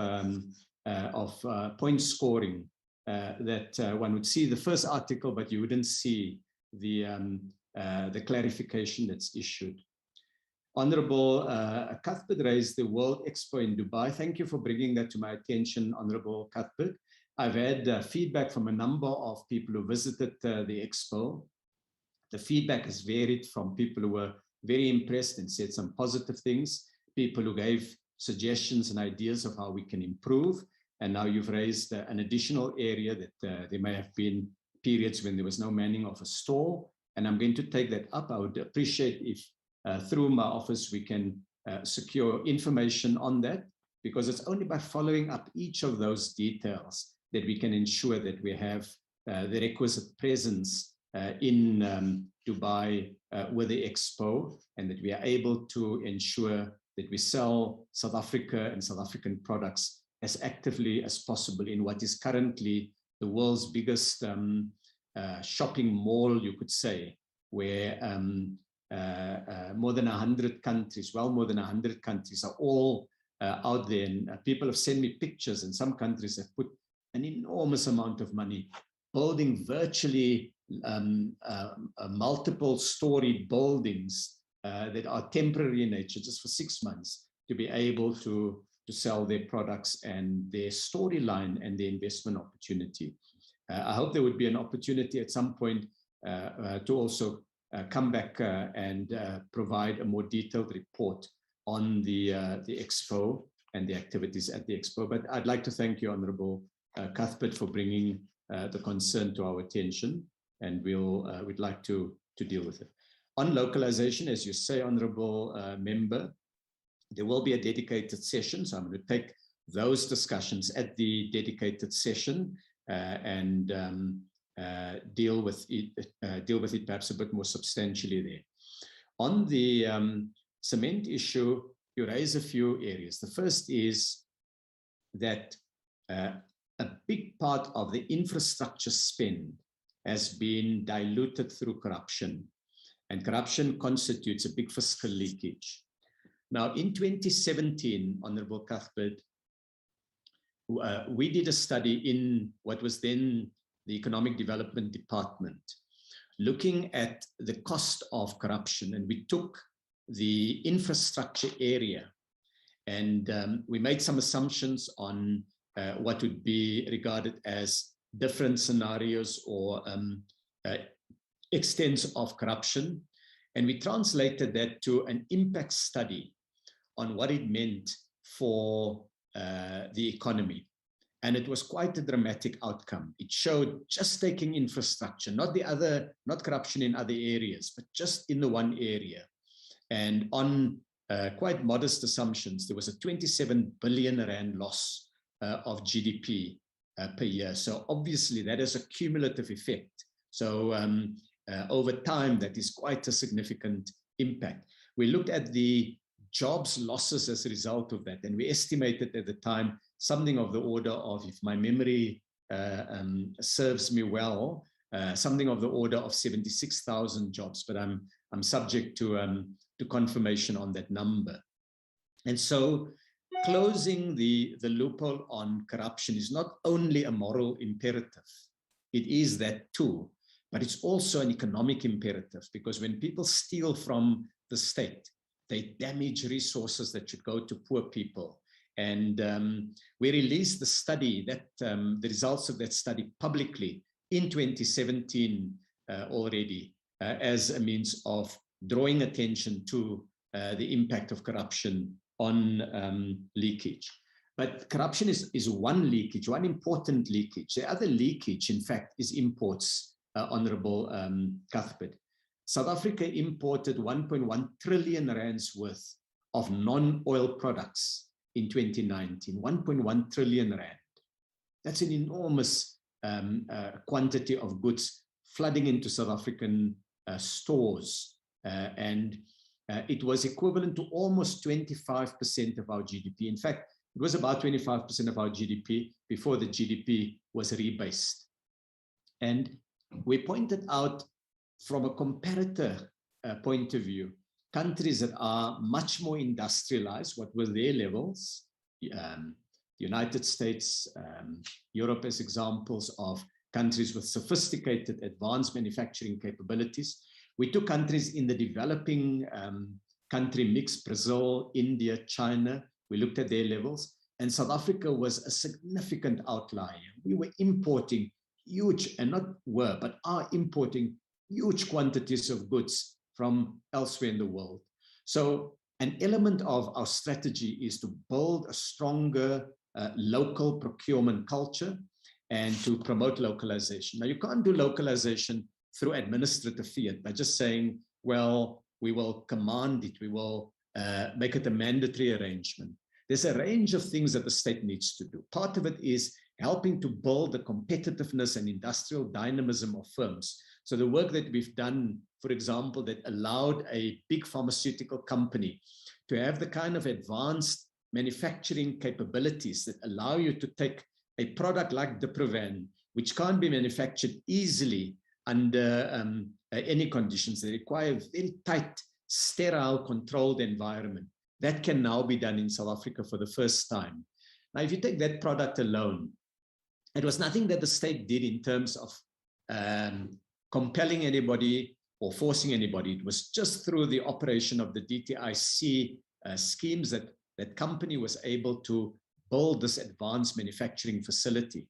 point scoring that one would see the first article, but you wouldn't see the clarification that's issued. Honorable Cuthbert raised the World Expo in Dubai. Thank you for bringing that to my attention, Honorable Cuthbert. I've had feedback from a number of people who visited the expo. The feedback has varied from people who were very impressed and said some positive things, people who gave suggestions and ideas of how we can improve. And now you've raised an additional area that there may have been periods when there was no manning of a store. And I'm going to take that up. I would appreciate if through my office we can secure information on that, because it's only by following up each of those details that we can ensure that we have the requisite presence in Dubai with the expo, and that we are able to ensure that we sell South Africa and South African products as actively as possible in what is currently the world's biggest shopping mall, you could say, where more than 100 countries, well more than 100 countries are all out there. And people have sent me pictures, and some countries have put an enormous amount of money building virtually multiple story buildings that are temporary in nature, just for 6 months, to be able to sell their products and their storyline and their investment opportunity. I hope there would be an opportunity at some point to also come back and provide a more detailed report on the expo and the activities at the expo. But I'd like to thank you, Honorable Cuthbert, for bringing the concern to our attention, and we'd like to deal with it. On localization, as you say, Honorable Member, there will be a dedicated session, so I'm going to take those discussions at the dedicated session and deal with it perhaps a bit more substantially there. On the cement issue, you raise a few areas. The first is that a big part of the infrastructure spend has been diluted through corruption, and corruption constitutes a big fiscal leakage. Now, in 2017, Honorable Cuthbert, we did a study in what was then the Economic Development Department, looking at the cost of corruption, and we took the infrastructure area and we made some assumptions on what would be regarded as different scenarios or extents of corruption, and we translated that to an impact study on what it meant for the economy. And it was quite a dramatic outcome. It showed just taking infrastructure, not corruption in other areas, but just in the one area. And on quite modest assumptions, there was a 27 billion rand loss of GDP per year. So obviously that is a cumulative effect. So over time, that is quite a significant impact. We looked at the jobs losses as a result of that, and we estimated at the time something of the order of, if my memory serves me well, something of the order of 76,000 jobs, but I'm subject to confirmation on that number. And so closing the loophole on corruption is not only a moral imperative, it is that too, but it's also an economic imperative, because when people steal from the state, they damage resources that should go to poor people. And we released the study, the results of that study publicly in 2017 already, as a means of drawing attention to the impact of corruption on leakage. But corruption is one leakage, one important leakage. The other leakage, in fact, is imports, Honorable Cuthbert. South Africa imported 1.1 trillion rands worth of non-oil products in 2019, 1.1 trillion rand. That's an enormous quantity of goods flooding into South African stores. And it was equivalent to almost 25% of our GDP. In fact, it was about 25% of our GDP before the GDP was rebased. And we pointed out, from a comparator point of view, countries that are much more industrialized, what were their levels? United States, Europe as examples of countries with sophisticated advanced manufacturing capabilities. We took countries in the developing country mix, Brazil, India, China. We looked at their levels, and South Africa was a significant outlier. We were importing huge, and not were, but are importing huge quantities of goods from elsewhere in the world. So an element of our strategy is to build a stronger local procurement culture and to promote localization. Now, you can't do localization through administrative fiat by just saying, well, we will command it, we will make it a mandatory arrangement. There's a range of things that the state needs to do. Part of it is helping to build the competitiveness and industrial dynamism of firms. So the work that we've done, for example, that allowed a big pharmaceutical company to have the kind of advanced manufacturing capabilities that allow you to take a product like Diprovan, which can't be manufactured easily under any conditions. They require a very tight, sterile, controlled environment. That can now be done in South Africa for the first time. Now, if you take that product alone, it was nothing that the state did in terms of compelling anybody or forcing anybody. It was just through the operation of the DTIC schemes that that company was able to build this advanced manufacturing facility.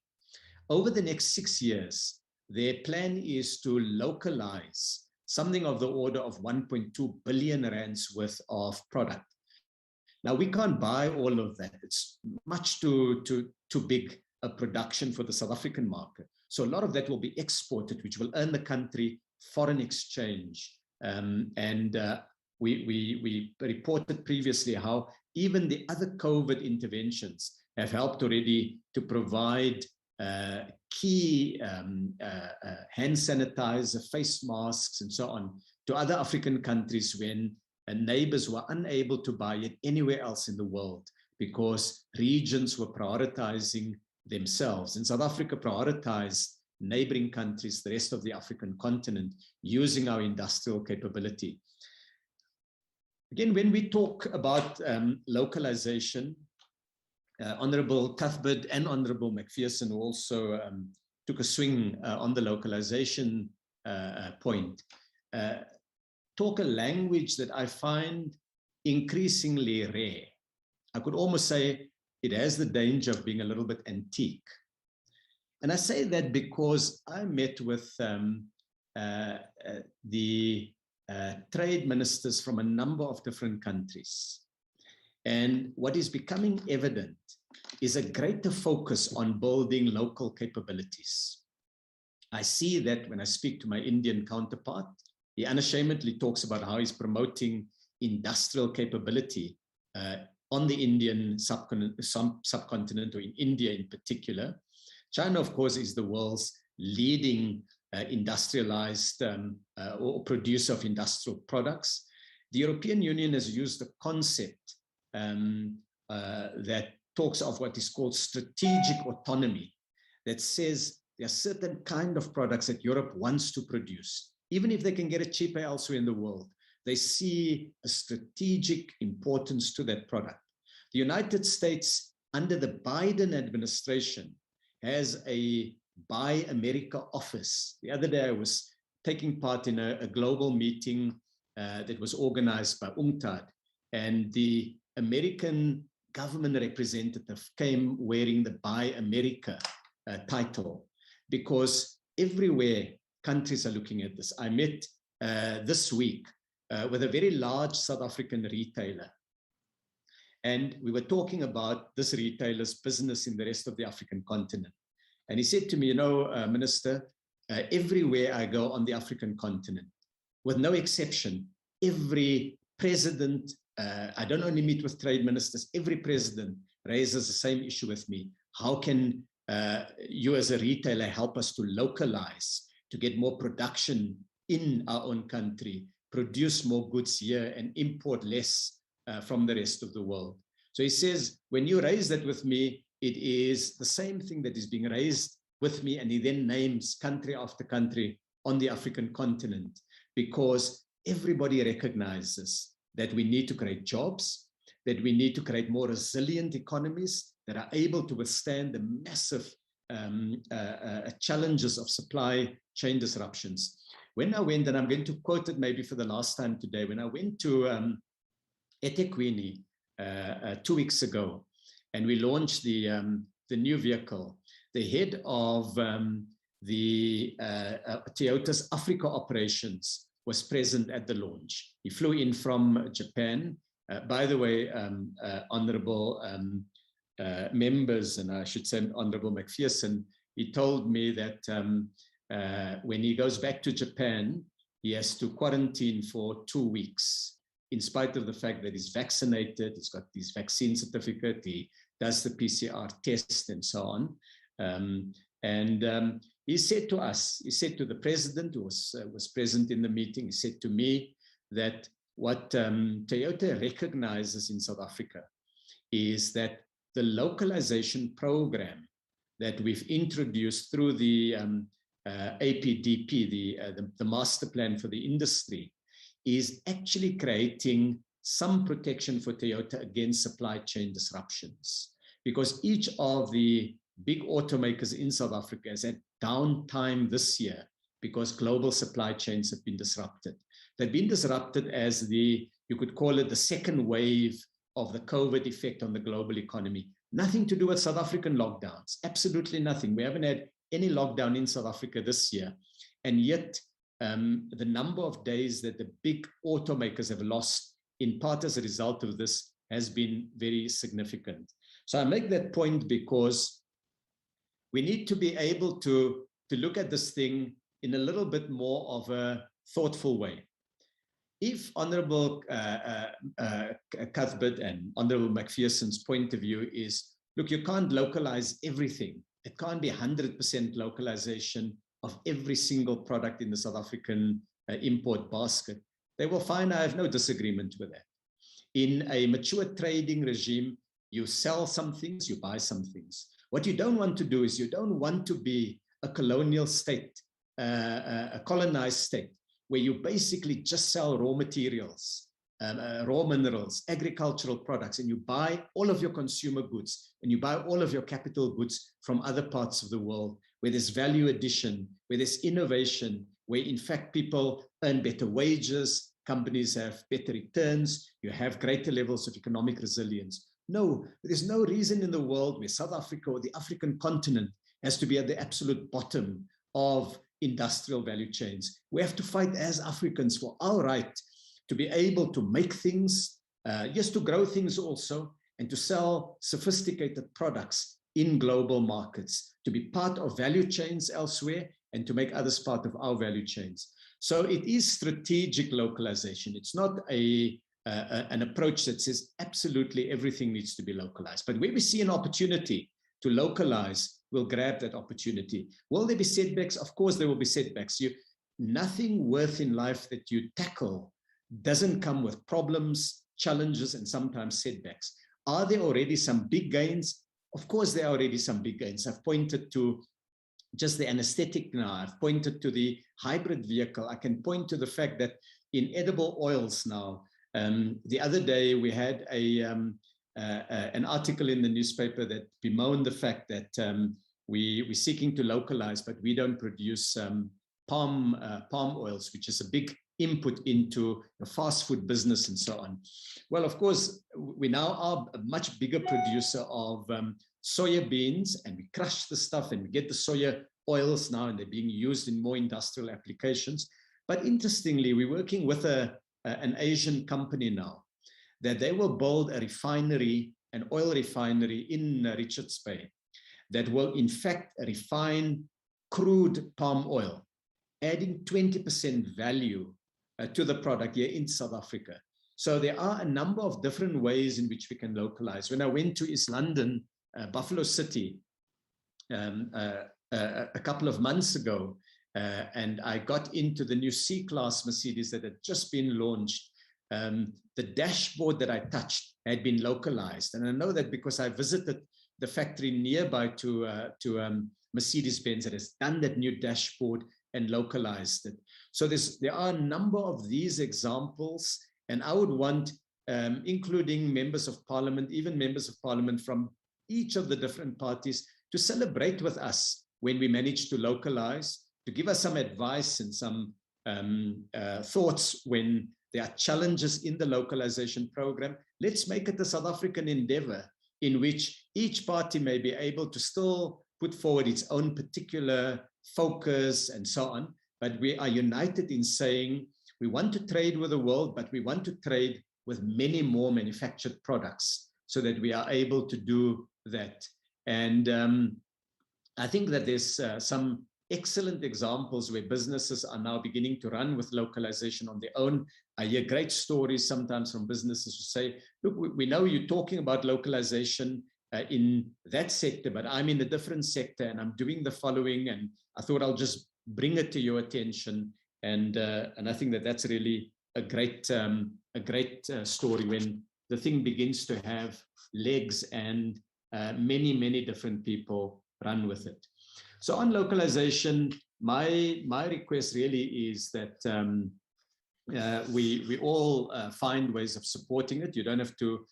Over the next 6 years, their plan is to localize something of the order of 1.2 billion rands worth of product. Now, we can't buy all of that. It's much too big a production for the South African market. So a lot of that will be exported, which will earn the country foreign exchange. We reported previously how even the other COVID interventions have helped already to provide key hand sanitizer, face masks, and so on to other African countries when neighbors were unable to buy it anywhere else in the world because regions were prioritizing themselves. And South Africa prioritized neighboring countries, the rest of the African continent, using our industrial capability. Again, when we talk about localization, Honorable Cuthbert and Honorable McPherson also took a swing on the localization point. Talk a language that I find increasingly rare. I could almost say it has the danger of being a little bit antique. And I say that because I met with the trade ministers from a number of different countries. And what is becoming evident is a greater focus on building local capabilities. I see that when I speak to my Indian counterpart, he unashamedly talks about how he's promoting industrial capability on the Indian subcontinent, or in India in particular. China, of course, is the world's leading industrialized or producer of industrial products. The European Union has used a concept that talks of what is called strategic autonomy, that says there are certain kind of products that Europe wants to produce, even if they can get it cheaper elsewhere in the world. They see a strategic importance to that product. The United States, under the Biden administration, has a Buy America office. The other day I was taking part in a global meeting that was organized by UNCTAD, and the American government representative came wearing the Buy America title, because everywhere countries are looking at this. I met this week with a very large South African retailer, and we were talking about this retailer's business in the rest of the African continent. And he said to me, you know, Minister, everywhere I go on the African continent, with no exception, every president, I don't only meet with trade ministers, every president raises the same issue with me. How can you as a retailer help us to localize, to get more production in our own country, produce more goods here and import less from the rest of the world? So he says, when you raise that with me, it is the same thing that is being raised with me. And he then names country after country on the African continent, because everybody recognizes that we need to create jobs, that we need to create more resilient economies that are able to withstand the massive challenges of supply chain disruptions. When I went, and I'm going to quote it maybe for the last time today, when I went to eThekwini 2 weeks ago, and we launched the new vehicle, the head of the Toyota's Africa operations was present at the launch. He flew in from Japan. By the way, honorable members, and I should say Honorable McPherson, he told me that when he goes back to Japan, he has to quarantine for 2 weeks, in spite of the fact that he's vaccinated, he's got his vaccine certificate, he does the PCR test and so on. He said to us, he said to the president who was present in the meeting, he said to me that what Toyota recognizes in South Africa is that the localization program that we've introduced through the APDP, the master plan for the industry, is actually creating some protection for Toyota against supply chain disruptions. Because each of the big automakers in South Africa has had downtime this year because global supply chains have been disrupted. They've been disrupted as you could call it the second wave of the COVID effect on the global economy. Nothing to do with South African lockdowns, absolutely nothing. We haven't had any lockdown in South Africa this year. And yet the number of days that the big automakers have lost in part as a result of this has been very significant. So I make that point because we need to be able to look at this thing in a little bit more of a thoughtful way. If Honorable Cuthbert and Honorable McPherson's point of view is, look, you can't localize everything. It can't be 100% localization of every single product in the South African import basket. They will find I have no disagreement with that. In a mature trading regime, you sell some things, you buy some things. What you don't want to do is you don't want to be a colonial state, a colonized state, where you basically just sell raw materials, raw minerals, agricultural products, and you buy all of your consumer goods and you buy all of your capital goods from other parts of the world, where there's value addition, where there's innovation, where in fact people earn better wages, companies have better returns, you have greater levels of economic resilience. No, there's no reason in the world where South Africa or the African continent has to be at the absolute bottom of industrial value chains. We have to fight as Africans for our right to be able to make things, yes, to grow things also, and to sell sophisticated products in global markets, to be part of value chains elsewhere, and to make others part of our value chains. So it is strategic localization. It's not an approach that says absolutely everything needs to be localized. But where we see an opportunity to localize, we'll grab that opportunity. Will there be setbacks? Of course there will be setbacks. Nothing worth in life that you tackle doesn't come with problems, challenges, and sometimes setbacks. Are there already some big gains? Of course there are already some big gains. I've pointed to just the anesthetic now. I've pointed to the hybrid vehicle. I can point to the fact that in edible oils now, the other day we had an article in the newspaper that bemoaned the fact that we're seeking to localize, but we don't produce palm oils, which is a big input into the fast food business and so on. Well, of course, we now are a much bigger producer of soya beans, and we crush the stuff and we get the soya oils now, and they're being used in more industrial applications. But interestingly, we're working with an Asian company now that they will build a refinery, an oil refinery in Richards Bay that will in fact refine crude palm oil, adding 20% value to the product here in South Africa. So there are a number of different ways in which we can localize. When I went to East London, Buffalo City, a couple of months ago, and I got into the new C-Class Mercedes that had just been launched, the dashboard that I touched had been localized. And I know that because I visited the factory nearby to Mercedes-Benz that has done that new dashboard and localized it. So there are a number of these examples, and I would want, including members of parliament, even members of parliament from each of the different parties, to celebrate with us when we manage to localize, to give us some advice and some thoughts when there are challenges in the localization program. Let's make it a South African endeavor in which each party may be able to still put forward its own particular focus and so on, but we are united in saying we want to trade with the world, but we want to trade with many more manufactured products so that we are able to do that. And I think that there's some excellent examples where businesses are now beginning to run with localization on their own. I hear great stories sometimes from businesses who say, look, we know you're talking about localization in that sector, but I'm in a different sector and I'm doing the following, and I thought I'll just bring it to your attention. And I think that that's really a great story when the thing begins to have legs and many, many different people run with it. So on localization, my request really is that we all find ways of supporting it. You don't have to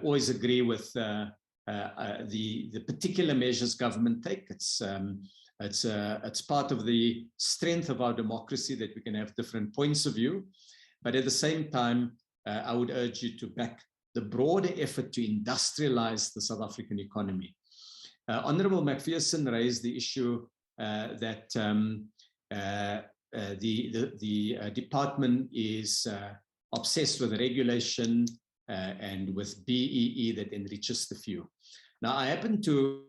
always agree with the particular measures government take. It's part of the strength of our democracy that we can have different points of view. But at the same time, I would urge you to back the broader effort to industrialize the South African economy. Honorable Macpherson raised the issue that the department is obsessed with regulation and with BEE that enriches the few. Now, I happen to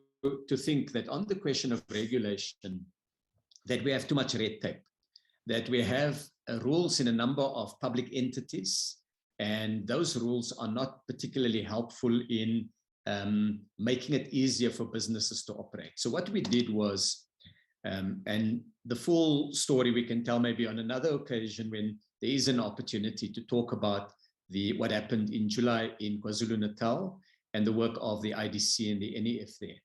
think that on the question of regulation, that we have too much red tape, that we have rules in a number of public entities, and those rules are not particularly helpful in making it easier for businesses to operate. So what we did was, and the full story we can tell maybe on another occasion when there is an opportunity to talk about what happened in July in KwaZulu-Natal and the work of the IDC and the NEF there.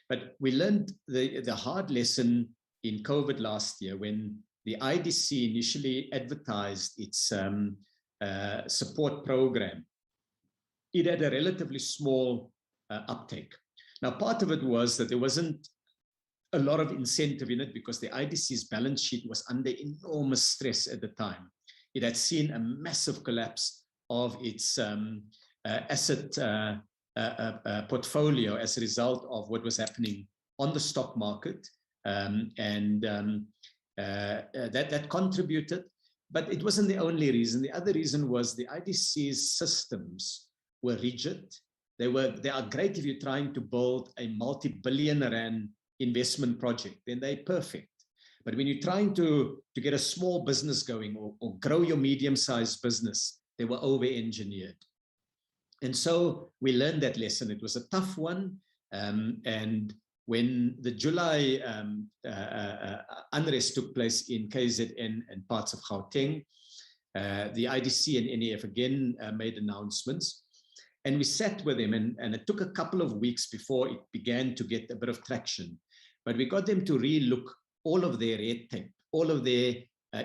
But we learned the hard lesson in COVID last year when the IDC initially advertised its support program. It had a relatively small uptake. Now, part of it was that there wasn't a lot of incentive in it because the IDC's balance sheet was under enormous stress at the time. It had seen a massive collapse of its asset portfolio as a result of what was happening on the stock market, that contributed, but it wasn't the only reason. The other reason was the IDC's systems were rigid, They are great if you're trying to build a multi-billion rand investment project, then they're perfect. But when you're trying to get a small business going or grow your medium-sized business, they were over-engineered. And so we learned that lesson. It was a tough one. And when the July unrest took place in KZN and parts of Gauteng, the IDC and NEF again made announcements. And we sat with them, and it took a couple of weeks before it began to get a bit of traction. But we got them to relook all of their red tape, all of their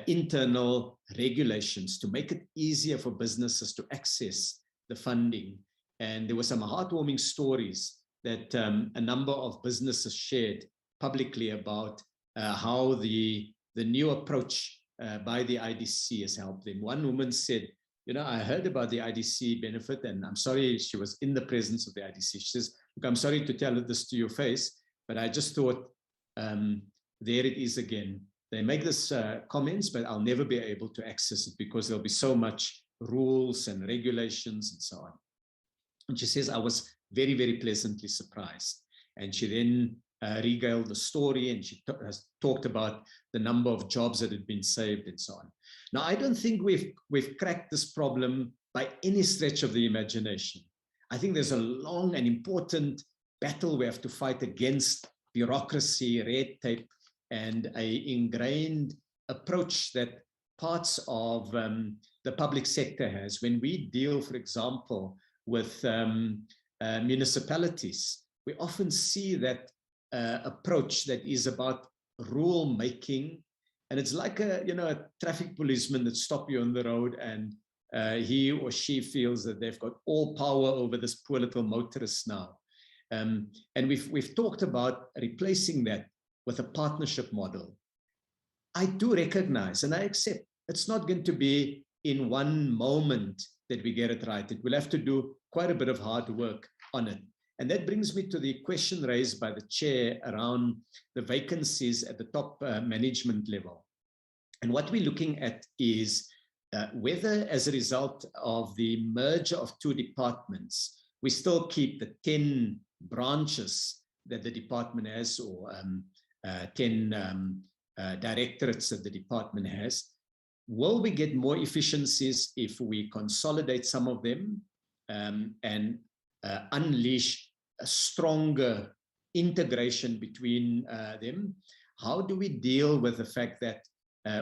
internal regulations to make it easier for businesses to access the funding. And there were some heartwarming stories that a number of businesses shared publicly about how the new approach by the IDC has helped them. One woman said, you know, I heard about the IDC benefit, and I'm sorry, she was in the presence of the IDC. She says, look, I'm sorry to tell this to your face, but I just thought, there it is again. They make this comments, but I'll never be able to access it because there'll be so much rules and regulations and so on. And she says, I was very, very pleasantly surprised. And she then regaled the story, and she has talked about the number of jobs that had been saved and so on. Now, I don't think we've cracked this problem by any stretch of the imagination. I think there's a long and important battle we have to fight against bureaucracy, red tape, and an ingrained approach that parts of the public sector has. When we deal, for example, with municipalities, we often see that approach that is about rule making, and it's like a traffic policeman that stops you on the road, and he or she feels that they've got all power over this poor little motorist now. And we've talked about replacing that with a partnership model. I do recognize and I accept it's not going to be in one moment that we get it right. It will have to do quite a bit of hard work on it. And that brings me to the question raised by the chair around the vacancies at the top management level. And what we're looking at is whether, as a result of the merger of two departments, we still keep the 10 branches that the department has, or 10 directorates that the department has. Will we get more efficiencies if we consolidate some of them and unleash a stronger integration between them? How do we deal with the fact that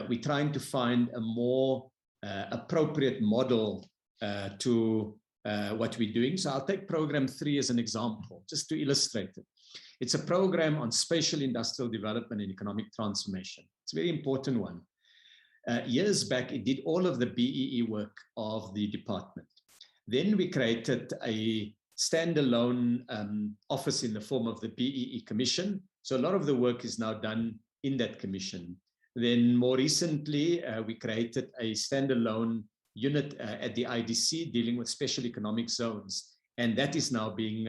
we're trying to find a more appropriate model to what we're doing? So I'll take program 3 as an example, just to illustrate it. It's a program on spatial industrial development and economic transformation. It's a very important one. Years back, it did all of the BEE work of the department. Then we created a standalone office in the form of the BEE Commission. So a lot of the work is now done in that commission. Then more recently, we created a standalone unit at the IDC dealing with special economic zones. And that is now being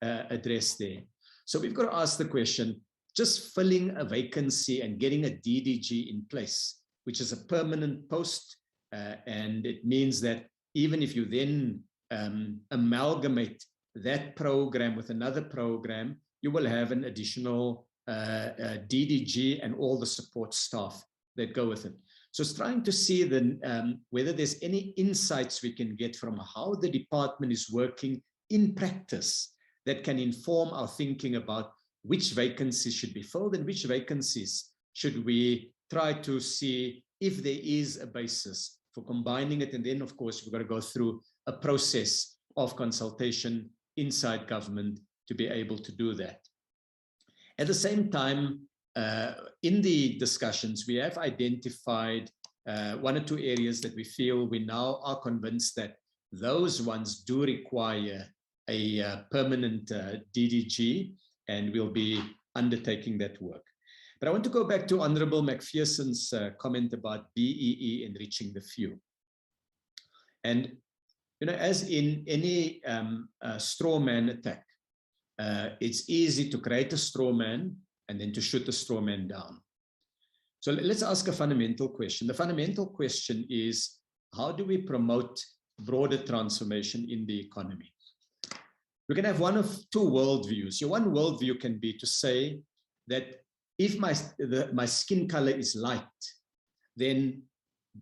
addressed there. So we've got to ask the question, just filling a vacancy and getting a DDG in place, which is a permanent post, and it means that even if you then amalgamate that program with another program, you will have an additional DDG and all the support staff that go with it. So it's trying to see then whether there's any insights we can get from how the department is working in practice that can inform our thinking about which vacancies should be filled and which vacancies should we try to see if there is a basis for combining it. And then, of course, we've got to go through a process of consultation inside government to be able to do that. At the same time, in the discussions, we have identified 1 or 2 areas that we feel we now are convinced that those ones do require a permanent DDG, and we'll be undertaking that work. But I want to go back to Honorable McPherson's comment about BEE enriching the few. And, you know, as in any straw man attack, it's easy to create a straw man and then to shoot the straw man down. So let's ask a fundamental question. The fundamental question is, how do we promote broader transformation in the economy? We can have one of two worldviews. Your one worldview can be to say that if my skin color is light, then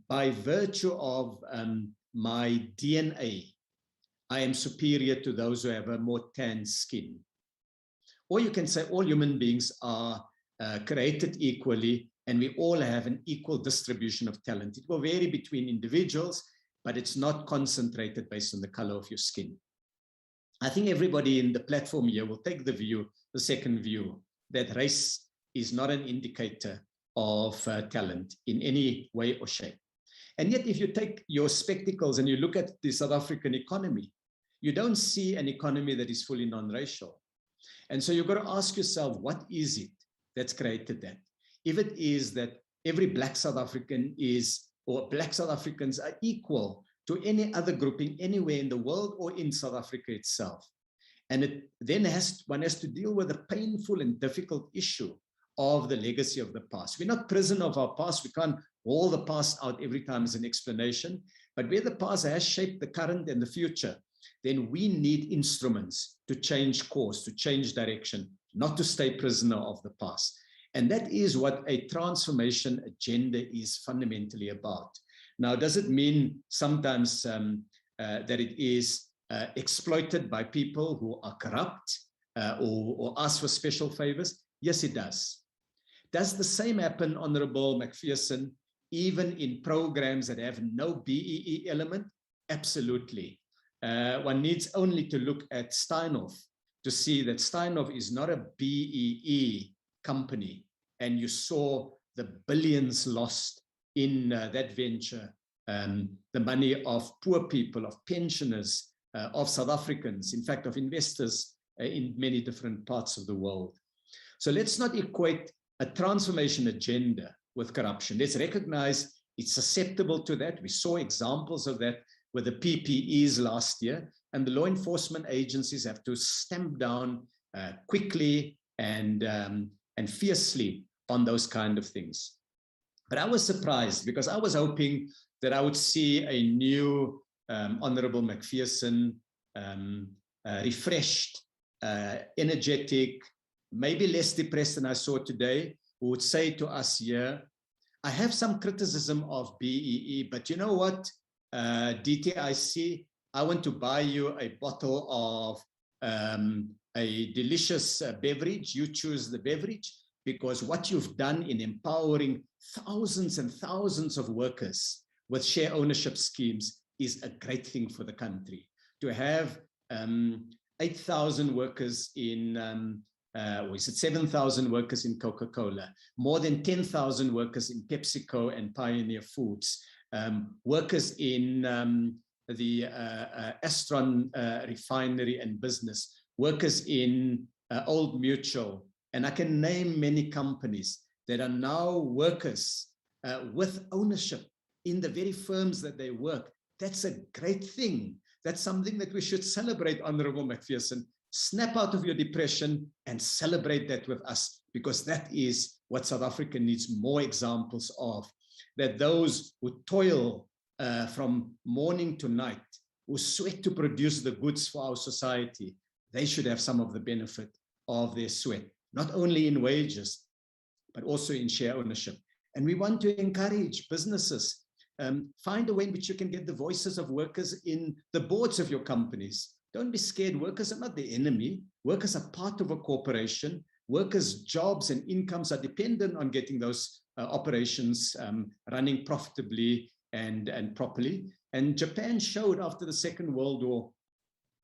by virtue of my DNA, I am superior to those who have a more tan skin. Or you can say all human beings are created equally, and we all have an equal distribution of talent. It will vary between individuals, but it's not concentrated based on the color of your skin. I think everybody in the platform here will take the second view, that race is not an indicator of talent in any way or shape. And yet, if you take your spectacles and you look at the South African economy, you don't see an economy that is fully non-racial. And so you've got to ask yourself, what is it that's created that? If it is that every Black South African or Black South Africans are equal to any other grouping anywhere in the world or in South Africa itself. And it then one has to deal with the painful and difficult issue of the legacy of the past. We're not prisoner of our past. We can't haul the past out every time as an explanation, but where the past has shaped the current and the future, then we need instruments to change course, to change direction, not to stay prisoner of the past. And that is what a transformation agenda is fundamentally about. Now, does it mean sometimes that it is exploited by people who are corrupt or ask for special favors? Yes, it does. Does the same happen, Honorable McPherson, even in programs that have no BEE element? Absolutely. One needs only to look at Steinhoff to see that Steinhoff is not a BEE company, and you saw the billions lost in that venture, the money of poor people, of pensioners, of South Africans, in fact, of investors in many different parts of the world. So let's not equate a transformation agenda with corruption. Let's recognize it's susceptible to that. We saw examples of that with the PPEs last year, and the law enforcement agencies have to stamp down quickly and fiercely on those kind of things. But I was surprised because I was hoping that I would see a new Honorable McPherson, refreshed, energetic, maybe less depressed than I saw today, who would say to us here, I have some criticism of BEE, but you know what, DTIC, I want to buy you a bottle of a delicious beverage. You choose the beverage, because what you've done in empowering thousands and thousands of workers with share ownership schemes is a great thing for the country. To have 8,000 workers in, or is it 7,000 workers in Coca-Cola, more than 10,000 workers in PepsiCo and Pioneer Foods, workers in the Astron refinery and business, workers in Old Mutual, and I can name many companies that are now workers with ownership in the very firms that they work. That's a great thing. That's something that we should celebrate, Honorable McPherson. Snap out of your depression and celebrate that with us, because that is what South Africa needs more examples of, that those who toil from morning to night, who sweat to produce the goods for our society, they should have some of the benefit of their sweat, not only in wages, but also in share ownership. And we want to encourage businesses, find a way in which you can get the voices of workers in the boards of your companies. Don't be scared. Workers are not the enemy. Workers are part of a corporation. Workers' jobs and incomes are dependent on getting those operations running profitably and properly. And Japan showed after the Second World War,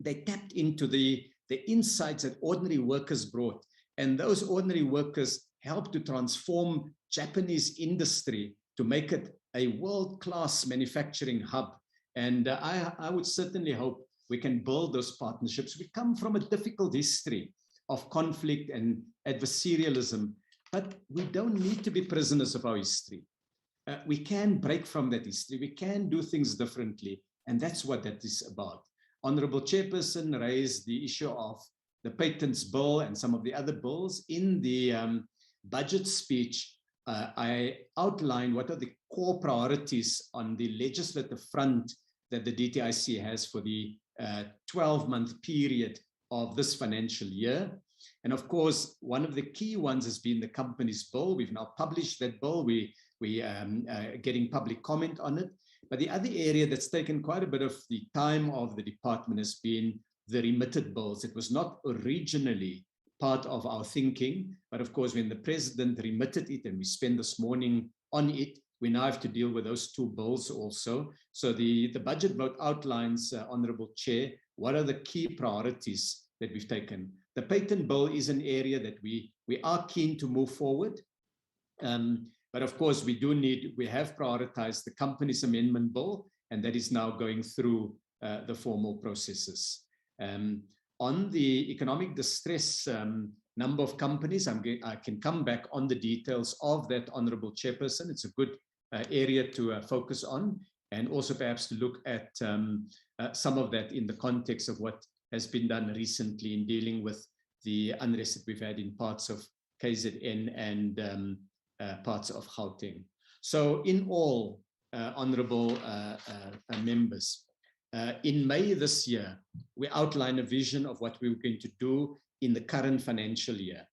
they tapped into the insights that ordinary workers brought. And those ordinary workers helped to transform Japanese industry to make it a world-class manufacturing hub. And I would certainly hope we can build those partnerships. We come from a difficult history of conflict and adversarialism, but we don't need to be prisoners of our history. We can break from that history. We can do things differently. And that's what that is about. Honorable Chairperson raised the issue of the patents bill and some of the other bills. In the budget speech, I outlined what are the core priorities on the legislative front that the DTIC has for the 12-month period of this financial year. And of course, one of the key ones has been the company's bill. We've now published that bill. We getting public comment on it. But the other area that's taken quite a bit of the time of the department has been the remitted bills. It was not originally part of our thinking, but of course, when the president remitted it and we spent this morning on it, we now have to deal with those two bills also. So the budget vote outlines, Honorable Chair, what are the key priorities that we've taken. The patent bill is an area that we are keen to move forward. But of course, we have prioritized the company's amendment bill, and that is now going through the formal processes. On the economic distress number of companies, I can come back on the details of that, Honorable Chairperson. It's a good area to focus on, and also perhaps to look at some of that in the context of what has been done recently in dealing with the unrest that we've had in parts of KZN and parts of Gauteng. So in all, honorable members, in May this year, we outlined a vision of what we were going to do in the current financial year.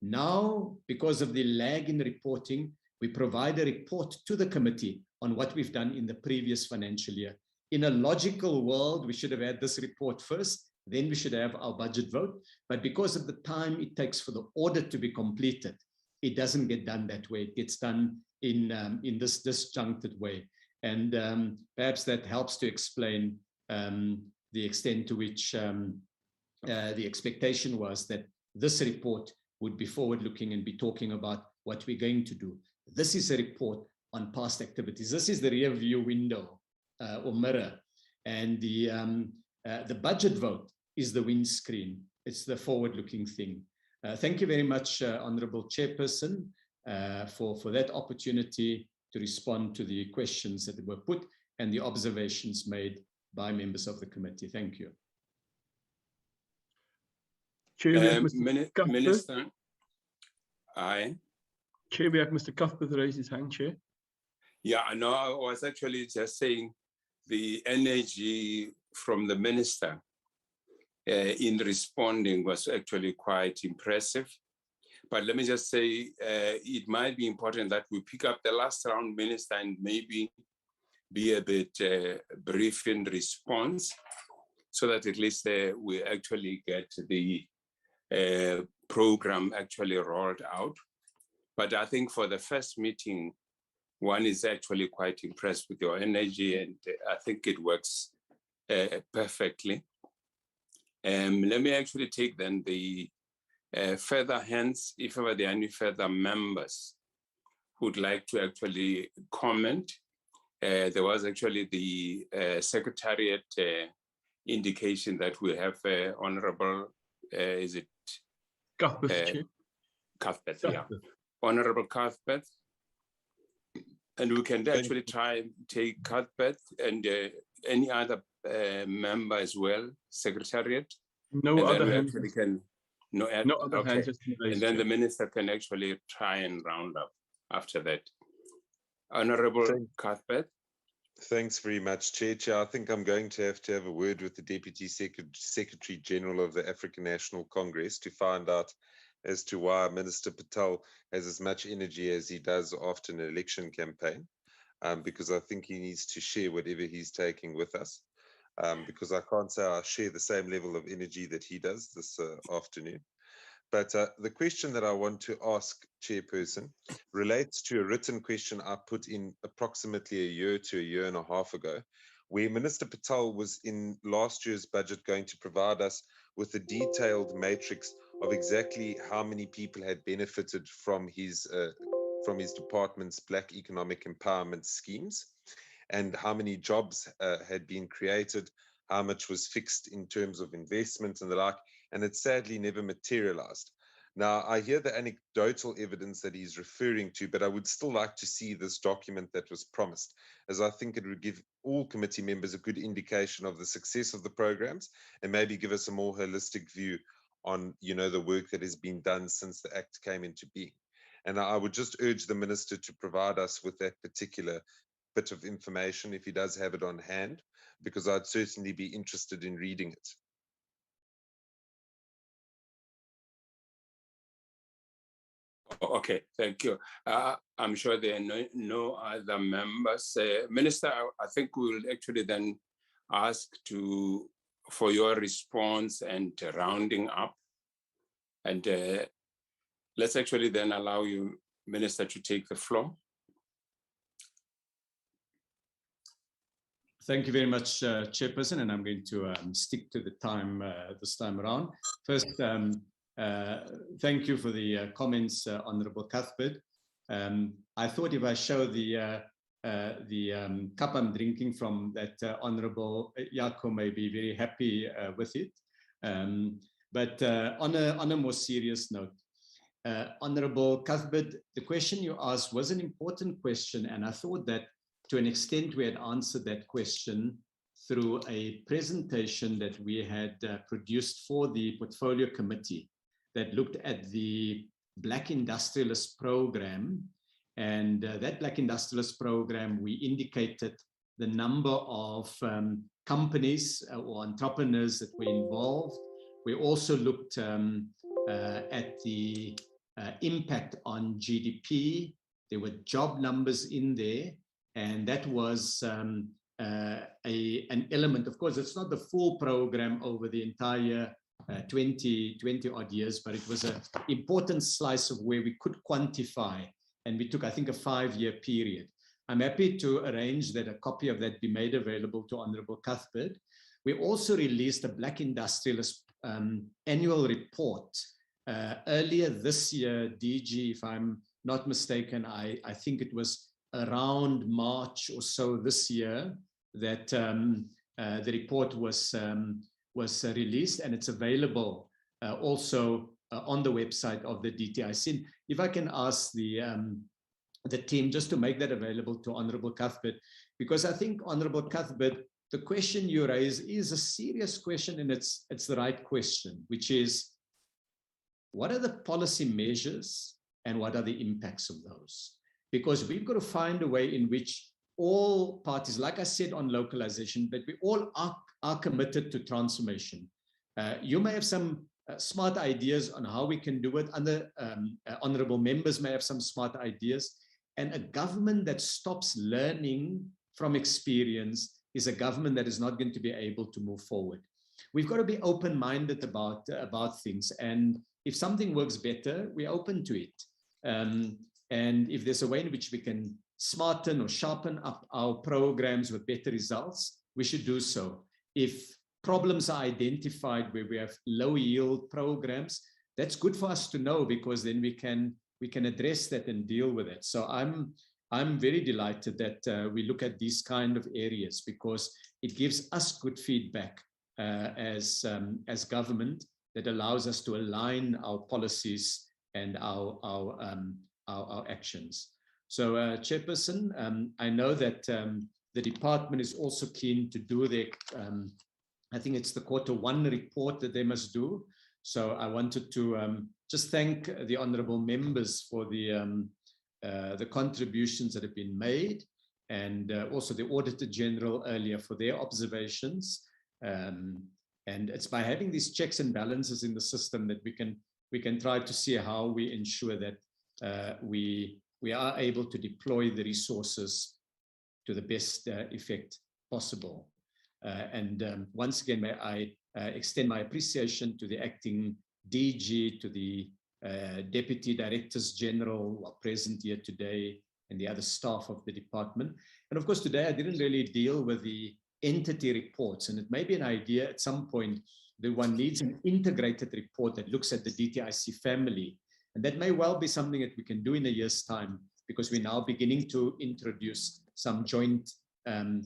Now, because of the lag in reporting, we provide a report to the committee on what we've done in the previous financial year. In a logical world, we should have had this report first, then we should have our budget vote. But because of the time it takes for the audit to be completed, it doesn't get done that way. It gets done in this disjuncted way. And perhaps that helps to explain the extent to which the expectation was that this report would be forward-looking and be talking about what we're going to do. This is a report on past activities. This is the rear view window or mirror. And the budget vote is the windscreen. It's the forward-looking thing. Thank you very much, Honorable Chairperson, for that opportunity to respond to the questions that were put and the observations made by members of the committee. Thank you. Chair, Minister. Aye. Chair, we have Mr. Cuthbert raise his hand, Chair. Yeah, I know. I was actually just saying the energy from the minister in responding was actually quite impressive. But let me just say, it might be important that we pick up the last round, Minister, and maybe be a bit brief in response so that at least we actually get the program actually rolled out. But I think for the first meeting, one is actually quite impressed with your energy, and I think it works perfectly. Let me actually take then the further hands, if ever there are any further members who'd like to actually comment. There was actually the Secretariat indication that we have Honorable, is it? Cuthbert, Cuthbert, yeah. Honorable Cuthbert. And we can actually try and take Cuthbert and any other member as well, Secretariat. No other hands. No other hands. And then the minister can actually try and round up after that. Honorable Cuthbert. Thanks very much, Chair. I think I'm going to have a word with the Deputy Secretary General of the African National Congress to find out as to why Minister Patel has as much energy as he does after an election campaign, because I think he needs to share whatever he's taking with us, because I can't say I share the same level of energy that he does this afternoon. But the question that I want to ask, Chairperson, relates to a written question I put in approximately a year to a year and a half ago, where Minister Patel was in last year's budget going to provide us with a detailed matrix of exactly how many people had benefited from his department's Black Economic Empowerment schemes, and how many jobs had been created, how much was fixed in terms of investment and the like, and it sadly never materialized. Now, I hear the anecdotal evidence that he's referring to, but I would still like to see this document that was promised, as I think it would give all committee members a good indication of the success of the programs and maybe give us a more holistic view on, the work that has been done since the Act came into being. And I would just urge the Minister to provide us with that particular bit of information if he does have it on hand, because I'd certainly be interested in reading it. Okay, thank you. I'm sure there are no other members. Minister, I think we'll actually then ask for your response and rounding up. And let's actually then allow you, Minister, to take the floor. Thank you very much, Chairperson, and I'm going to stick to the time this time around. First, thank you for the comments, Honourable Cuthbert. I thought if I show the cup I'm drinking from, that Honourable Jaco may be very happy with it. But on a more serious note, Honourable Cuthbert, the question you asked was an important question, and I thought that to an extent we had answered that question through a presentation that we had produced for the Portfolio Committee that looked at the Black Industrialist Program. And that Black Industrialist Program, we indicated the number of companies or entrepreneurs that were involved. We also looked at the impact on GDP. There were job numbers in there, and that was an element. Of course, it's not the full program over the entire 20 odd years, but it was an important slice of where we could quantify, and we took, I think, a 5-year period. I'm happy to arrange that a copy of that be made available to Honourable Cuthbert. We also released a Black Industrialist annual report earlier this year, DG, if I'm not mistaken. I think it was around March or so this year that the report was released, and it's available also on the website of the DTIC. If I can ask the team just to make that available to Honourable Cuthbert, because I think, Honourable Cuthbert, the question you raise is a serious question, and it's the right question, which is, what are the policy measures and what are the impacts of those? Because we've got to find a way in which all parties, like I said on localization, that we all are committed to transformation. You may have some smart ideas on how we can do it. Other honourable members may have some smart ideas. And a government that stops learning from experience is a government that is not going to be able to move forward. We've got to be open-minded about things. And if something works better, we're open to it. And if there's a way in which we can smarten or sharpen up our programs with better results, we should do so. If problems are identified where we have low yield programs, that's good for us to know, because then we can address that and deal with it. So I'm very delighted that we look at these kind of areas, because it gives us good feedback as government that allows us to align our policies and our actions. So, Chairperson, I know that the department is also keen to do their, I think it's the Q1 report that they must do. So I wanted to just thank the honourable members for the contributions that have been made, and also the Auditor-General earlier for their observations. And it's by having these checks and balances in the system that we can try to see how we ensure that we are able to deploy the resources to the best effect possible. And once again, may I extend my appreciation to the acting DG, to the Deputy Directors General who are present here today, and the other staff of the department. And of course, today I didn't really deal with the entity reports, and it may be an idea at some point that one needs an integrated report that looks at the DTIC family. And that may well be something that we can do in a year's time, because we're now beginning to introduce some joint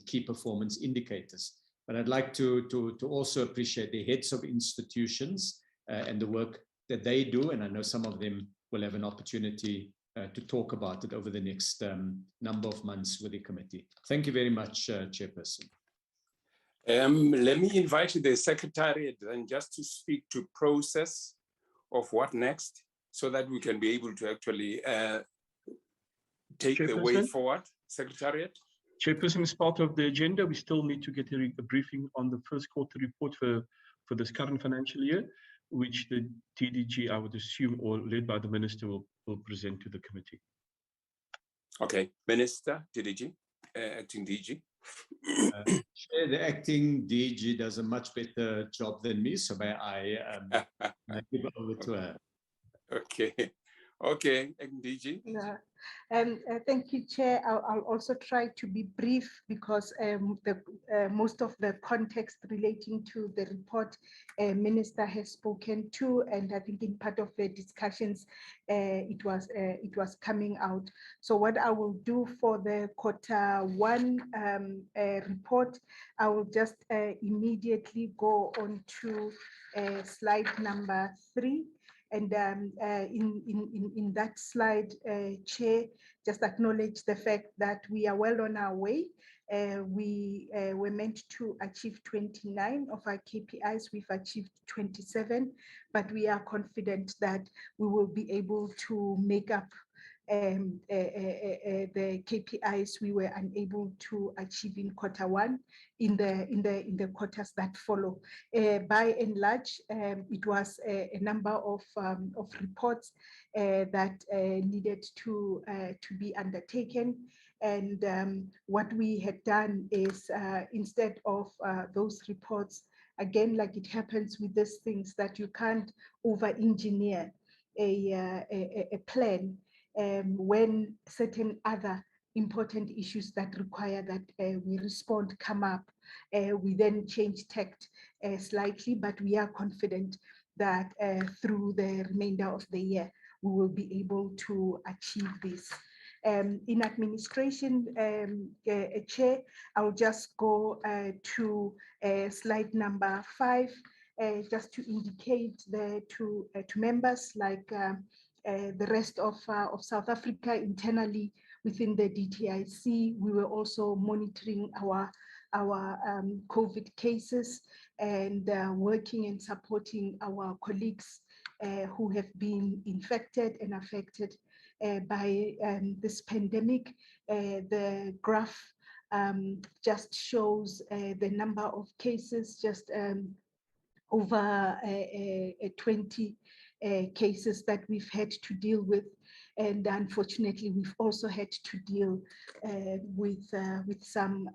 key performance indicators. But I'd like to also appreciate the heads of institutions and the work that they do. And I know some of them will have an opportunity to talk about it over the next number of months with the committee. Thank you very much, Chairperson. Let me invite the Secretariat then just to speak to process of what next, so that we can be able to actually take the way forward. Secretariat? Chairperson, as part of the agenda, we still need to get a briefing on the first quarter report for this current financial year. which the TDG, I would assume, or led by the Minister, will present to the committee. Okay, Minister, TDG, acting DG. Chair, the acting DG does a much better job than me, so may I give over to her. Okay, okay, acting DG. Yeah. Thank you, Chair. I'll also try to be brief because most of the context relating to the report Minister has spoken to, and I think in part of the discussions it was coming out. So what I will do for the Q1 report, I will just immediately go on to slide number 3. And in that slide, Chair, just acknowledge the fact that we are well on our way. We were meant to achieve 29 of our KPIs. We've achieved 27, but we are confident that we will be able to make up the KPIs we were unable to achieve in Q1 in the quarters that follow. By and large, it was a number of reports that needed to be undertaken. And what we had done is instead of those reports, again, like it happens with these things, that you can't over-engineer a plan when certain other important issues that require that we respond come up. We then change tact slightly, but we are confident that through the remainder of the year, we will be able to achieve this. In administration, Chair, I'll just go to slide number 5, just to indicate to members, like the rest of South Africa internally within the DTIC, we were also monitoring our COVID cases and working and supporting our colleagues who have been infected and affected by this pandemic. The graph just shows the number of cases, just over 20 cases that we've had to deal with, and unfortunately we've also had to deal with some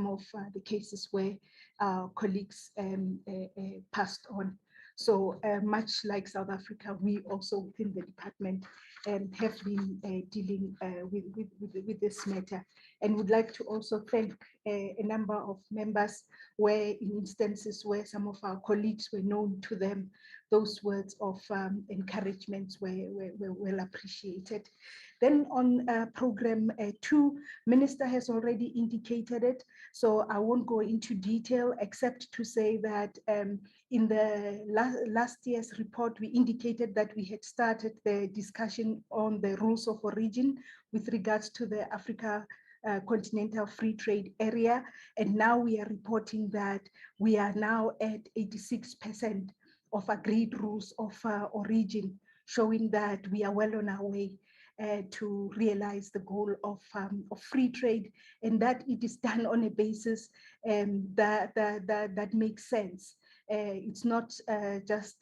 of the cases where our colleagues passed on. So much like South Africa, we also within the department have been dealing with this matter, and would like to also thank a number of members where in instances where some of our colleagues were known to them, those words of encouragement were well appreciated. Then on program 2, Minister has already indicated it, so I won't go into detail except to say that in the last year's report, we indicated that we had started the discussion on the rules of origin with regards to the Africa Continental Free Trade Area. And now we are reporting that we are now at 86% of agreed rules of origin, showing that we are well on our way to realize the goal of free trade, and that it is done on a basis that makes sense. It's not just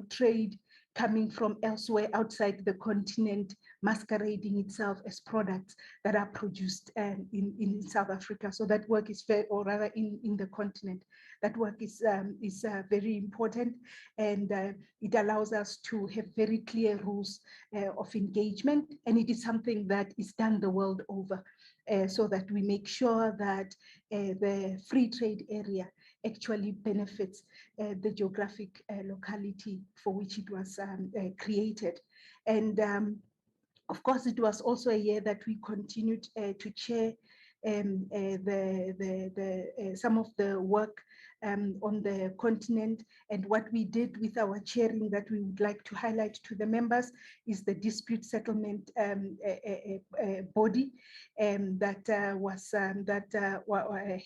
trade coming from elsewhere outside the continent, masquerading itself as products that are produced in South Africa. So that work is fair, or rather in the continent. That work is very important, and it allows us to have very clear rules of engagement, and it is something that is done the world over, so that we make sure that the free trade area actually benefits the geographic locality for which it was created. And of course, it was also a year that we continued to chair some of the work on the continent. And what we did with our chairing that we would like to highlight to the members is the dispute settlement body that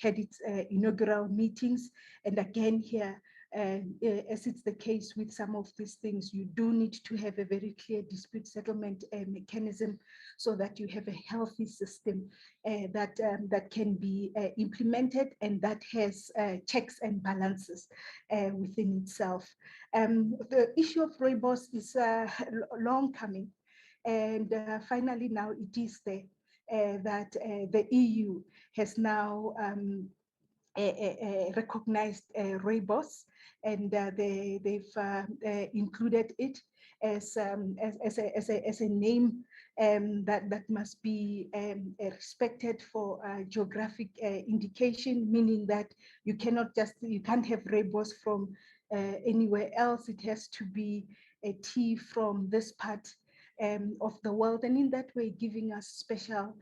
had its inaugural meetings. And again here, as it's the case with some of these things, you do need to have a very clear dispute settlement mechanism so that you have a healthy system that can be implemented and that has checks and balances within itself. The issue of rooibos is long coming, and finally now it is there that the EU has now recognized rooibos, and they've included it as a name that must be respected for geographic indication, meaning that you can't have rooibos from anywhere else. It has to be a tea from this part of the world, and in that way giving us special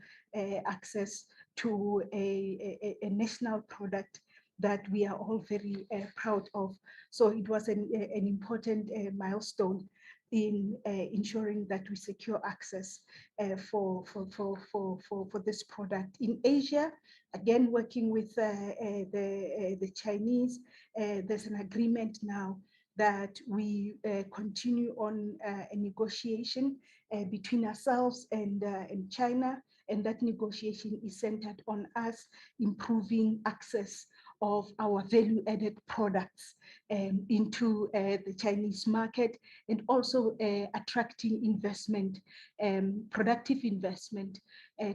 access to a national product that we are all very proud of. So it was an important milestone in ensuring that we secure access for this product. In Asia, again, working with the Chinese, there's an agreement now that we continue on a negotiation between ourselves and China, and that negotiation is centered on us improving access of our value-added products into the Chinese market, and also attracting investment, productive investment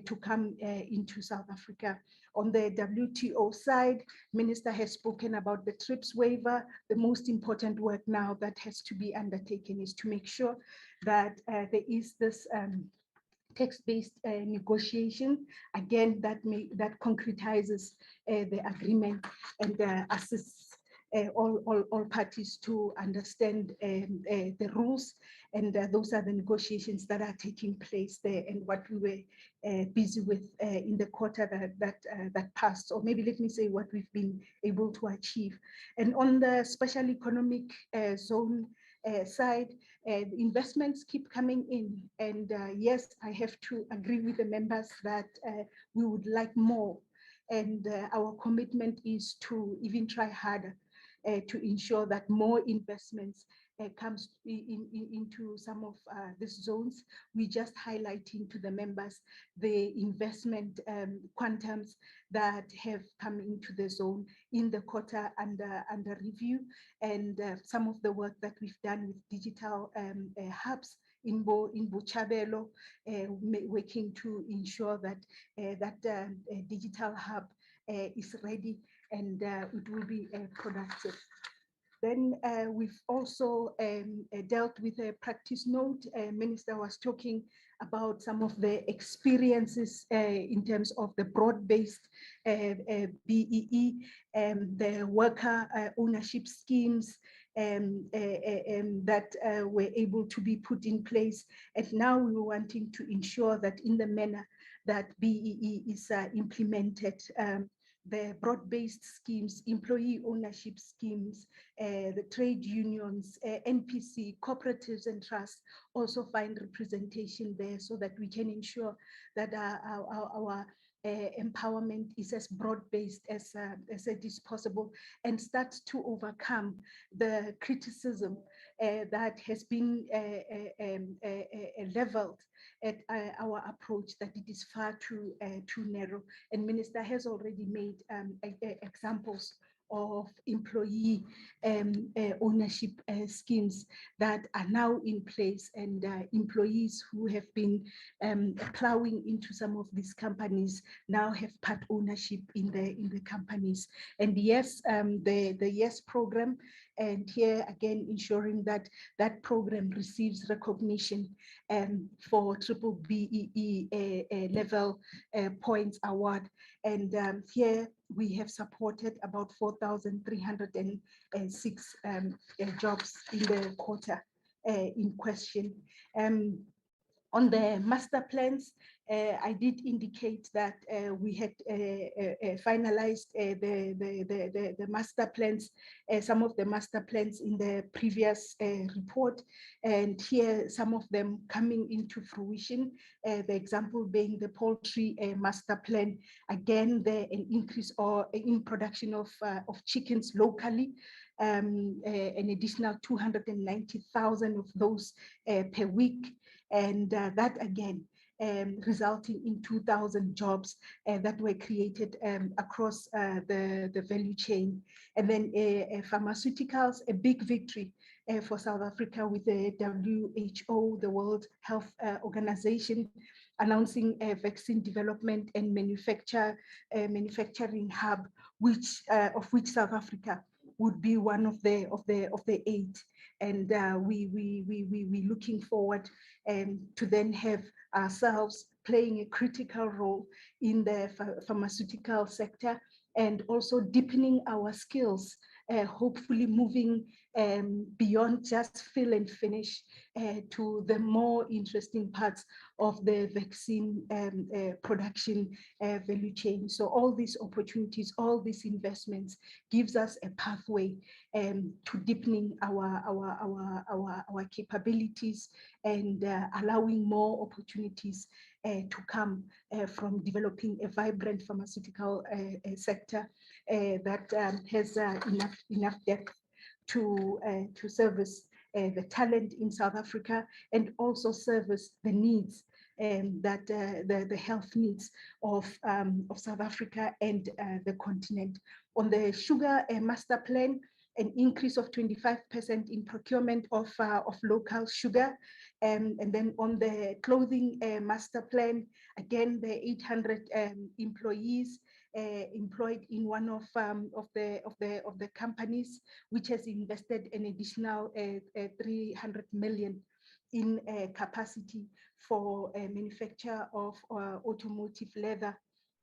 to come into South Africa. On the WTO side, Minister has spoken about the TRIPS waiver. The most important work now that has to be undertaken is to make sure that there is this text-based negotiation, again, that concretizes the agreement and assists all parties to understand the rules, and those are the negotiations that are taking place there, and what we were busy with in the quarter that passed, or maybe let me say what we've been able to achieve. And on the special economic zone side, investments keep coming in, and yes, I have to agree with the members that we would like more, and our commitment is to even try harder to ensure that more investments comes into some of these zones. We just highlighting to the members the investment quantums that have come into the zone in the quarter under review, and some of the work that we've done with digital hubs in Bochabelo, working to ensure that digital hub is ready and it will be productive. Then we've also dealt with a practice note. Minister was talking about some of the experiences in terms of the broad-based BEE, the worker ownership schemes that were able to be put in place. And now we were wanting to ensure that in the manner that BEE is implemented, the broad-based schemes, employee ownership schemes, the trade unions, NPC, cooperatives and trusts also find representation there, so that we can ensure that our empowerment is as broad-based as it is possible, and start to overcome the criticism that has been leveled at our approach, that it is far too narrow. And Minister has already made examples of employee ownership schemes that are now in place, and employees who have been plowing into some of these companies now have part ownership in the companies. And yes, the YES program, and here again ensuring that that program receives recognition for triple BEE level points award. And here we have supported about 4,306 jobs in the quarter in question. On the master plans, I did indicate that we had finalized the master plans, some of the master plans in the previous report, and here some of them coming into fruition. The example being the poultry master plan. Again, an increase or in production of chickens locally, an additional 290,000 of those per week. And that again, resulting in 2,000 jobs that were created across the value chain. And then pharmaceuticals, a big victory for South Africa with the WHO, the World Health Organization, announcing a vaccine development and manufacturing hub, of which South Africa would be one of the 8. And we looking forward to then have ourselves playing a critical role in the pharmaceutical sector, and also deepening our skills, hopefully moving beyond just fill and finish to the more interesting parts of the vaccine production value chain. So all these opportunities, all these investments gives us a pathway to deepening our capabilities and allowing more opportunities to come from developing a vibrant pharmaceutical sector that has enough depth to service the talent in South Africa, and also service the needs that the health needs of South Africa and the continent. On the sugar master plan, an increase of 25% in procurement of local sugar. And then on the clothing master plan, again, the 800 employees employed in one of the companies, which has invested an additional 300 million in capacity for manufacture of automotive leather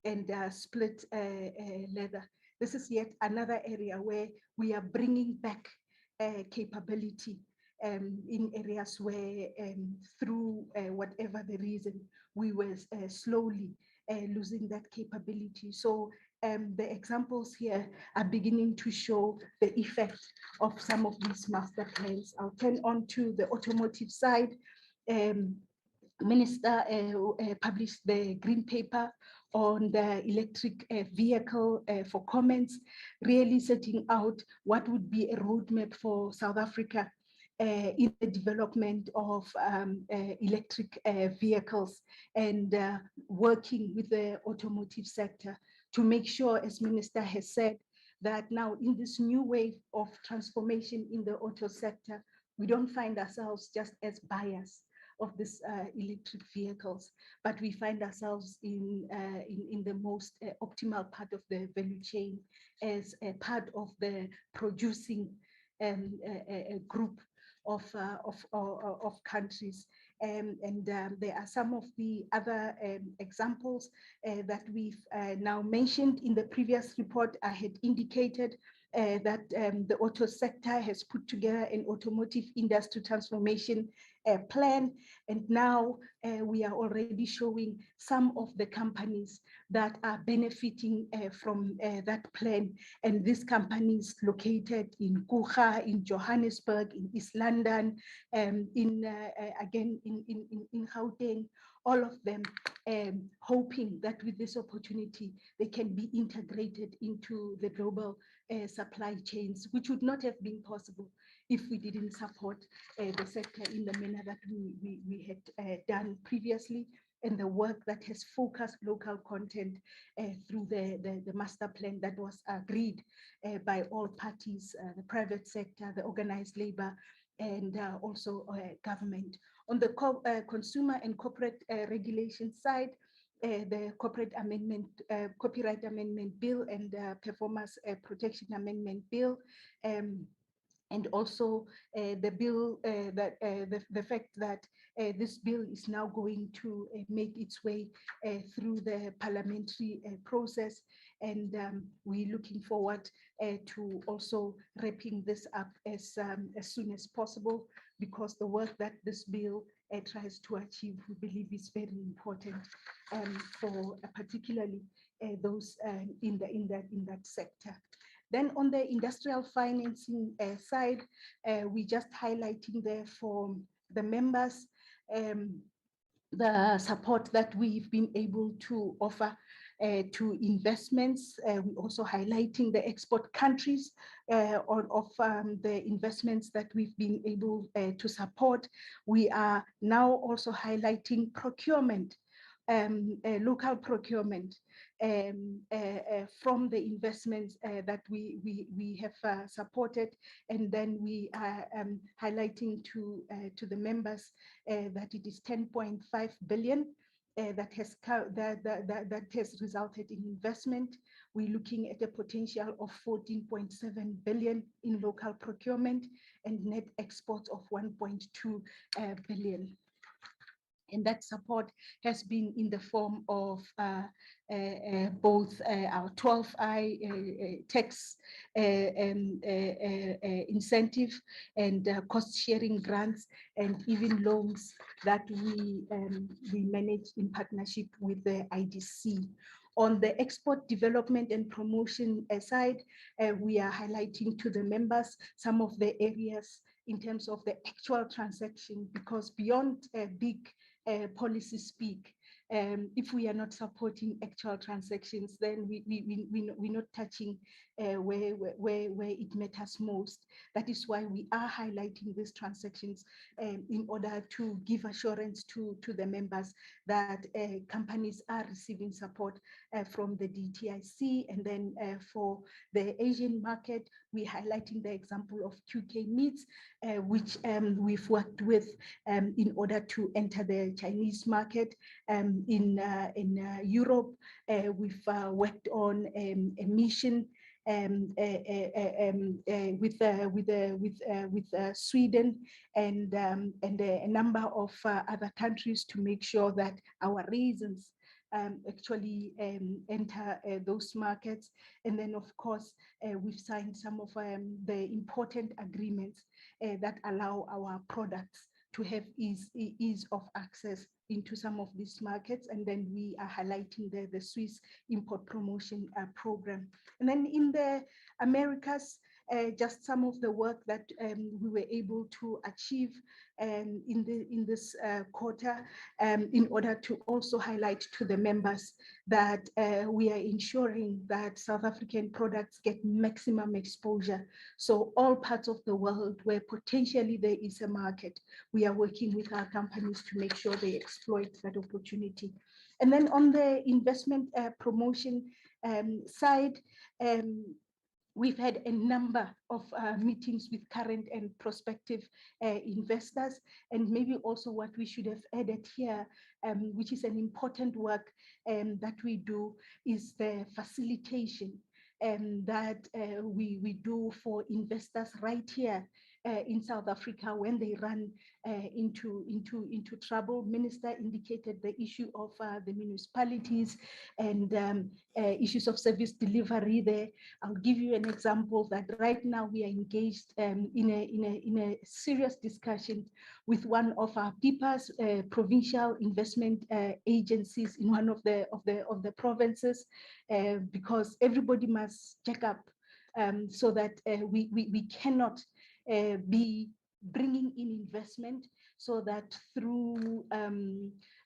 and split leather. This is yet another area where we are bringing back capability in areas where through whatever the reason, we were slowly losing that capability. So the examples here are beginning to show the effect of some of these master plans. I'll turn on to the automotive side. Minister published the green paper on the electric vehicle for comments, really setting out what would be a roadmap for South Africa in the development of electric vehicles, and working with the automotive sector to make sure, as Minister has said, that now in this new wave of transformation in the auto sector, we don't find ourselves just as buyers of these electric vehicles, but we find ourselves in the most optimal part of the value chain as a part of the producing group of countries. And there are some of the other examples that we've now mentioned. In the previous report, I had indicated that the auto sector has put together an automotive industry transformation plan, and now we are already showing some of the companies that are benefiting from that plan. And these companies located in Kucha, in Johannesburg, in East London, again in Gauteng, all of them hoping that with this opportunity, they can be integrated into the global supply chains, which would not have been possible if we didn't support the sector in the manner that we had done previously, and the work that has focused local content through the master plan that was agreed by all parties, the private sector, the organized labor, and also government. On the consumer and corporate regulation side, the corporate amendment, copyright amendment bill, and performance protection amendment bill, and also the bill the fact that this bill is now going to make its way through the parliamentary process, and we're looking forward to also wrapping this up as soon as possible, because the work that this bill tries to achieve, we believe, is very important for particularly those in that sector. Then on the industrial financing side, we just highlighting there for the members the support that we've been able to offer to investments. We're also highlighting the export countries of the investments that we've been able to support. We are now also highlighting procurement, local procurement from the investments that we have supported, and then we are highlighting to the members that it is 10.5 billion that has resulted in investment. We're looking at a potential of 14.7 billion in local procurement and net exports of 1.2 billion. And that support has been in the form of both our 12I tax incentive and cost sharing grants, and even loans that we manage in partnership with the IDC. On the export development and promotion side, we are highlighting to the members some of the areas in terms of the actual transaction, because beyond big policy speak, if we are not supporting actual transactions, then we're not touching where it matters most. That is why we are highlighting these transactions in order to give assurance to the members that companies are receiving support from the DTIC. And then for the Asian market, we're highlighting the example of QK Meats, which we've worked with in order to enter the Chinese market. In Europe, we've worked on a mission with Sweden and a number of other countries to make sure that our raisins actually enter those markets. And then, of course, we've signed some of the important agreements that allow our products to have ease of access into some of these markets. And then we are highlighting the Swiss import promotion program. And then in the Americas, just some of the work that we were able to achieve in this quarter, in order to also highlight to the members that we are ensuring that South African products get maximum exposure. So all parts of the world where potentially there is a market, we are working with our companies to make sure they exploit that opportunity. And then on the investment promotion side, we've had a number of meetings with current and prospective investors, and maybe also what we should have added here, which is an important work that we do, is the facilitation that we do for investors right here in South Africa when they run into trouble. Minister indicated the issue of the municipalities and issues of service delivery there. I'll give you an example that right now we are engaged in a serious discussion with one of our PIPAs, provincial investment agencies in one of the provinces, because everybody must check up so that we cannot be bringing in investment, so that through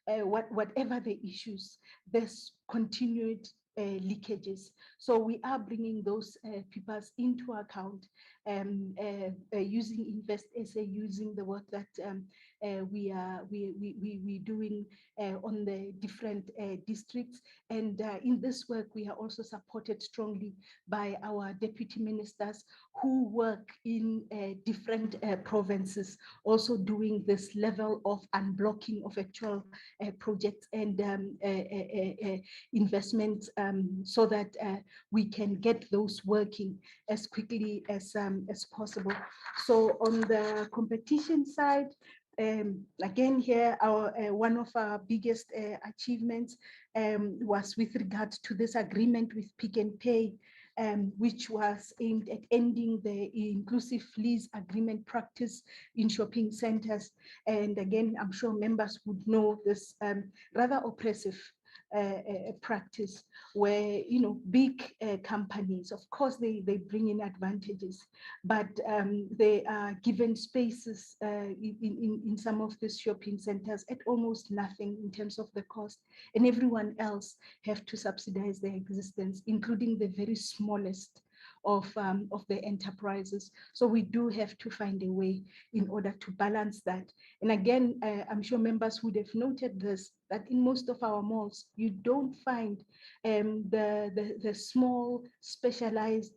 whatever the issues, there's continued leakages. So we are bringing those PIPAs into account, using Invest SA, using the work that we're doing on the different districts. And in this work, we are also supported strongly by our deputy ministers who work in different provinces, also doing this level of unblocking of actual projects and investments, so that we can get those working as quickly as possible. So on the competition side, again here, one of our biggest achievements was with regard to this agreement with Pick n Pay, which was aimed at ending the inclusive lease agreement practice in shopping centers. And again, I'm sure members would know this rather oppressive practice where, you know, big companies, of course, they bring in advantages, but they are given spaces in some of these shopping centers at almost nothing in terms of the cost, and everyone else have to subsidize their existence, including the very smallest of the enterprises. So we do have to find a way in order to balance that. And again, I'm sure members would have noted this, that in most of our malls, you don't find the small specialized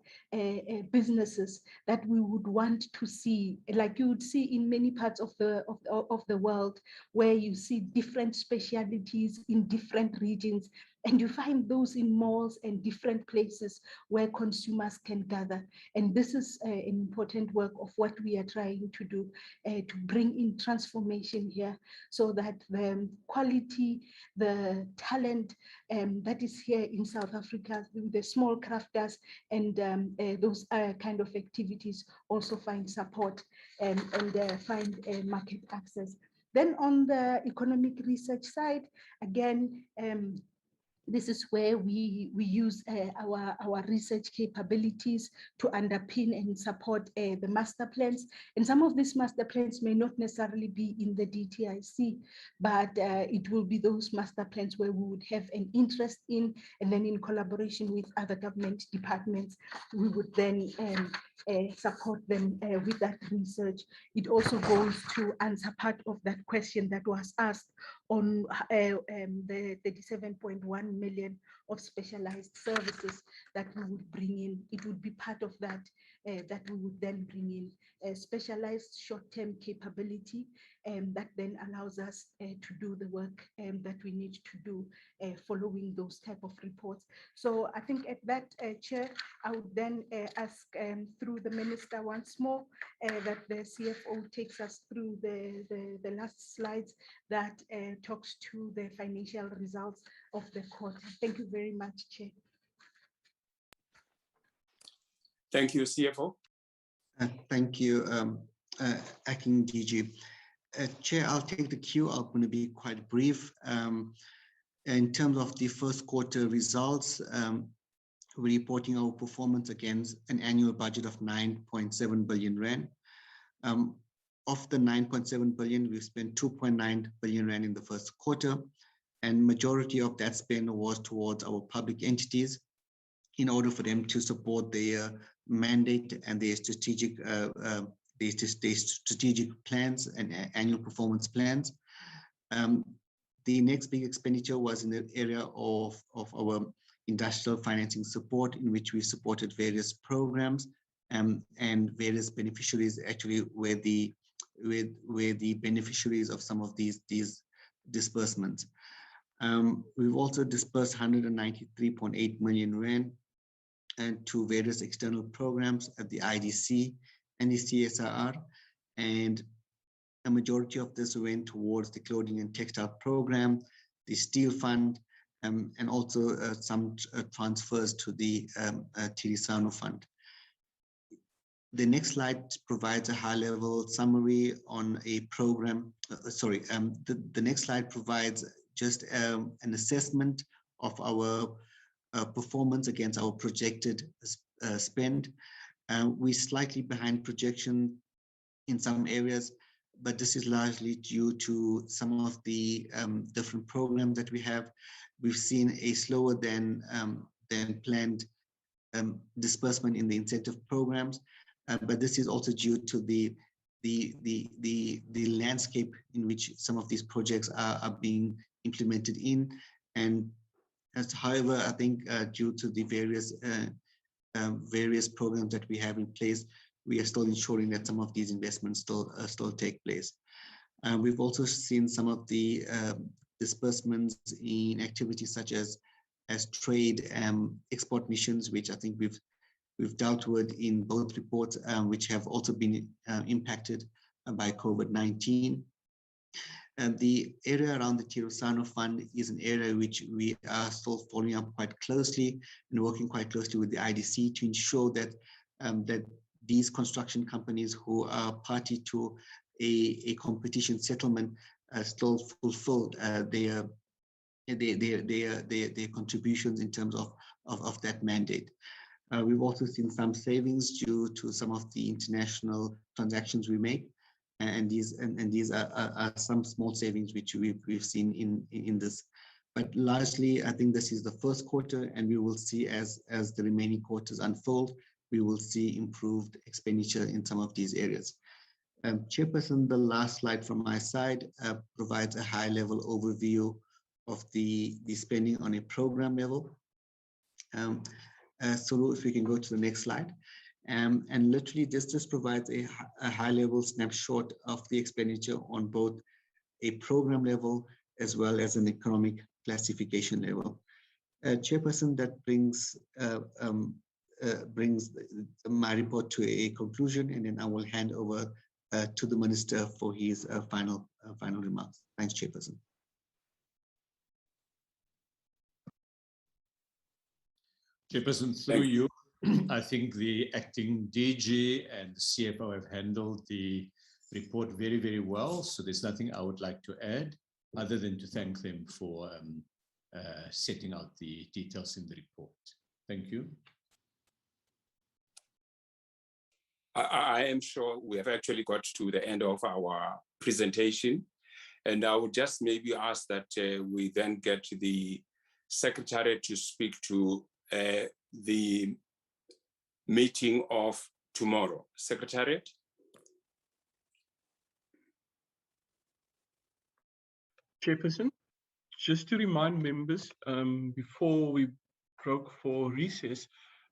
businesses that we would want to see, like you would see in many parts of the world, where you see different specialties in different regions, and you find those in malls and different places where consumers can gather. And this is an important work of what we are trying to do, to bring in transformation here, so that the quality, the talent that is here in South Africa, the small crafters and those kind of activities also find support and find market access. Then on the economic research side, again, this is where we use our research capabilities to underpin and support the master plans. And some of these master plans may not necessarily be in the DTIC, but it will be those master plans where we would have an interest in, and then in collaboration with other government departments, we would then support them with that research. It also goes to answer part of that question that was asked on the 37.1 million of specialized services that we would bring in. It would be part of that that we would then bring in a specialized short-term capability that then allows us to do the work that we need to do following those type of reports. So I think at that, Chair, I would then ask through the Minister once more that the CFO takes us through the last slides that talks to the financial results of the quarter. Thank you very much, Chair. Thank you, CFO. Thank you, Acting DG. Chair, I'll take the cue. I'm going to be quite brief. In terms of the first quarter results, we're reporting our performance against an annual budget of 9.7 billion rand. Of the 9.7 billion, we've spent 2.9 billion rand in the first quarter, and majority of that spend was towards our public entities in order for them to support their mandate and their strategic plans and annual performance plans. The next big expenditure was in the area of our industrial financing support, in which we supported various programs and various beneficiaries actually were the beneficiaries of some of these disbursements. We've also disbursed 193.8 million rand and to various external programs at the IDC and the CSIR, and a majority of this went towards the clothing and textile program, the steel fund, and also some transfers to the Tirisano fund. The next slide provides a high-level summary on a program. The next slide provides just an assessment of our performance against our projected spend. We're slightly behind projection in some areas, but this is largely due to some of the different programs that we have. We've seen a slower than planned disbursement in the incentive programs, but this is also due to the landscape in which some of these projects are being implemented in. And however, I think due to the various programs that we have in place, we are still ensuring that some of these investments still take place. We've also seen some of the disbursements in activities such as trade export missions, which I think we've dealt with in both reports, which have also been impacted by COVID-19. And the area around the Tirisano fund is an area which we are still following up quite closely and working quite closely with the IDC to ensure that that these construction companies who are party to a competition settlement still fulfill their their contributions in terms of that mandate. We've also seen some savings due to some of the international transactions we make, and these are some small savings which we've seen in this. But largely, I think this is the first quarter, and we will see as the remaining quarters unfold, we will see improved expenditure in some of these areas. Chairperson, the last slide from my side provides a high-level overview of the spending on a program level. So if we can go to the next slide. And literally this just provides a high-level snapshot of the expenditure on both a program level as well as an economic classification level. Chairperson, that brings my report to a conclusion, and then I will hand over to the Minister for his final remarks. Thanks, Chairperson. Chairperson, through you, I think the acting DG and the CFO have handled the report very, very well. So there's nothing I would like to add other than to thank them for setting out the details in the report. Thank you. I am sure we have actually got to the end of our presentation, and I would just maybe ask that we then get the Secretary to speak to the meeting of tomorrow. Secretariat. Chairperson, just to remind members, before we broke for recess,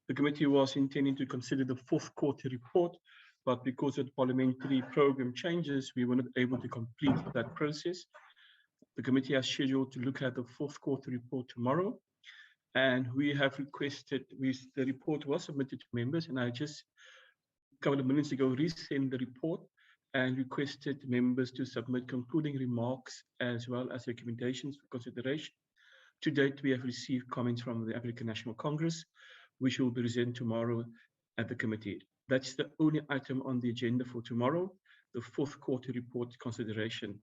the committee was intending to consider the fourth quarter report, but because of the parliamentary program changes, we were not able to complete that process. The committee has scheduled to look at the fourth quarter report tomorrow, and we have requested, the report was submitted to members, and I just a couple of minutes ago resent the report and requested members to submit concluding remarks as well as recommendations for consideration. To date, we have received comments from the African National Congress, which will be presented tomorrow at the committee. That's the only item on the agenda for tomorrow, the fourth quarter report consideration,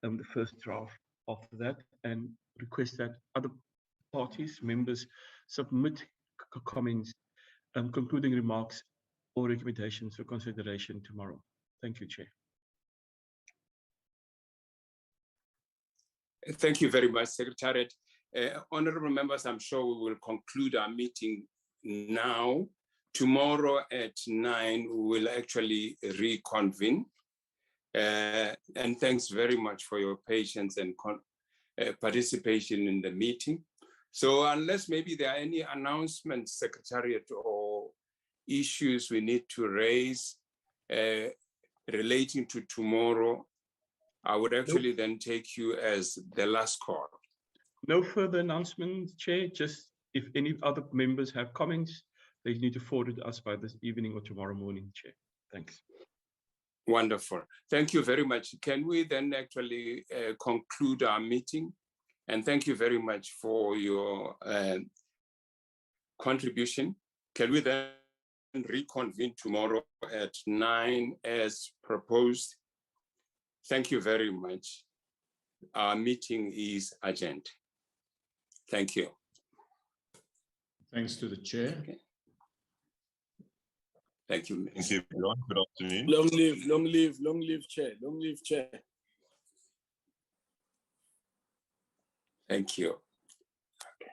the first draft of that, and request that other parties, members, submit comments, concluding remarks or recommendations for consideration tomorrow. Thank you, Chair. Thank you very much, Secretariat. Honorable members, I'm sure we will conclude our meeting now. Tomorrow at 9, we will actually reconvene. And thanks very much for your patience and participation in the meeting. So unless maybe there are any announcements, Secretariat, or issues we need to raise relating to tomorrow, I would actually then take you as the last call. No further announcements, Chair. Just if any other members have comments, they need to forward it us by this evening or tomorrow morning, Chair. Thanks. Wonderful. Thank you very much. Can we then actually conclude our meeting? And thank you very much for your contribution. Can we then reconvene tomorrow at 9 as proposed? Thank you very much. Our meeting is adjourned. Thank you. Thanks to the Chair. Okay. Thank you. Thank you, everyone. Good afternoon. Long live, Chair. Long live, Chair. Thank you. Okay.